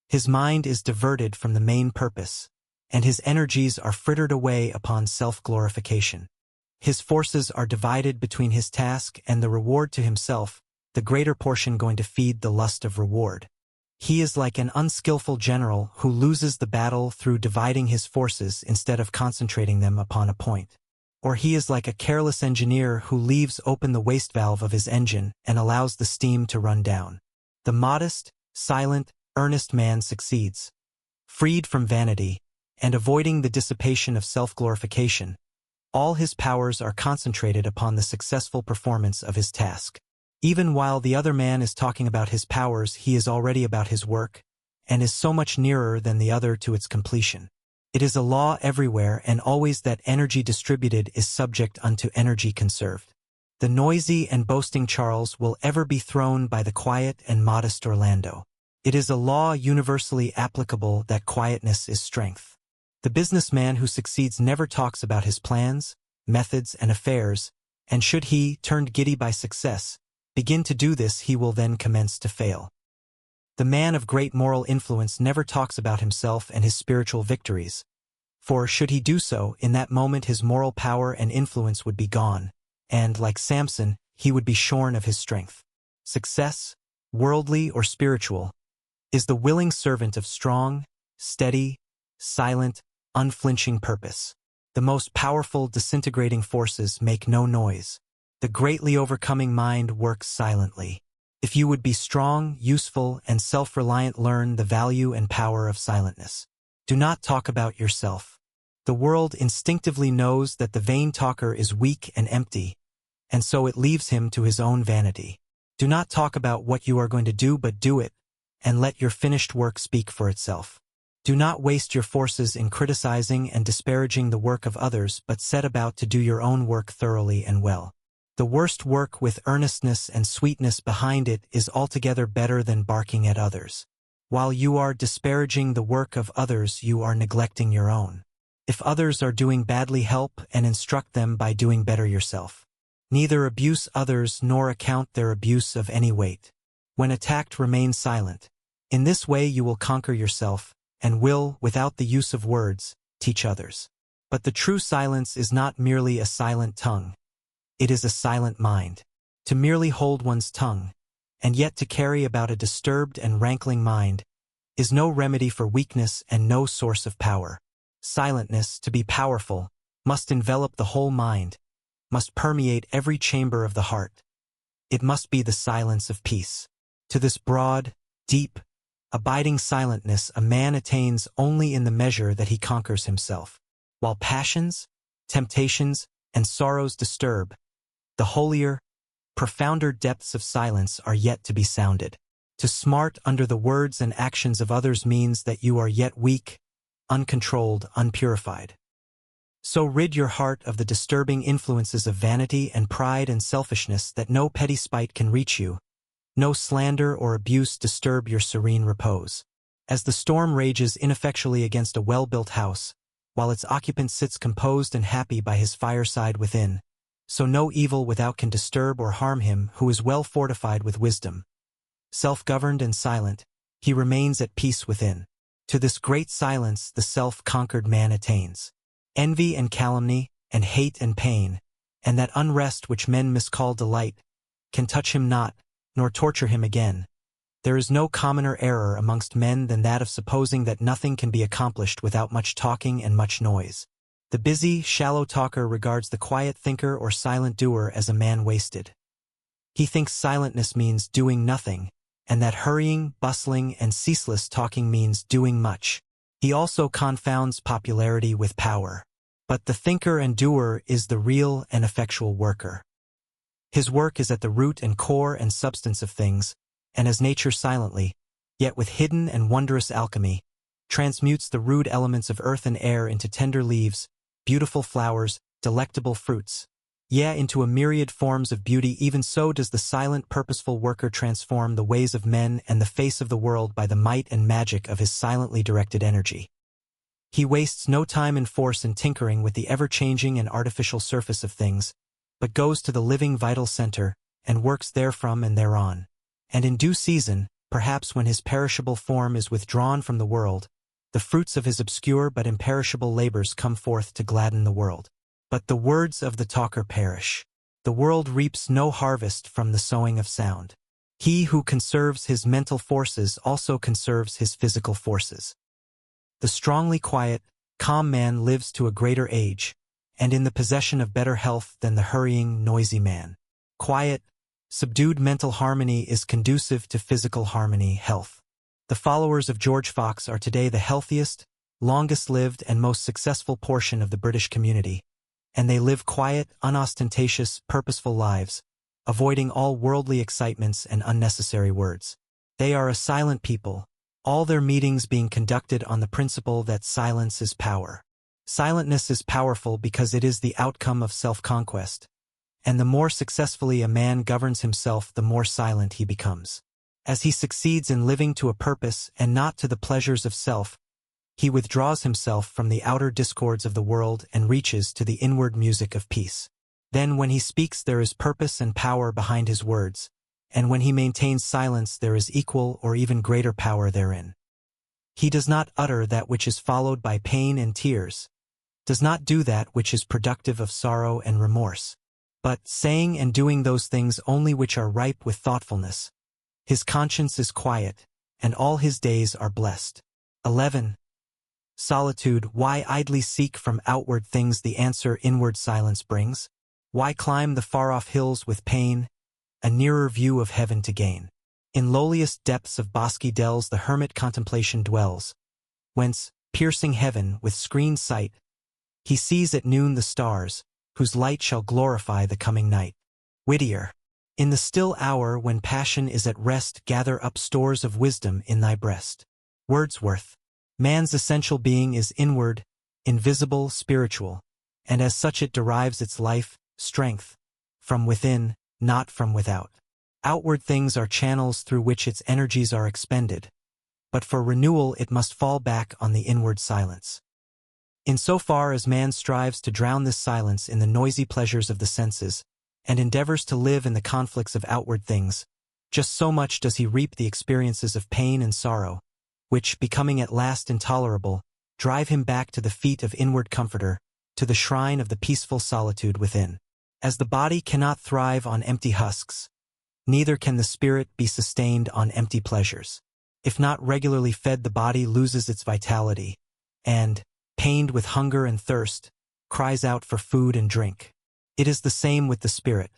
His mind is diverted from the main purpose, and his energies are frittered away upon self-glorification. His forces are divided between his task and the reward to himself, the greater portion going to feed the lust of reward. He is like an unskillful general who loses the battle through dividing his forces instead of concentrating them upon a point. Or he is like a careless engineer who leaves open the waste valve of his engine and allows the steam to run down. The modest, silent, earnest man succeeds. Freed from vanity, and avoiding the dissipation of self-glorification, all his powers are concentrated upon the successful performance of his task. Even while the other man is talking about his powers, he is already about his work, and is so much nearer than the other to its completion. It is a law everywhere and always that energy distributed is subject unto energy conserved. The noisy and boasting Charles will ever be thrown by the quiet and modest Orlando. It is a law universally applicable that quietness is strength. The businessman who succeeds never talks about his plans, methods, and affairs, and should he, turned giddy by success, begin to do this, he will then commence to fail. The man of great moral influence never talks about himself and his spiritual victories, for should he do so, in that moment his moral power and influence would be gone, and, like Samson, he would be shorn of his strength. Success, worldly or spiritual, is the willing servant of strong, steady, silent, unflinching purpose. The most powerful disintegrating forces make no noise. The greatly overcoming mind works silently. If you would be strong, useful, and self-reliant, learn the value and power of silentness. Do not talk about yourself. The world instinctively knows that the vain talker is weak and empty, and so it leaves him to his own vanity. Do not talk about what you are going to do, but do it, and let your finished work speak for itself. Do not waste your forces in criticizing and disparaging the work of others, but set about to do your own work thoroughly and well. The worst work with earnestness and sweetness behind it is altogether better than barking at others. While you are disparaging the work of others, you are neglecting your own. If others are doing badly, help and instruct them by doing better yourself. Neither abuse others nor account their abuse of any weight. When attacked, remain silent. In this way you will conquer yourself, and will, without the use of words, teach others. But the true silence is not merely a silent tongue. It is a silent mind. To merely hold one's tongue, and yet to carry about a disturbed and rankling mind, is no remedy for weakness and no source of power. Silentness, to be powerful, must envelop the whole mind, must permeate every chamber of the heart. It must be the silence of peace. To this broad, deep, abiding silentness a man attains only in the measure that he conquers himself. While passions, temptations, and sorrows disturb, the holier, profounder depths of silence are yet to be sounded. To smart under the words and actions of others means that you are yet weak, uncontrolled, unpurified. So rid your heart of the disturbing influences of vanity and pride and selfishness, that no petty spite can reach you, no slander or abuse disturb your serene repose. As the storm rages ineffectually against a well-built house, while its occupant sits composed and happy by his fireside within, so no evil without can disturb or harm him who is well fortified with wisdom. Self-governed and silent, he remains at peace within. To this great silence the self-conquered man attains. Envy and calumny, and hate and pain, and that unrest which men miscall delight, can touch him not, nor torture him again. There is no commoner error amongst men than that of supposing that nothing can be accomplished without much talking and much noise. The busy, shallow talker regards the quiet thinker or silent doer as a man wasted. He thinks silentness means doing nothing, and that hurrying, bustling, and ceaseless talking means doing much. He also confounds popularity with power. But the thinker and doer is the real and effectual worker. His work is at the root and core and substance of things, and as nature silently, yet with hidden and wondrous alchemy, transmutes the rude elements of earth and air into tender leaves, beautiful flowers, delectable fruits. Yea, into a myriad forms of beauty, even so does the silent, purposeful worker transform the ways of men and the face of the world by the might and magic of his silently directed energy. He wastes no time and force in tinkering with the ever-changing and artificial surface of things, but goes to the living vital center, and works therefrom and thereon. And in due season, perhaps when his perishable form is withdrawn from the world, the fruits of his obscure but imperishable labors come forth to gladden the world. But the words of the talker perish. The world reaps no harvest from the sowing of sound. He who conserves his mental forces also conserves his physical forces. The strongly quiet, calm man lives to a greater age, and in the possession of better health than the hurrying, noisy man. Quiet, subdued mental harmony is conducive to physical harmony, health. The followers of George Fox are today the healthiest, longest-lived, and most successful portion of the British community, and they live quiet, unostentatious, purposeful lives, avoiding all worldly excitements and unnecessary words. They are a silent people, all their meetings being conducted on the principle that silence is power. Silentness is powerful because it is the outcome of self-conquest, and the more successfully a man governs himself, the more silent he becomes. As he succeeds in living to a purpose and not to the pleasures of self, he withdraws himself from the outer discords of the world and reaches to the inward music of peace. Then when he speaks there is purpose and power behind his words, and when he maintains silence there is equal or even greater power therein. He does not utter that which is followed by pain and tears, does not do that which is productive of sorrow and remorse, but, saying and doing those things only which are ripe with thoughtfulness, his conscience is quiet, and all his days are blessed. 11. Solitude. Why idly seek from outward things the answer inward silence brings? Why climb the far-off hills with pain, a nearer view of heaven to gain? In lowliest depths of bosky dells the hermit contemplation dwells, whence, piercing heaven with screened sight, he sees at noon the stars, whose light shall glorify the coming night. Whittier. In the still hour when passion is at rest, gather up stores of wisdom in thy breast. Wordsworth. Man's essential being is inward, invisible, spiritual, and as such it derives its life, strength, from within, not from without. Outward things are channels through which its energies are expended, but for renewal it must fall back on the inward silence. In so far as man strives to drown this silence in the noisy pleasures of the senses, and endeavors to live in the conflicts of outward things, just so much does he reap the experiences of pain and sorrow, which, becoming at last intolerable, drive him back to the feet of inward comforter, to the shrine of the peaceful solitude within. As the body cannot thrive on empty husks, neither can the spirit be sustained on empty pleasures. If not regularly fed, the body loses its vitality, and, pained with hunger and thirst, cries out for food and drink. It is the same with the spirit.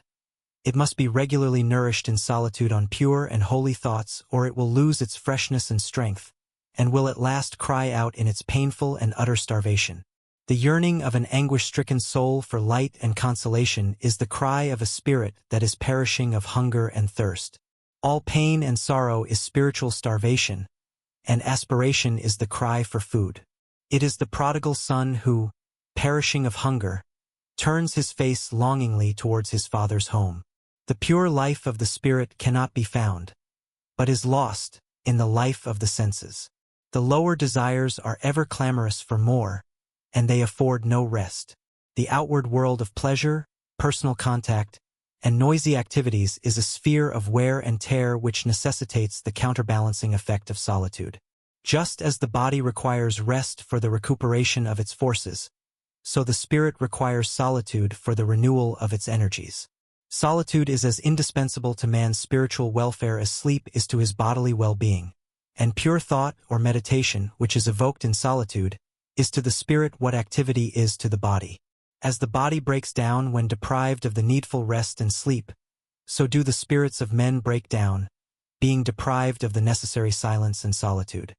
It must be regularly nourished in solitude on pure and holy thoughts, or it will lose its freshness and strength, and will at last cry out in its painful and utter starvation. The yearning of an anguish-stricken soul for light and consolation is the cry of a spirit that is perishing of hunger and thirst. All pain and sorrow is spiritual starvation, and aspiration is the cry for food. It is the prodigal son who, perishing of hunger, turns his face longingly towards his father's home. The pure life of the spirit cannot be found, but is lost in the life of the senses. The lower desires are ever clamorous for more, and they afford no rest. The outward world of pleasure, personal contact, and noisy activities is a sphere of wear and tear which necessitates the counterbalancing effect of solitude. Just as the body requires rest for the recuperation of its forces, so the spirit requires solitude for the renewal of its energies. Solitude is as indispensable to man's spiritual welfare as sleep is to his bodily well-being, and pure thought or meditation, which is evoked in solitude, is to the spirit what activity is to the body. As the body breaks down when deprived of the needful rest and sleep, so do the spirits of men break down, being deprived of the necessary silence and solitude.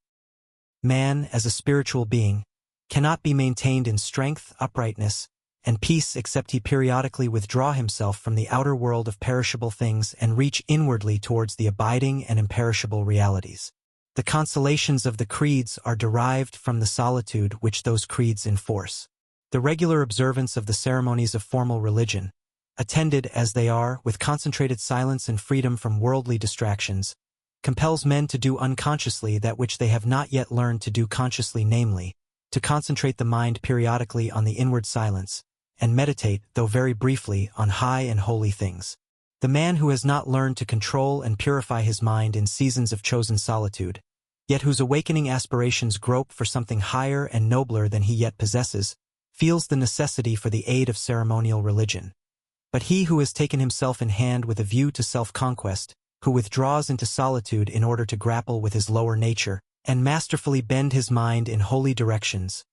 Man, as a spiritual being, cannot be maintained in strength, uprightness, and peace except he periodically withdraw himself from the outer world of perishable things and reach inwardly towards the abiding and imperishable realities. The consolations of the creeds are derived from the solitude which those creeds enforce. The regular observance of the ceremonies of formal religion, attended as they are with concentrated silence and freedom from worldly distractions, compels men to do unconsciously that which they have not yet learned to do consciously, namely, to concentrate the mind periodically on the inward silence, and meditate, though very briefly, on high and holy things. The man who has not learned to control and purify his mind in seasons of chosen solitude, yet whose awakening aspirations grope for something higher and nobler than he yet possesses, feels the necessity for the aid of ceremonial religion. But he who has taken himself in hand with a view to self-conquest, who withdraws into solitude in order to grapple with his lower nature, and masterfully bend his mind in holy directions,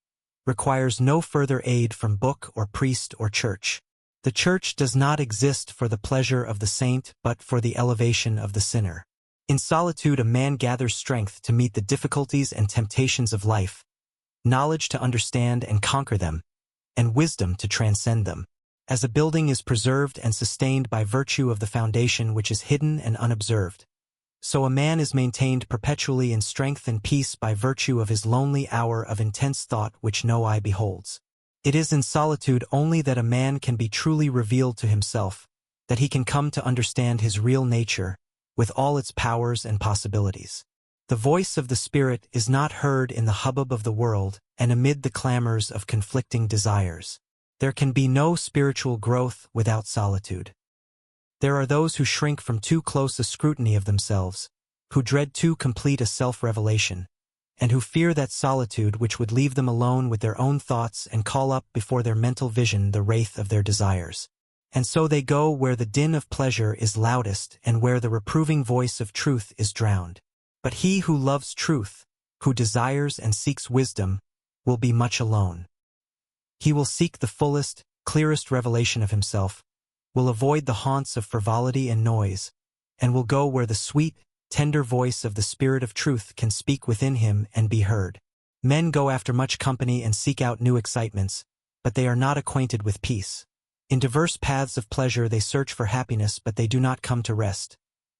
requires no further aid from book or priest or church. The church does not exist for the pleasure of the saint but for the elevation of the sinner. In solitude a man gathers strength to meet the difficulties and temptations of life, knowledge to understand and conquer them, and wisdom to transcend them. As a building is preserved and sustained by virtue of the foundation which is hidden and unobserved, so a man is maintained perpetually in strength and peace by virtue of his lonely hour of intense thought which no eye beholds. It is in solitude only that a man can be truly revealed to himself, that he can come to understand his real nature, with all its powers and possibilities. The voice of the spirit is not heard in the hubbub of the world and amid the clamors of conflicting desires. There can be no spiritual growth without solitude. There are those who shrink from too close a scrutiny of themselves, who dread too complete a self-revelation, and who fear that solitude which would leave them alone with their own thoughts and call up before their mental vision the wraith of their desires. And so they go where the din of pleasure is loudest and where the reproving voice of truth is drowned. But he who loves truth, who desires and seeks wisdom, will be much alone. He will seek the fullest, clearest revelation of himself, will avoid the haunts of frivolity and noise, and will go where the sweet, tender voice of the Spirit of truth can speak within him and be heard. Men go after much company and seek out new excitements, but they are not acquainted with peace. In diverse paths of pleasure they search for happiness, but they do not come to rest.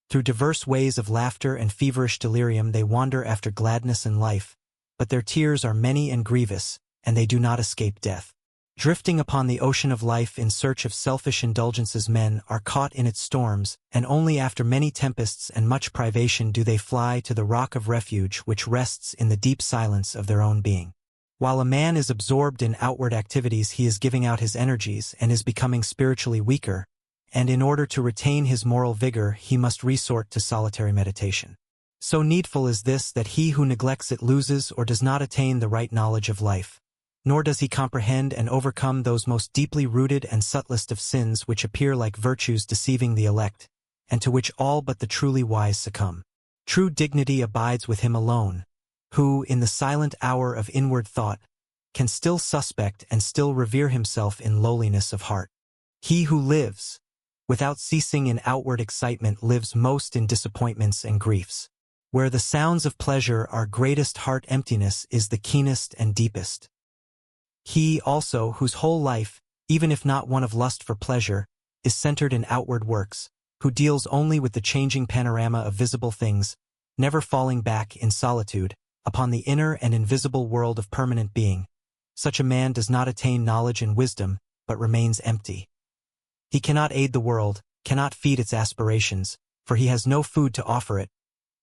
Through diverse ways of laughter and feverish delirium they wander after gladness and life, but their tears are many and grievous, and they do not escape death. Drifting upon the ocean of life in search of selfish indulgences, men are caught in its storms, and only after many tempests and much privation do they fly to the rock of refuge which rests in the deep silence of their own being. While a man is absorbed in outward activities, he is giving out his energies and is becoming spiritually weaker, and in order to retain his moral vigor he must resort to solitary meditation. So needful is this that he who neglects it loses or does not attain the right knowledge of life. Nor does he comprehend and overcome those most deeply rooted and subtlest of sins which appear like virtues deceiving the elect, and to which all but the truly wise succumb. True dignity abides with him alone, who, in the silent hour of inward thought, can still suspect and still revere himself in lowliness of heart. He who lives, without ceasing in outward excitement, lives most in disappointments and griefs. Where the sounds of pleasure are greatest, heart emptiness is the keenest and deepest. He, also, whose whole life, even if not one of lust for pleasure, is centered in outward works, who deals only with the changing panorama of visible things, never falling back, in solitude, upon the inner and invisible world of permanent being, such a man does not attain knowledge and wisdom, but remains empty. He cannot aid the world, cannot feed its aspirations, for he has no food to offer it,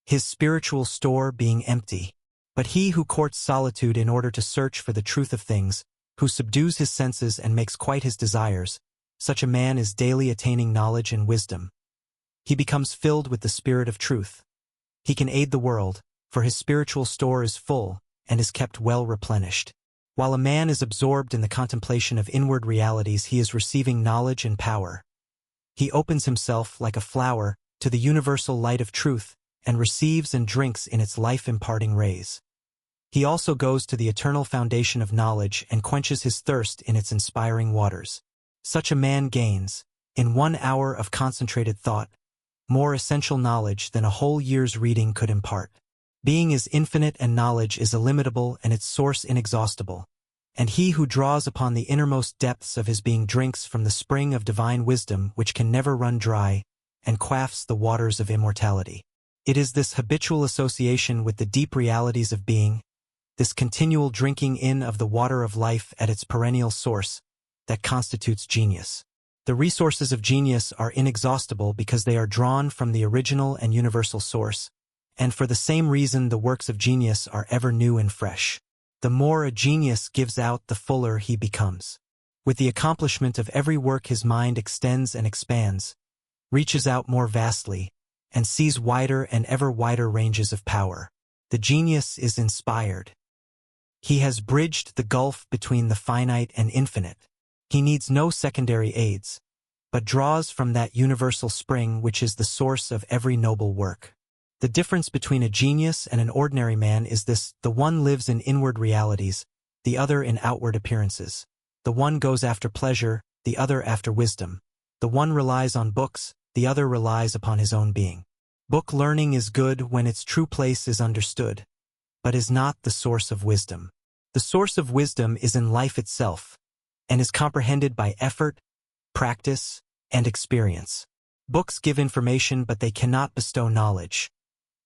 his spiritual store being empty. But he who courts solitude in order to search for the truth of things, who subdues his senses and makes quiet his desires, Such a man is daily attaining knowledge and wisdom. He becomes filled with the spirit of truth. He can aid the world, for his spiritual store is full and is kept well replenished. While a man is absorbed in the contemplation of inward realities, he is receiving knowledge and power. He opens himself like a flower to the universal light of truth and receives and drinks in its life-imparting rays. He also goes to the eternal foundation of knowledge and quenches his thirst in its inspiring waters. Such a man gains, in 1 hour of concentrated thought, more essential knowledge than a whole year's reading could impart. Being is infinite and knowledge is illimitable and its source inexhaustible. And he who draws upon the innermost depths of his being drinks from the spring of divine wisdom which can never run dry, and quaffs the waters of immortality. It is this habitual association with the deep realities of being, this continual drinking in of the water of life at its perennial source, that constitutes genius. The resources of genius are inexhaustible because they are drawn from the original and universal source, and for the same reason the works of genius are ever new and fresh. The more a genius gives out, the fuller he becomes. With the accomplishment of every work his mind extends and expands, reaches out more vastly, and sees wider and ever wider ranges of power. The genius is inspired. He has bridged the gulf between the finite and infinite. He needs no secondary aids, but draws from that universal spring which is the source of every noble work. The difference between a genius and an ordinary man is this: the one lives in inward realities, the other in outward appearances. The one goes after pleasure, the other after wisdom. The one relies on books, the other relies upon his own being. Book learning is good when its true place is understood, but is not the source of wisdom. The source of wisdom is in life itself, and is comprehended by effort, practice, and experience. Books give information, but they cannot bestow knowledge.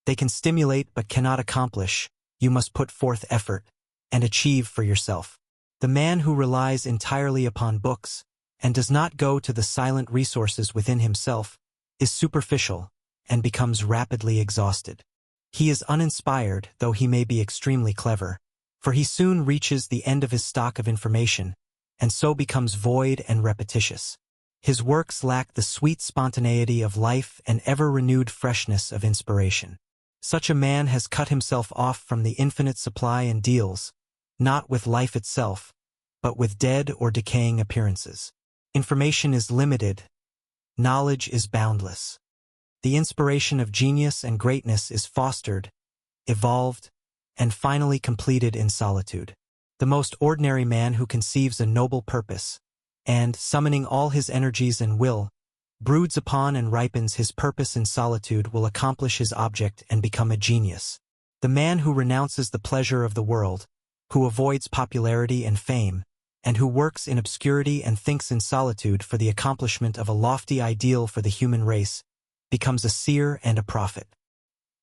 They can stimulate but cannot accomplish. You must put forth effort and achieve for yourself. The man who relies entirely upon books and does not go to the silent resources within himself is superficial and becomes rapidly exhausted. He is uninspired, though he may be extremely clever, for he soon reaches the end of his stock of information and so becomes void and repetitious. His works lack the sweet spontaneity of life and ever-renewed freshness of inspiration. Such a man has cut himself off from the infinite supply and deals, not with life itself, but with dead or decaying appearances. Information is limited. Knowledge is boundless. The inspiration of genius and greatness is fostered, evolved, and finally completed in solitude. The most ordinary man who conceives a noble purpose, and, summoning all his energies and will, broods upon and ripens his purpose in solitude, will accomplish his object and become a genius. The man who renounces the pleasure of the world, who avoids popularity and fame, and who works in obscurity and thinks in solitude for the accomplishment of a lofty ideal for the human race, becomes a seer and a prophet.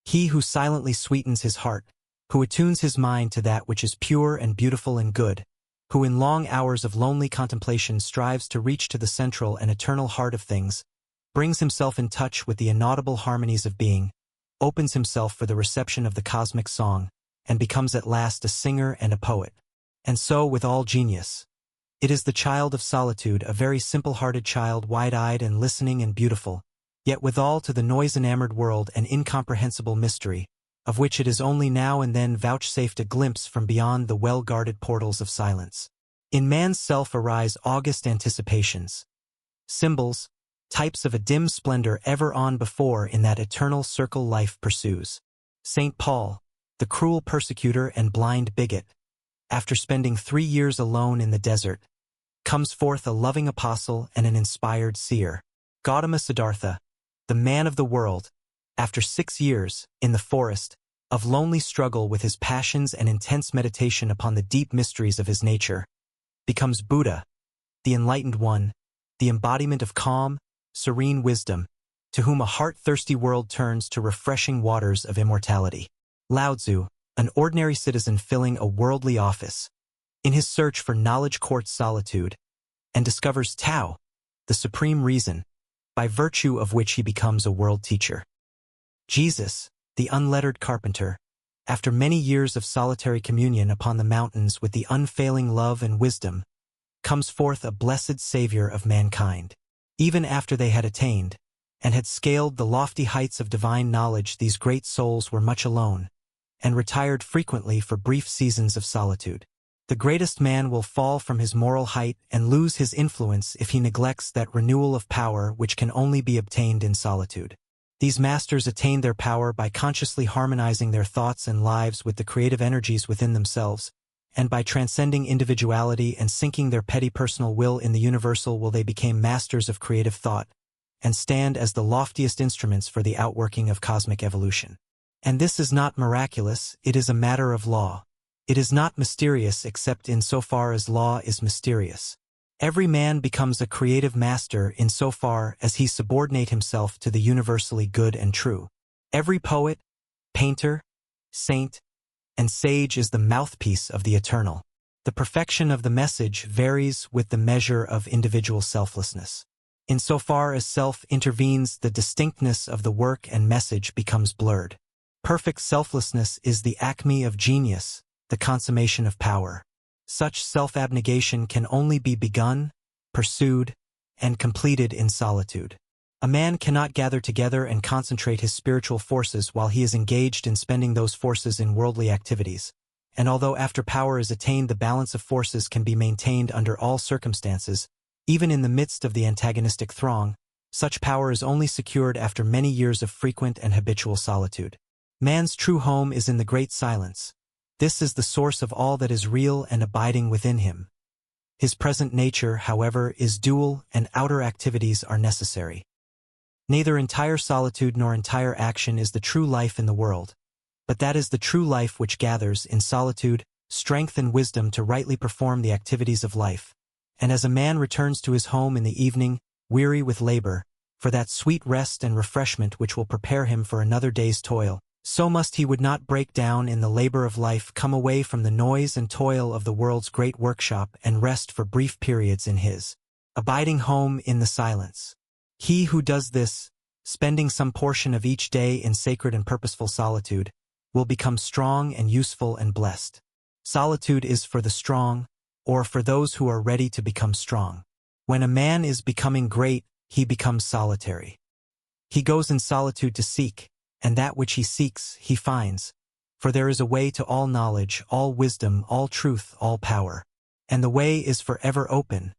He who silently sweetens his heart, who attunes his mind to that which is pure and beautiful and good, who in long hours of lonely contemplation strives to reach to the central and eternal heart of things, brings himself in touch with the inaudible harmonies of being, opens himself for the reception of the cosmic song, and becomes at last a singer and a poet. And so with all genius. It is the child of solitude, a very simple-hearted child, wide-eyed and listening and beautiful, yet withal to the noise-enamored world an incomprehensible mystery, of which it is only now and then vouchsafed a glimpse from beyond the well-guarded portals of silence. In man's self arise august anticipations, symbols, types of a dim splendor ever on before in that eternal circle life pursues. St. Paul, the cruel persecutor and blind bigot, after spending 3 years alone in the desert, comes forth a loving apostle and an inspired seer. Gautama Siddhartha, the man of the world, after 6 years, in the forest, of lonely struggle with his passions and intense meditation upon the deep mysteries of his nature, becomes Buddha, the enlightened one, the embodiment of calm, serene wisdom, to whom a heart-thirsty world turns to refreshing waters of immortality. Lao Tzu, an ordinary citizen filling a worldly office, in his search for knowledge courts solitude, and discovers Tao, the supreme reason, by virtue of which he becomes a world teacher. Jesus, the unlettered carpenter, after many years of solitary communion upon the mountains with the unfailing love and wisdom, comes forth a blessed Savior of mankind. Even after they had attained, and had scaled the lofty heights of divine knowledge, these great souls were much alone, and retired frequently for brief seasons of solitude. The greatest man will fall from his moral height and lose his influence if he neglects that renewal of power which can only be obtained in solitude. These masters attain their power by consciously harmonizing their thoughts and lives with the creative energies within themselves, and by transcending individuality and sinking their petty personal will in the universal will they become masters of creative thought, and stand as the loftiest instruments for the outworking of cosmic evolution. And this is not miraculous, it is a matter of law. It is not mysterious except in so far as law is mysterious. Every man becomes a creative master in so far as he subordinate himself to the universally good and true. Every poet, painter, saint, and sage is the mouthpiece of the eternal. The perfection of the message varies with the measure of individual selflessness. In so far as self intervenes, the distinctness of the work and message becomes blurred. Perfect selflessness is the acme of genius, the consummation of power. Such self-abnegation can only be begun, pursued, and completed in solitude. A man cannot gather together and concentrate his spiritual forces while he is engaged in spending those forces in worldly activities, and although after power is attained the balance of forces can be maintained under all circumstances, even in the midst of the antagonistic throng, such power is only secured after many years of frequent and habitual solitude. Man's true home is in the great silence. This is the source of all that is real and abiding within him. His present nature, however, is dual, and outer activities are necessary. Neither entire solitude nor entire action is the true life in the world, but that is the true life which gathers, in solitude, strength and wisdom to rightly perform the activities of life. And as a man returns to his home in the evening, weary with labor, for that sweet rest and refreshment which will prepare him for another day's toil, so must he would not break down in the labor of life come away from the noise and toil of the world's great workshop and rest for brief periods in his abiding home in the silence. He who does this, spending some portion of each day in sacred and purposeful solitude, will become strong and useful and blessed. Solitude is for the strong, or for those who are ready to become strong. When a man is becoming great, he becomes solitary. He goes in solitude to seek, and that which he seeks, he finds. For there is a way to all knowledge, all wisdom, all truth, all power. And the way is forever open,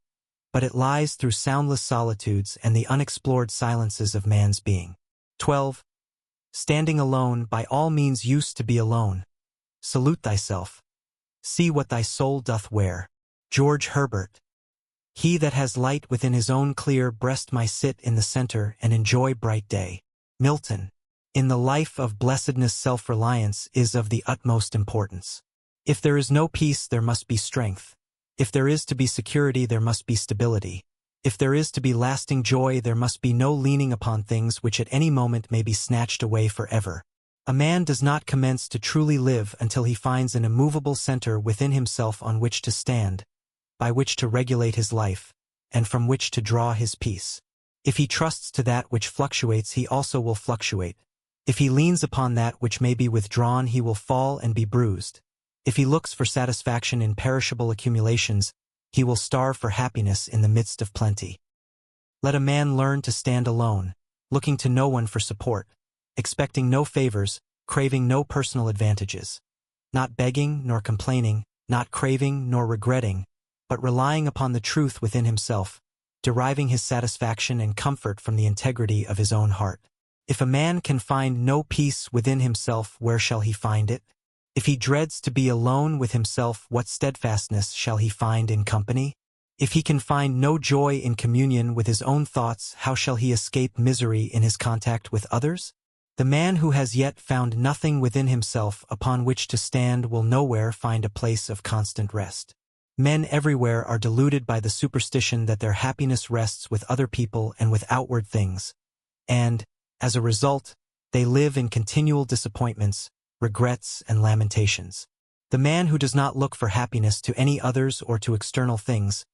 but it lies through soundless solitudes and the unexplored silences of man's being. 12. Standing alone, by all means used to be alone. Salute thyself. See what thy soul doth wear. George Herbert. He that has light within his own clear breast may sit in the center and enjoy bright day. Milton. In the life of blessedness, self-reliance is of the utmost importance. If there is no peace, there must be strength. If there is to be security, there must be stability. If there is to be lasting joy, there must be no leaning upon things which at any moment may be snatched away forever. A man does not commence to truly live until he finds an immovable center within himself on which to stand, by which to regulate his life, and from which to draw his peace. If he trusts to that which fluctuates, he also will fluctuate. If he leans upon that which may be withdrawn, he will fall and be bruised. If he looks for satisfaction in perishable accumulations, he will starve for happiness in the midst of plenty. Let a man learn to stand alone, looking to no one for support, expecting no favors, craving no personal advantages, not begging nor complaining, not craving nor regretting, but relying upon the truth within himself, deriving his satisfaction and comfort from the integrity of his own heart. If a man can find no peace within himself, where shall he find it? If he dreads to be alone with himself, what steadfastness shall he find in company? If he can find no joy in communion with his own thoughts, how shall he escape misery in his contact with others? The man who has yet found nothing within himself upon which to stand will nowhere find a place of constant rest. Men everywhere are deluded by the superstition that their happiness rests with other people and with outward things, and, as a result, they live in continual disappointments, regrets, and lamentations. The man who does not look for happiness to any others or to external things,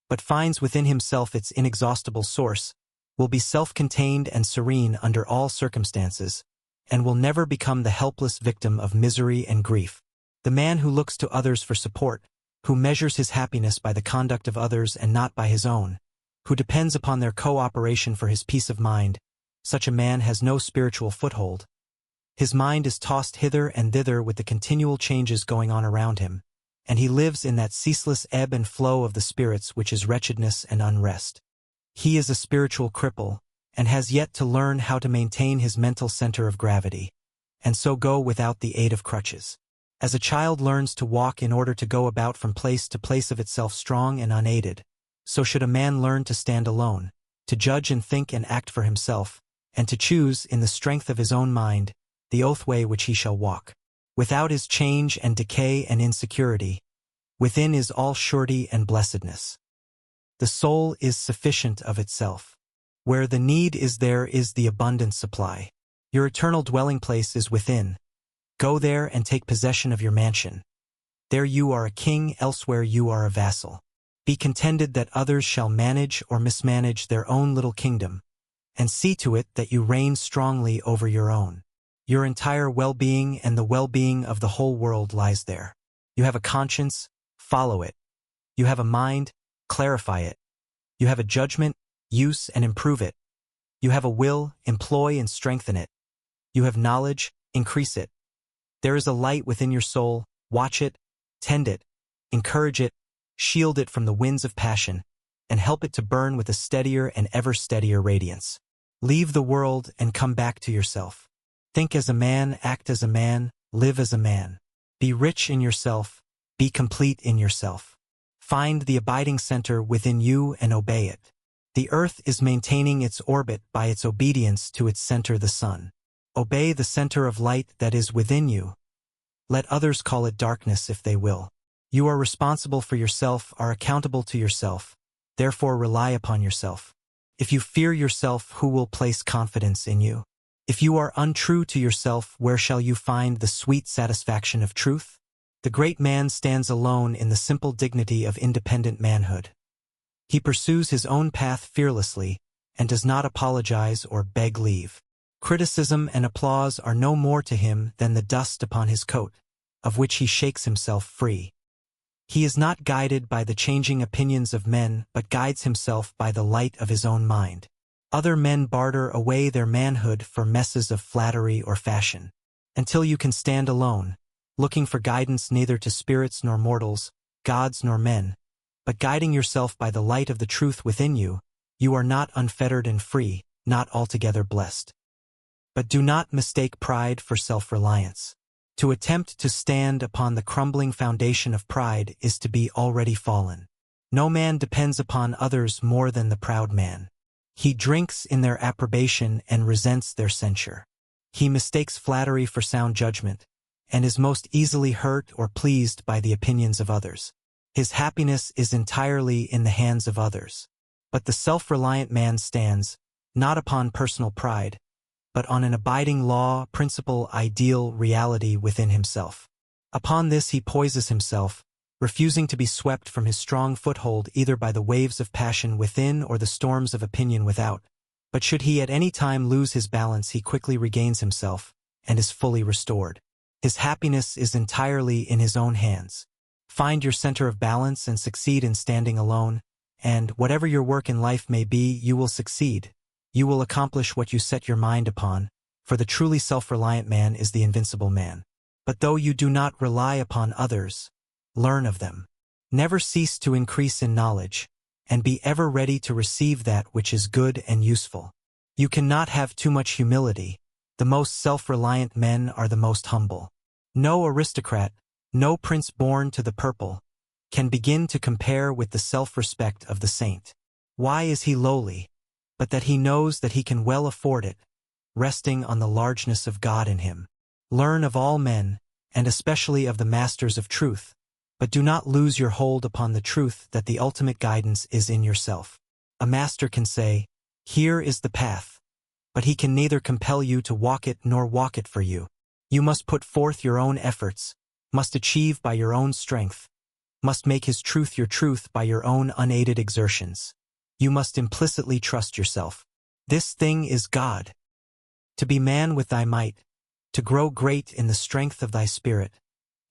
but finds within himself its inexhaustible source, will be self-contained and serene under all circumstances, and will never become the helpless victim of misery and grief. The man who looks to others for support, who measures his happiness by the conduct of others and not by his own, who depends upon their cooperation for his peace of mind, such a man has no spiritual foothold. His mind is tossed hither and thither with the continual changes going on around him, and he lives in that ceaseless ebb and flow of the spirits which is wretchedness and unrest. He is a spiritual cripple, and has yet to learn how to maintain his mental center of gravity, and so go without the aid of crutches. As a child learns to walk in order to go about from place to place of itself strong and unaided, so should a man learn to stand alone, to judge and think and act for himself, and to choose, in the strength of his own mind, the oath way which he shall walk. Without is change and decay and insecurity. Within is all surety and blessedness. The soul is sufficient of itself. Where the need is, there is the abundant supply. Your eternal dwelling place is within. Go there and take possession of your mansion. There you are a king, elsewhere you are a vassal. Be contented that others shall manage or mismanage their own little kingdom, and see to it that you reign strongly over your own. Your entire well-being and the well-being of the whole world lies there. You have a conscience, follow it. You have a mind, clarify it. You have a judgment, use and improve it. You have a will, employ and strengthen it. You have knowledge, increase it. There is a light within your soul, watch it, tend it, encourage it, shield it from the winds of passion, and help it to burn with a steadier and ever steadier radiance. Leave the world and come back to yourself. Think as a man, act as a man, live as a man. Be rich in yourself, be complete in yourself. Find the abiding center within you and obey it. The earth is maintaining its orbit by its obedience to its center, the sun. Obey the center of light that is within you. Let others call it darkness if they will. You are responsible for yourself, are accountable to yourself, therefore rely upon yourself. If you fear yourself, who will place confidence in you? If you are untrue to yourself, where shall you find the sweet satisfaction of truth? The great man stands alone in the simple dignity of independent manhood. He pursues his own path fearlessly and does not apologize or beg leave. Criticism and applause are no more to him than the dust upon his coat, of which he shakes himself free. He is not guided by the changing opinions of men, but guides himself by the light of his own mind. Other men barter away their manhood for messes of flattery or fashion. Until you can stand alone, looking for guidance neither to spirits nor mortals, gods nor men, but guiding yourself by the light of the truth within you, you are not unfettered and free, not altogether blessed. But do not mistake pride for self-reliance. To attempt to stand upon the crumbling foundation of pride is to be already fallen. No man depends upon others more than the proud man. He drinks in their approbation and resents their censure. He mistakes flattery for sound judgment, and is most easily hurt or pleased by the opinions of others. His happiness is entirely in the hands of others. But the self-reliant man stands, not upon personal pride, but on an abiding law, principle, ideal, reality within himself. Upon this he poises himself, refusing to be swept from his strong foothold either by the waves of passion within or the storms of opinion without. But should he at any time lose his balance, he quickly regains himself, and is fully restored. His happiness is entirely in his own hands. Find your center of balance and succeed in standing alone, and, whatever your work in life may be, you will succeed. You will accomplish what you set your mind upon, for the truly self-reliant man is the invincible man. But though you do not rely upon others, learn of them. Never cease to increase in knowledge, and be ever ready to receive that which is good and useful. You cannot have too much humility. The most self-reliant men are the most humble. No aristocrat, no prince born to the purple, can begin to compare with the self-respect of the saint. Why is he lowly? But that he knows that he can well afford it, resting on the largeness of God in him. Learn of all men, and especially of the masters of truth, but do not lose your hold upon the truth that the ultimate guidance is in yourself. A master can say, "Here is the path," but he can neither compel you to walk it nor walk it for you. You must put forth your own efforts, must achieve by your own strength, must make his truth your truth by your own unaided exertions. You must implicitly trust yourself. This thing is God. To be man with thy might, to grow great in the strength of thy spirit,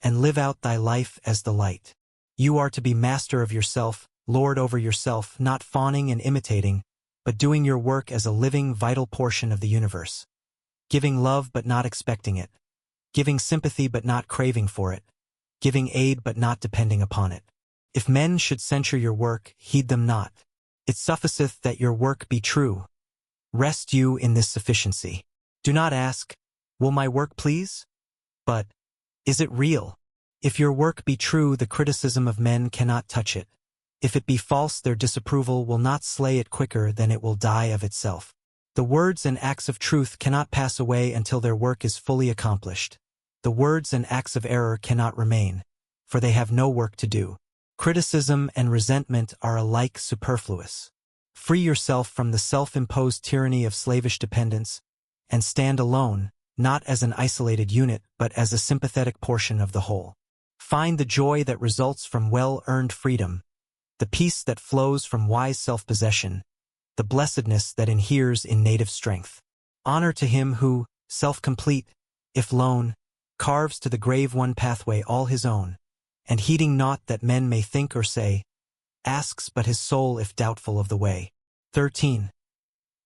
and live out thy life as the light. You are to be master of yourself, lord over yourself, not fawning and imitating, but doing your work as a living, vital portion of the universe. Giving love but not expecting it. Giving sympathy but not craving for it. Giving aid but not depending upon it. If men should censure your work, heed them not. It sufficeth that your work be true. Rest you in this sufficiency. Do not ask, will my work please? But, is it real? If your work be true, the criticism of men cannot touch it. If it be false, their disapproval will not slay it quicker than it will die of itself. The words and acts of truth cannot pass away until their work is fully accomplished. The words and acts of error cannot remain, for they have no work to do. Criticism and resentment are alike superfluous. Free yourself from the self-imposed tyranny of slavish dependence, and stand alone, not as an isolated unit but as a sympathetic portion of the whole. Find the joy that results from well-earned freedom, the peace that flows from wise self-possession, the blessedness that inheres in native strength. Honor to him who, self-complete, if lone, carves to the grave one pathway all his own, and heeding naught that men may think or say, asks but his soul if doubtful of the way. 13.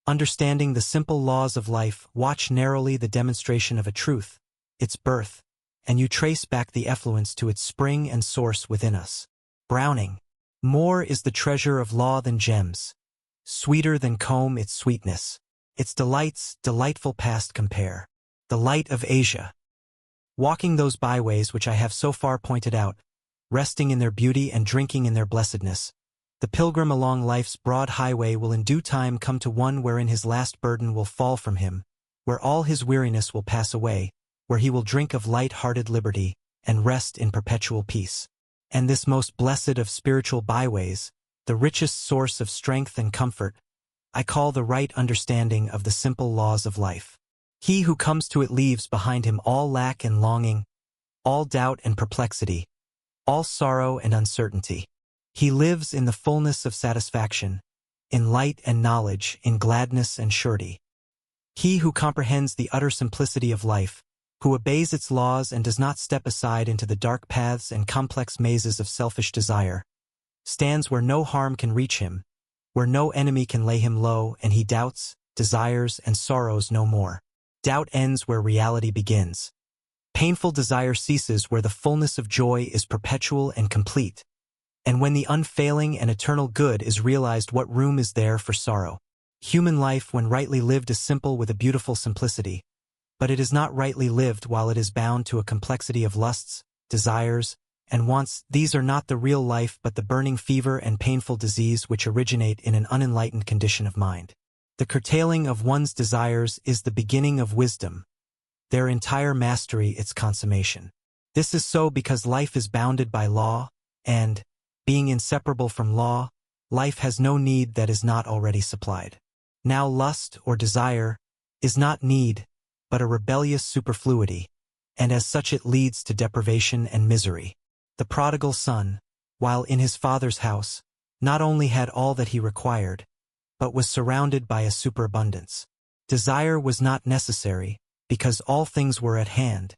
Understanding the simple laws of life, watch narrowly the demonstration of a truth, its birth, and you trace back the effluence to its spring and source within us. Browning. More is the treasure of law than gems, sweeter than comb its sweetness, its delights delightful past compare. The light of Asia. Walking those byways which I have so far pointed out, resting in their beauty and drinking in their blessedness, the pilgrim along life's broad highway will in due time come to one wherein his last burden will fall from him, where all his weariness will pass away, where he will drink of light-hearted liberty, and rest in perpetual peace. And this most blessed of spiritual byways, the richest source of strength and comfort, I call the right understanding of the simple laws of life. He who comes to it leaves behind him all lack and longing, all doubt and perplexity, all sorrow and uncertainty. He lives in the fullness of satisfaction, in light and knowledge, in gladness and surety. He who comprehends the utter simplicity of life, who obeys its laws and does not step aside into the dark paths and complex mazes of selfish desire, stands where no harm can reach him, where no enemy can lay him low, and he doubts, desires, and sorrows no more. Doubt ends where reality begins. Painful desire ceases where the fullness of joy is perpetual and complete. And when the unfailing and eternal good is realized, what room is there for sorrow? Human life, when rightly lived, is simple with a beautiful simplicity, but it is not rightly lived while it is bound to a complexity of lusts, desires, and wants. These are not the real life but the burning fever and painful disease which originate in an unenlightened condition of mind. The curtailing of one's desires is the beginning of wisdom, their entire mastery its consummation. This is so because life is bounded by law, and, being inseparable from law, life has no need that is not already supplied. Now lust, or desire, is not need, but a rebellious superfluity, and as such it leads to deprivation and misery. The prodigal son, while in his father's house, not only had all that he required, but was surrounded by a superabundance. Desire was not necessary, because all things were at hand.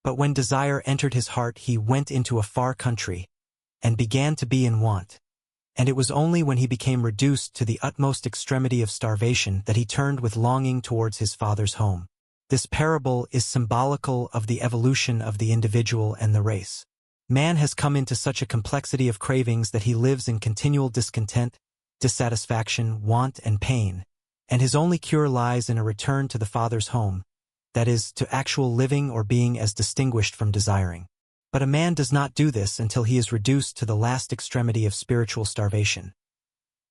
But when desire entered his heart, he went into a far country, and began to be in want. And it was only when he became reduced to the utmost extremity of starvation that he turned with longing towards his father's home. This parable is symbolical of the evolution of the individual and the race. Man has come into such a complexity of cravings that he lives in continual discontent, dissatisfaction, want, and pain, and his only cure lies in a return to the Father's home, that is, to actual living or being as distinguished from desiring. But a man does not do this until he is reduced to the last extremity of spiritual starvation.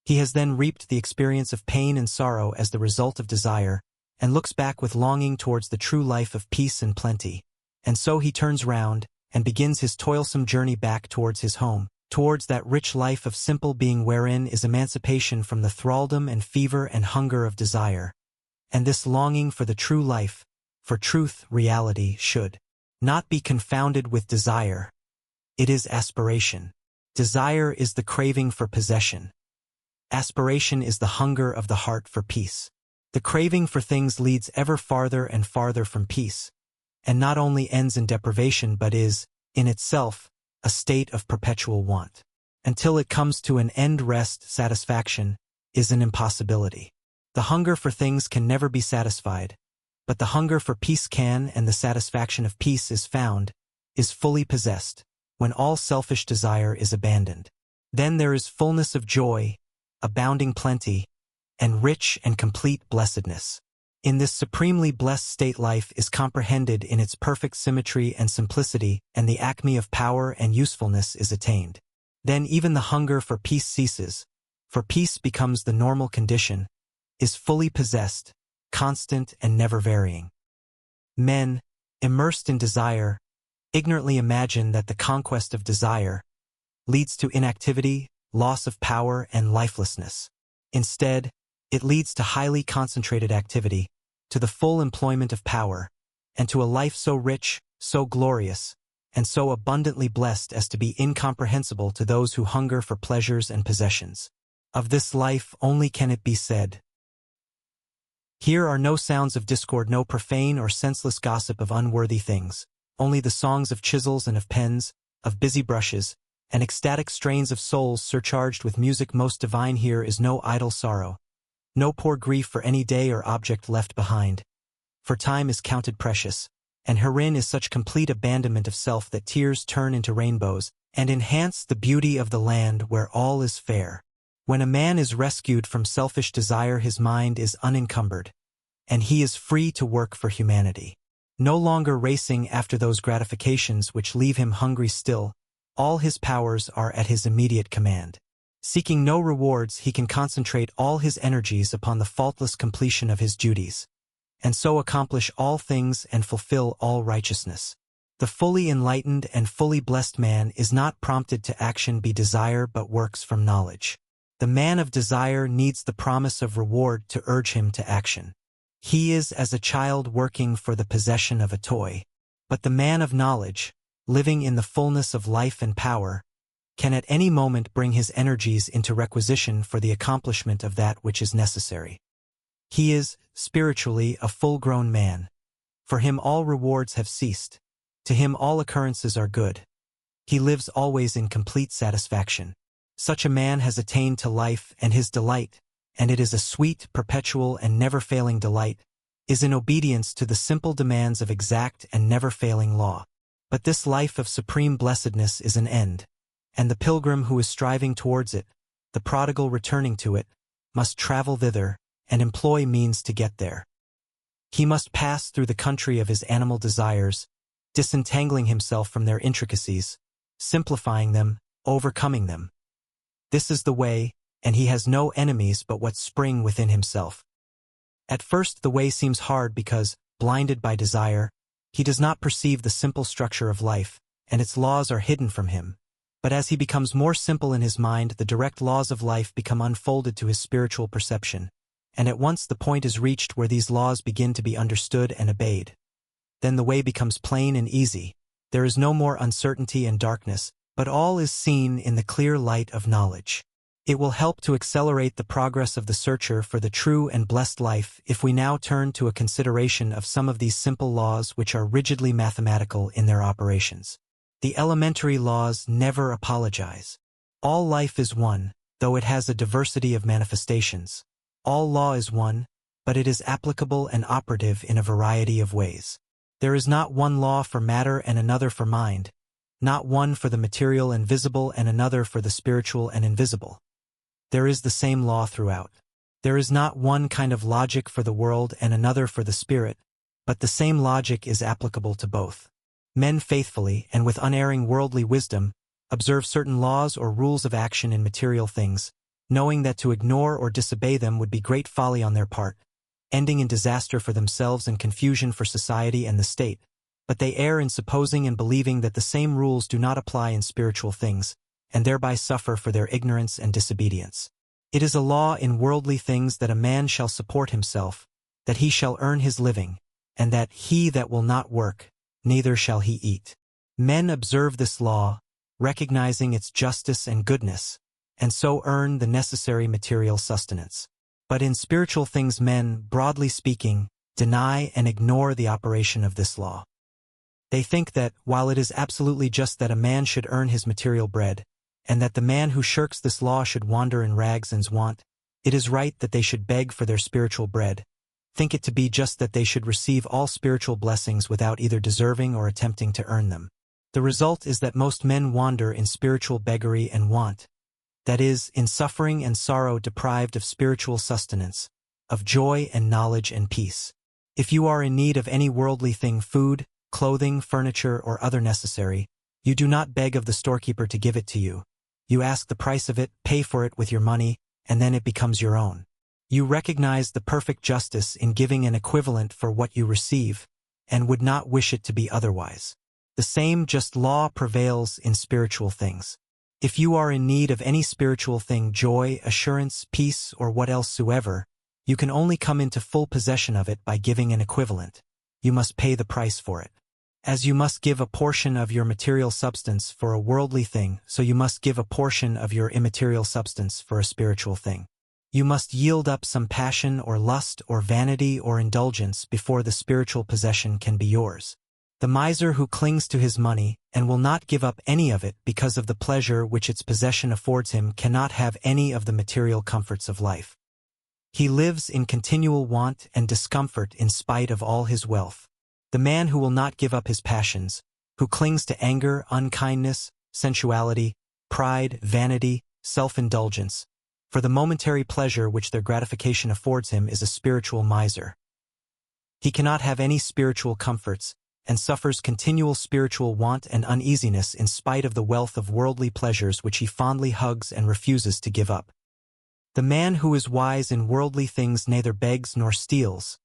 He has then reaped the experience of pain and sorrow as the result of desire, and looks back with longing towards the true life of peace and plenty, and so he turns round, and begins his toilsome journey back towards his home, towards that rich life of simple being wherein is emancipation from the thraldom and fever and hunger of desire. And this longing for the true life, for truth, reality, should not be confounded with desire. It is aspiration. Desire is the craving for possession. Aspiration is the hunger of the heart for peace. The craving for things leads ever farther and farther from peace, and not only ends in deprivation but is, in itself, a state of perpetual want. Until it comes to an end, rest, satisfaction, is an impossibility. The hunger for things can never be satisfied, but the hunger for peace can, and the satisfaction of peace is found, is fully possessed, when all selfish desire is abandoned. Then there is fullness of joy, abounding plenty, and rich and complete blessedness. In this supremely blessed state, life is comprehended in its perfect symmetry and simplicity, and the acme of power and usefulness is attained. Then even the hunger for peace ceases, for peace becomes the normal condition, is fully possessed, constant and never varying. Men, immersed in desire, ignorantly imagine that the conquest of desire leads to inactivity, loss of power, and lifelessness. Instead, it leads to highly concentrated activity, to the full employment of power, and to a life so rich, so glorious, and so abundantly blessed as to be incomprehensible to those who hunger for pleasures and possessions. Of this life only can it be said, "Here are no sounds of discord, no profane or senseless gossip of unworthy things, only the songs of chisels and of pens, of busy brushes, and ecstatic strains of souls surcharged with music most divine. Here is no idle sorrow, no poor grief for any day or object left behind, for time is counted precious, and herein is such complete abandonment of self that tears turn into rainbows, and enhance the beauty of the land where all is fair. When a man is rescued from selfish desire, his mind is unencumbered, and he is free to work for humanity. No longer racing after those gratifications which leave him hungry still, all his powers are at his immediate command. Seeking no rewards, he can concentrate all his energies upon the faultless completion of his duties, and so accomplish all things and fulfill all righteousness. The fully enlightened and fully blessed man is not prompted to action by desire but works from knowledge. The man of desire needs the promise of reward to urge him to action. He is as a child working for the possession of a toy. But the man of knowledge, living in the fullness of life and power, can at any moment bring his energies into requisition for the accomplishment of that which is necessary. He is, spiritually, a full-grown man. For him all rewards have ceased. To him all occurrences are good. He lives always in complete satisfaction. Such a man has attained to life and his delight, and it is a sweet, perpetual, and never-failing delight, is in obedience to the simple demands of exact and never-failing law. But this life of supreme blessedness is an end, and the pilgrim who is striving towards it, the prodigal returning to it, must travel thither and employ means to get there. He must pass through the country of his animal desires, disentangling himself from their intricacies, simplifying them, overcoming them. This is the way, and he has no enemies but what spring within himself. At first the way seems hard because, blinded by desire, he does not perceive the simple structure of life, and its laws are hidden from him. But as he becomes more simple in his mind, the direct laws of life become unfolded to his spiritual perception, and at once the point is reached where these laws begin to be understood and obeyed. Then the way becomes plain and easy. There is no more uncertainty and darkness, but all is seen in the clear light of knowledge. It will help to accelerate the progress of the searcher for the true and blessed life if we now turn to a consideration of some of these simple laws which are rigidly mathematical in their operations. The elementary laws never apologize. All life is one, though it has a diversity of manifestations. All law is one, but it is applicable and operative in a variety of ways. There is not one law for matter and another for mind, not one for the material and visible and another for the spiritual and invisible. There is the same law throughout. There is not one kind of logic for the world and another for the spirit, but the same logic is applicable to both. Men faithfully and with unerring worldly wisdom observe certain laws or rules of action in material things, knowing that to ignore or disobey them would be great folly on their part, ending in disaster for themselves and confusion for society and the state. But they err in supposing and believing that the same rules do not apply in spiritual things, and thereby suffer for their ignorance and disobedience. It is a law in worldly things that a man shall support himself, that he shall earn his living, and that he that will not work, neither shall he eat. Men observe this law, recognizing its justice and goodness, and so earn the necessary material sustenance. But in spiritual things men, broadly speaking, deny and ignore the operation of this law. They think that, while it is absolutely just that a man should earn his material bread, and that the man who shirks this law should wander in rags and want, it is right that they should beg for their spiritual bread, think it to be just that they should receive all spiritual blessings without either deserving or attempting to earn them. The result is that most men wander in spiritual beggary and want, that is, in suffering and sorrow, deprived of spiritual sustenance, of joy and knowledge and peace. If you are in need of any worldly thing, food, clothing, furniture, or other necessary, you do not beg of the storekeeper to give it to you. You ask the price of it, pay for it with your money, and then it becomes your own. You recognize the perfect justice in giving an equivalent for what you receive, and would not wish it to be otherwise. The same just law prevails in spiritual things. If you are in need of any spiritual thing, joy, assurance, peace, or what else soever, you can only come into full possession of it by giving an equivalent. You must pay the price for it. As you must give a portion of your material substance for a worldly thing, so you must give a portion of your immaterial substance for a spiritual thing. You must yield up some passion or lust or vanity or indulgence before the spiritual possession can be yours. The miser who clings to his money and will not give up any of it because of the pleasure which its possession affords him cannot have any of the material comforts of life. He lives in continual want and discomfort in spite of all his wealth. The man who will not give up his passions, who clings to anger, unkindness, sensuality, pride, vanity, self-indulgence, for the momentary pleasure which their gratification affords him, is a spiritual miser. He cannot have any spiritual comforts, and suffers continual spiritual want and uneasiness in spite of the wealth of worldly pleasures which he fondly hugs and refuses to give up. The man who is wise in worldly things neither begs nor steals,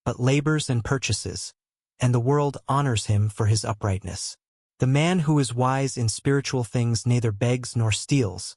but labors and purchases, and the world honors him for his uprightness. The man who is wise in spiritual things neither begs nor steals,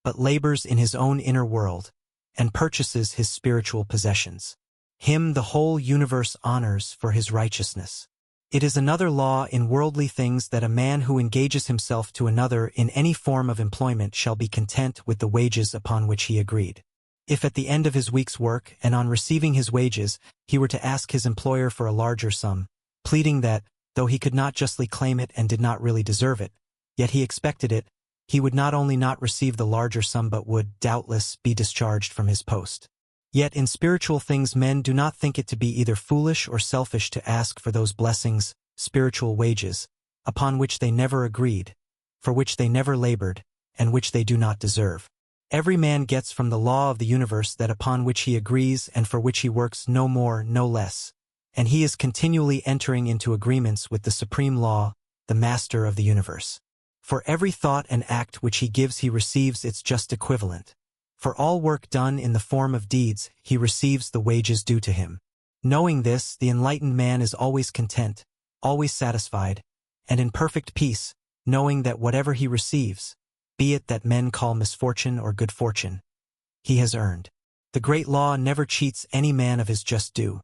but labors in his own inner world, and purchases his spiritual possessions. Him the whole universe honors for his righteousness. It is another law in worldly things that a man who engages himself to another in any form of employment shall be content with the wages upon which he agreed. If at the end of his week's work, and on receiving his wages, he were to ask his employer for a larger sum, pleading that, though he could not justly claim it and did not really deserve it, yet he expected it, he would not only not receive the larger sum but would, doubtless, be discharged from his post. Yet in spiritual things men do not think it to be either foolish or selfish to ask for those blessings, spiritual wages, upon which they never agreed, for which they never labored, and which they do not deserve. Every man gets from the law of the universe that upon which he agrees and for which he works, no more, no less, and he is continually entering into agreements with the supreme law, the master of the universe. For every thought and act which he gives he receives its just equivalent. For all work done in the form of deeds, he receives the wages due to him. Knowing this, the enlightened man is always content, always satisfied, and in perfect peace, knowing that whatever he receives, be it that men call misfortune or good fortune, he has earned. The great law never cheats any man of his just due.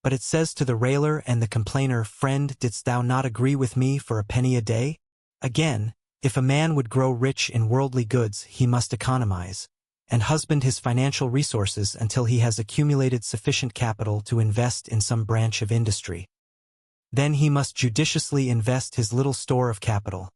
But it says to the railer and the complainer, "Friend, didst thou not agree with me for a penny a day?" Again, if a man would grow rich in worldly goods, he must economize, and husband his financial resources until he has accumulated sufficient capital to invest in some branch of industry. Then he must judiciously invest his little store of capital,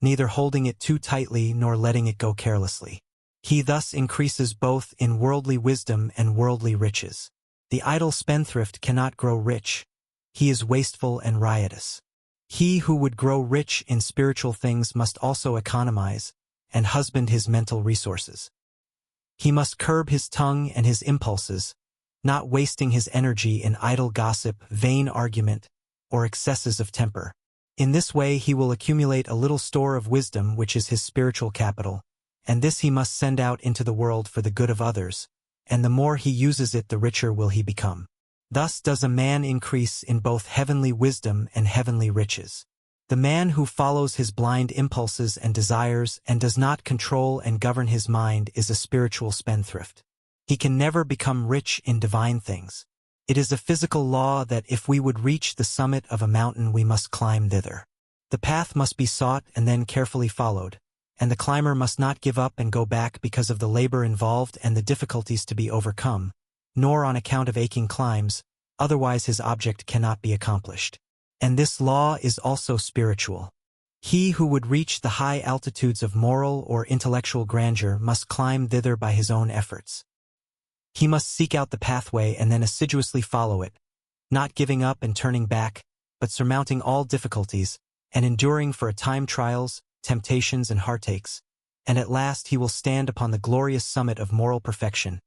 neither holding it too tightly nor letting it go carelessly. He thus increases both in worldly wisdom and worldly riches. The idle spendthrift cannot grow rich. He is wasteful and riotous. He who would grow rich in spiritual things must also economize and husband his mental resources. He must curb his tongue and his impulses, not wasting his energy in idle gossip, vain argument, or excesses of temper. In this way he will accumulate a little store of wisdom, which is his spiritual capital, and this he must send out into the world for the good of others, and the more he uses it the richer will he become. Thus does a man increase in both heavenly wisdom and heavenly riches. The man who follows his blind impulses and desires and does not control and govern his mind is a spiritual spendthrift. He can never become rich in divine things. It is a physical law that if we would reach the summit of a mountain we must climb thither. The path must be sought and then carefully followed, and the climber must not give up and go back because of the labor involved and the difficulties to be overcome, nor on account of aching climbs, otherwise his object cannot be accomplished. And this law is also spiritual. He who would reach the high altitudes of moral or intellectual grandeur must climb thither by his own efforts. He must seek out the pathway and then assiduously follow it, not giving up and turning back, but surmounting all difficulties, and enduring for a time trials, temptations, and heartaches, and at last he will stand upon the glorious summit of moral perfection,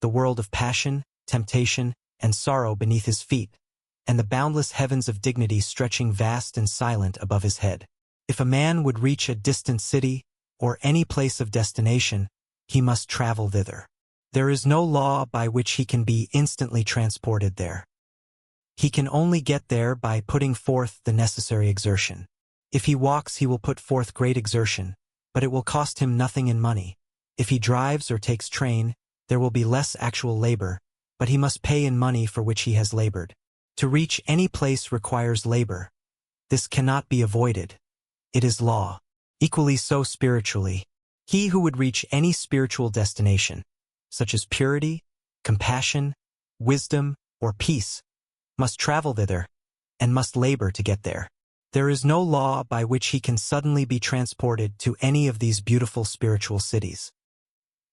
the world of passion, temptation, and sorrow beneath his feet, and the boundless heavens of dignity stretching vast and silent above his head. If a man would reach a distant city, or any place of destination, he must travel thither. There is no law by which he can be instantly transported there. He can only get there by putting forth the necessary exertion. If he walks, he will put forth great exertion, but it will cost him nothing in money. If he drives or takes train, there will be less actual labor, but he must pay in money for which he has labored. To reach any place requires labor. This cannot be avoided. It is law. Equally so spiritually. He who would reach any spiritual destination, such as purity, compassion, wisdom, or peace, must travel thither, and must labor to get there. There is no law by which he can suddenly be transported to any of these beautiful spiritual cities.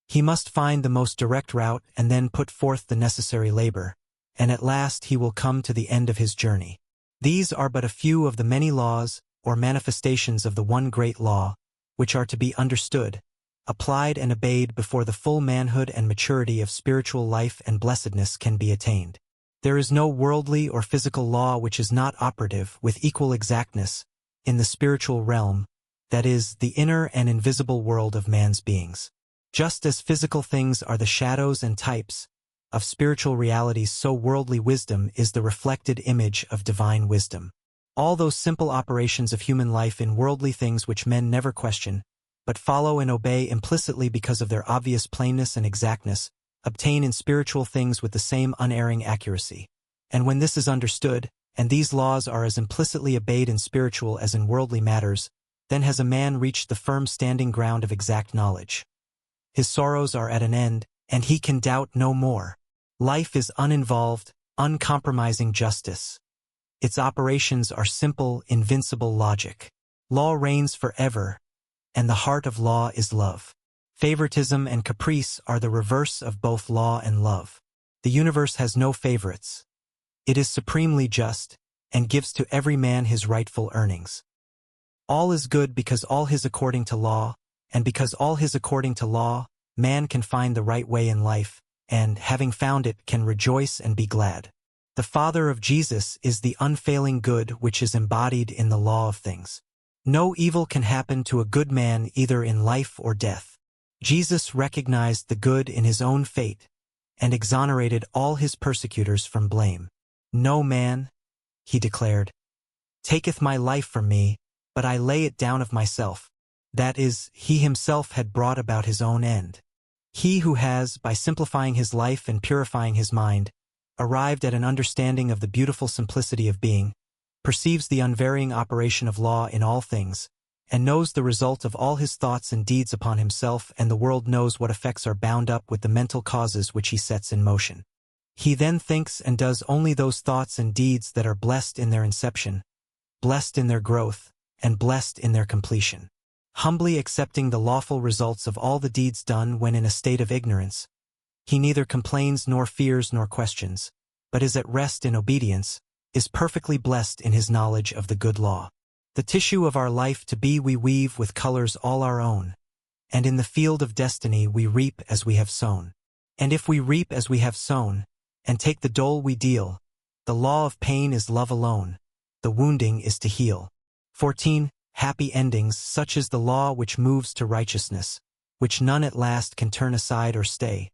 He must find the most direct route and then put forth the necessary labor, and at last he will come to the end of his journey. These are but a few of the many laws, or manifestations of the one great law, which are to be understood, applied and obeyed before the full manhood and maturity of spiritual life and blessedness can be attained. There is no worldly or physical law which is not operative with equal exactness in the spiritual realm, that is, the inner and invisible world of man's beings. Just as physical things are the shadows and types of spiritual realities, so worldly wisdom is the reflected image of divine wisdom. All those simple operations of human life in worldly things which men never question, but follow and obey implicitly because of their obvious plainness and exactness, obtain in spiritual things with the same unerring accuracy. And when this is understood, and these laws are as implicitly obeyed in spiritual as in worldly matters, then has a man reached the firm standing ground of exact knowledge. His sorrows are at an end, and he can doubt no more. Life is uninvolved, uncompromising justice. Its operations are simple, invincible logic. Law reigns forever, and the heart of law is love. Favoritism and caprice are the reverse of both law and love. The universe has no favorites. It is supremely just, and gives to every man his rightful earnings. All is good because all is according to law, and because all is according to law, man can find the right way in life, and, having found it, can rejoice and be glad. The Father of Jesus is the unfailing good which is embodied in the law of things. No evil can happen to a good man either in life or death. Jesus recognized the good in his own fate, and exonerated all his persecutors from blame. No man, he declared, taketh my life from me, but I lay it down of myself. That is, he himself had brought about his own end. He who has, by simplifying his life and purifying his mind, arrived at an understanding of the beautiful simplicity of being, perceives the unvarying operation of law in all things, and knows the result of all his thoughts and deeds upon himself, and the world knows what effects are bound up with the mental causes which he sets in motion. He then thinks and does only those thoughts and deeds that are blessed in their inception, blessed in their growth, and blessed in their completion. Humbly accepting the lawful results of all the deeds done when in a state of ignorance, he neither complains nor fears nor questions, but is at rest in obedience, is perfectly blessed in his knowledge of the good law. The tissue of our life to be we weave with colors all our own, and in the field of destiny we reap as we have sown. And if we reap as we have sown, and take the dole we deal, the law of pain is love alone, the wounding is to heal. 14. Happy endings, such is the law which moves to righteousness, which none at last can turn aside or stay.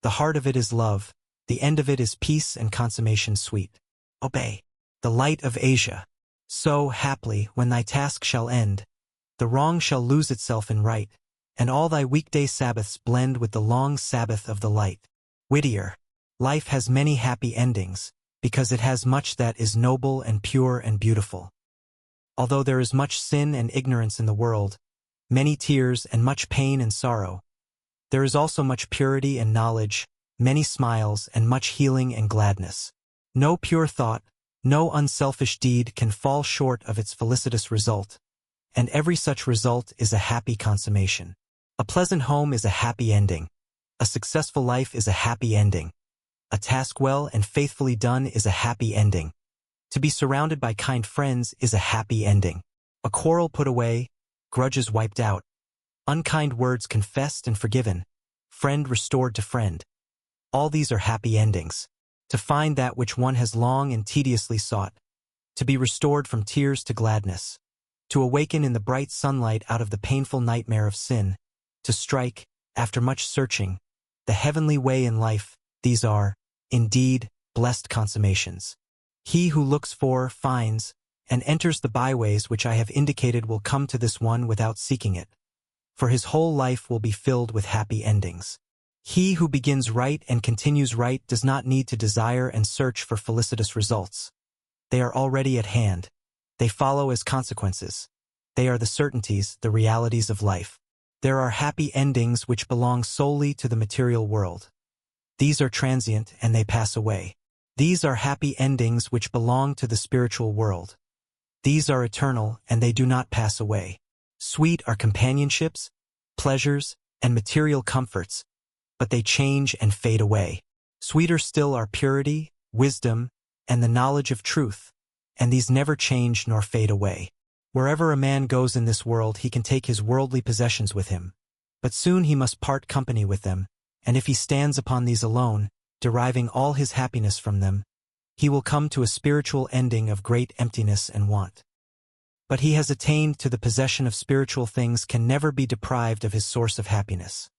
The heart of it is love, the end of it is peace and consummation sweet. Obey. The light of Asia. So, haply, when thy task shall end, the wrong shall lose itself in right, and all thy weekday Sabbaths blend with the long Sabbath of the light. Whittier. Life has many happy endings, because it has much that is noble and pure and beautiful. Although there is much sin and ignorance in the world, many tears and much pain and sorrow, there is also much purity and knowledge, many smiles and much healing and gladness. No pure thought, No unselfish deed can fall short of its felicitous result, and every such result is a happy consummation. A pleasant home is a happy ending. A successful life is a happy ending. A task well and faithfully done is a happy ending. To be surrounded by kind friends is a happy ending. A quarrel put away, grudges wiped out, unkind words confessed and forgiven, friend restored to friend. All these are happy endings. To find that which one has long and tediously sought, to be restored from tears to gladness, to awaken in the bright sunlight out of the painful nightmare of sin, to strike, after much searching, the heavenly way in life, these are, indeed, blessed consummations. He who looks for, finds, and enters the byways which I have indicated will come to this one without seeking it, for his whole life will be filled with happy endings. He who begins right and continues right does not need to desire and search for felicitous results. They are already at hand. They follow as consequences. They are the certainties, the realities of life. There are happy endings which belong solely to the material world. These are transient and they pass away. These are happy endings which belong to the spiritual world. These are eternal and they do not pass away. Sweet are companionships, pleasures, and material comforts, but they change and fade away. Sweeter still are purity, wisdom, and the knowledge of truth, and these never change nor fade away. Wherever a man goes in this world he can take his worldly possessions with him, but soon he must part company with them, and if he stands upon these alone, deriving all his happiness from them, he will come to a spiritual ending of great emptiness and want. But he has attained to the possession of spiritual things can never be deprived of his source of happiness.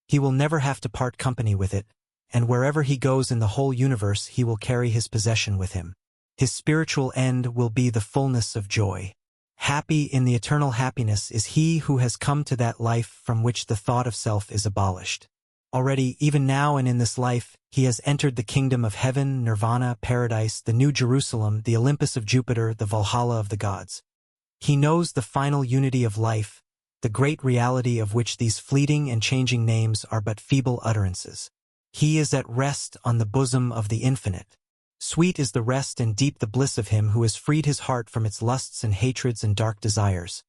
He will never have to part company with it, and wherever he goes in the whole universe he will carry his possession with him. His spiritual end will be the fullness of joy. Happy in the eternal happiness is he who has come to that life from which the thought of self is abolished. Already, even now and in this life, he has entered the kingdom of heaven, nirvana, paradise, the New Jerusalem, the Olympus of Jupiter, the Valhalla of the gods. He knows the final unity of life, the great reality of which these fleeting and changing names are but feeble utterances. He is at rest on the bosom of the infinite. Sweet is the rest and deep the bliss of him who has freed his heart from its lusts and hatreds and dark desires.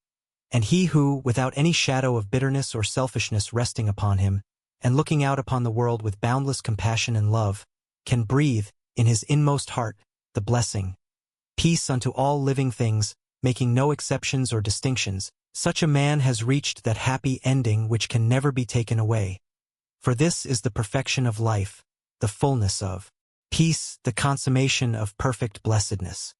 And he who, without any shadow of bitterness or selfishness resting upon him, and looking out upon the world with boundless compassion and love, can breathe, in his inmost heart, the blessing, peace unto all living things, making no exceptions or distinctions. Such a man has reached that happy ending which can never be taken away. For this is the perfection of life, the fullness of peace, the consummation of perfect blessedness.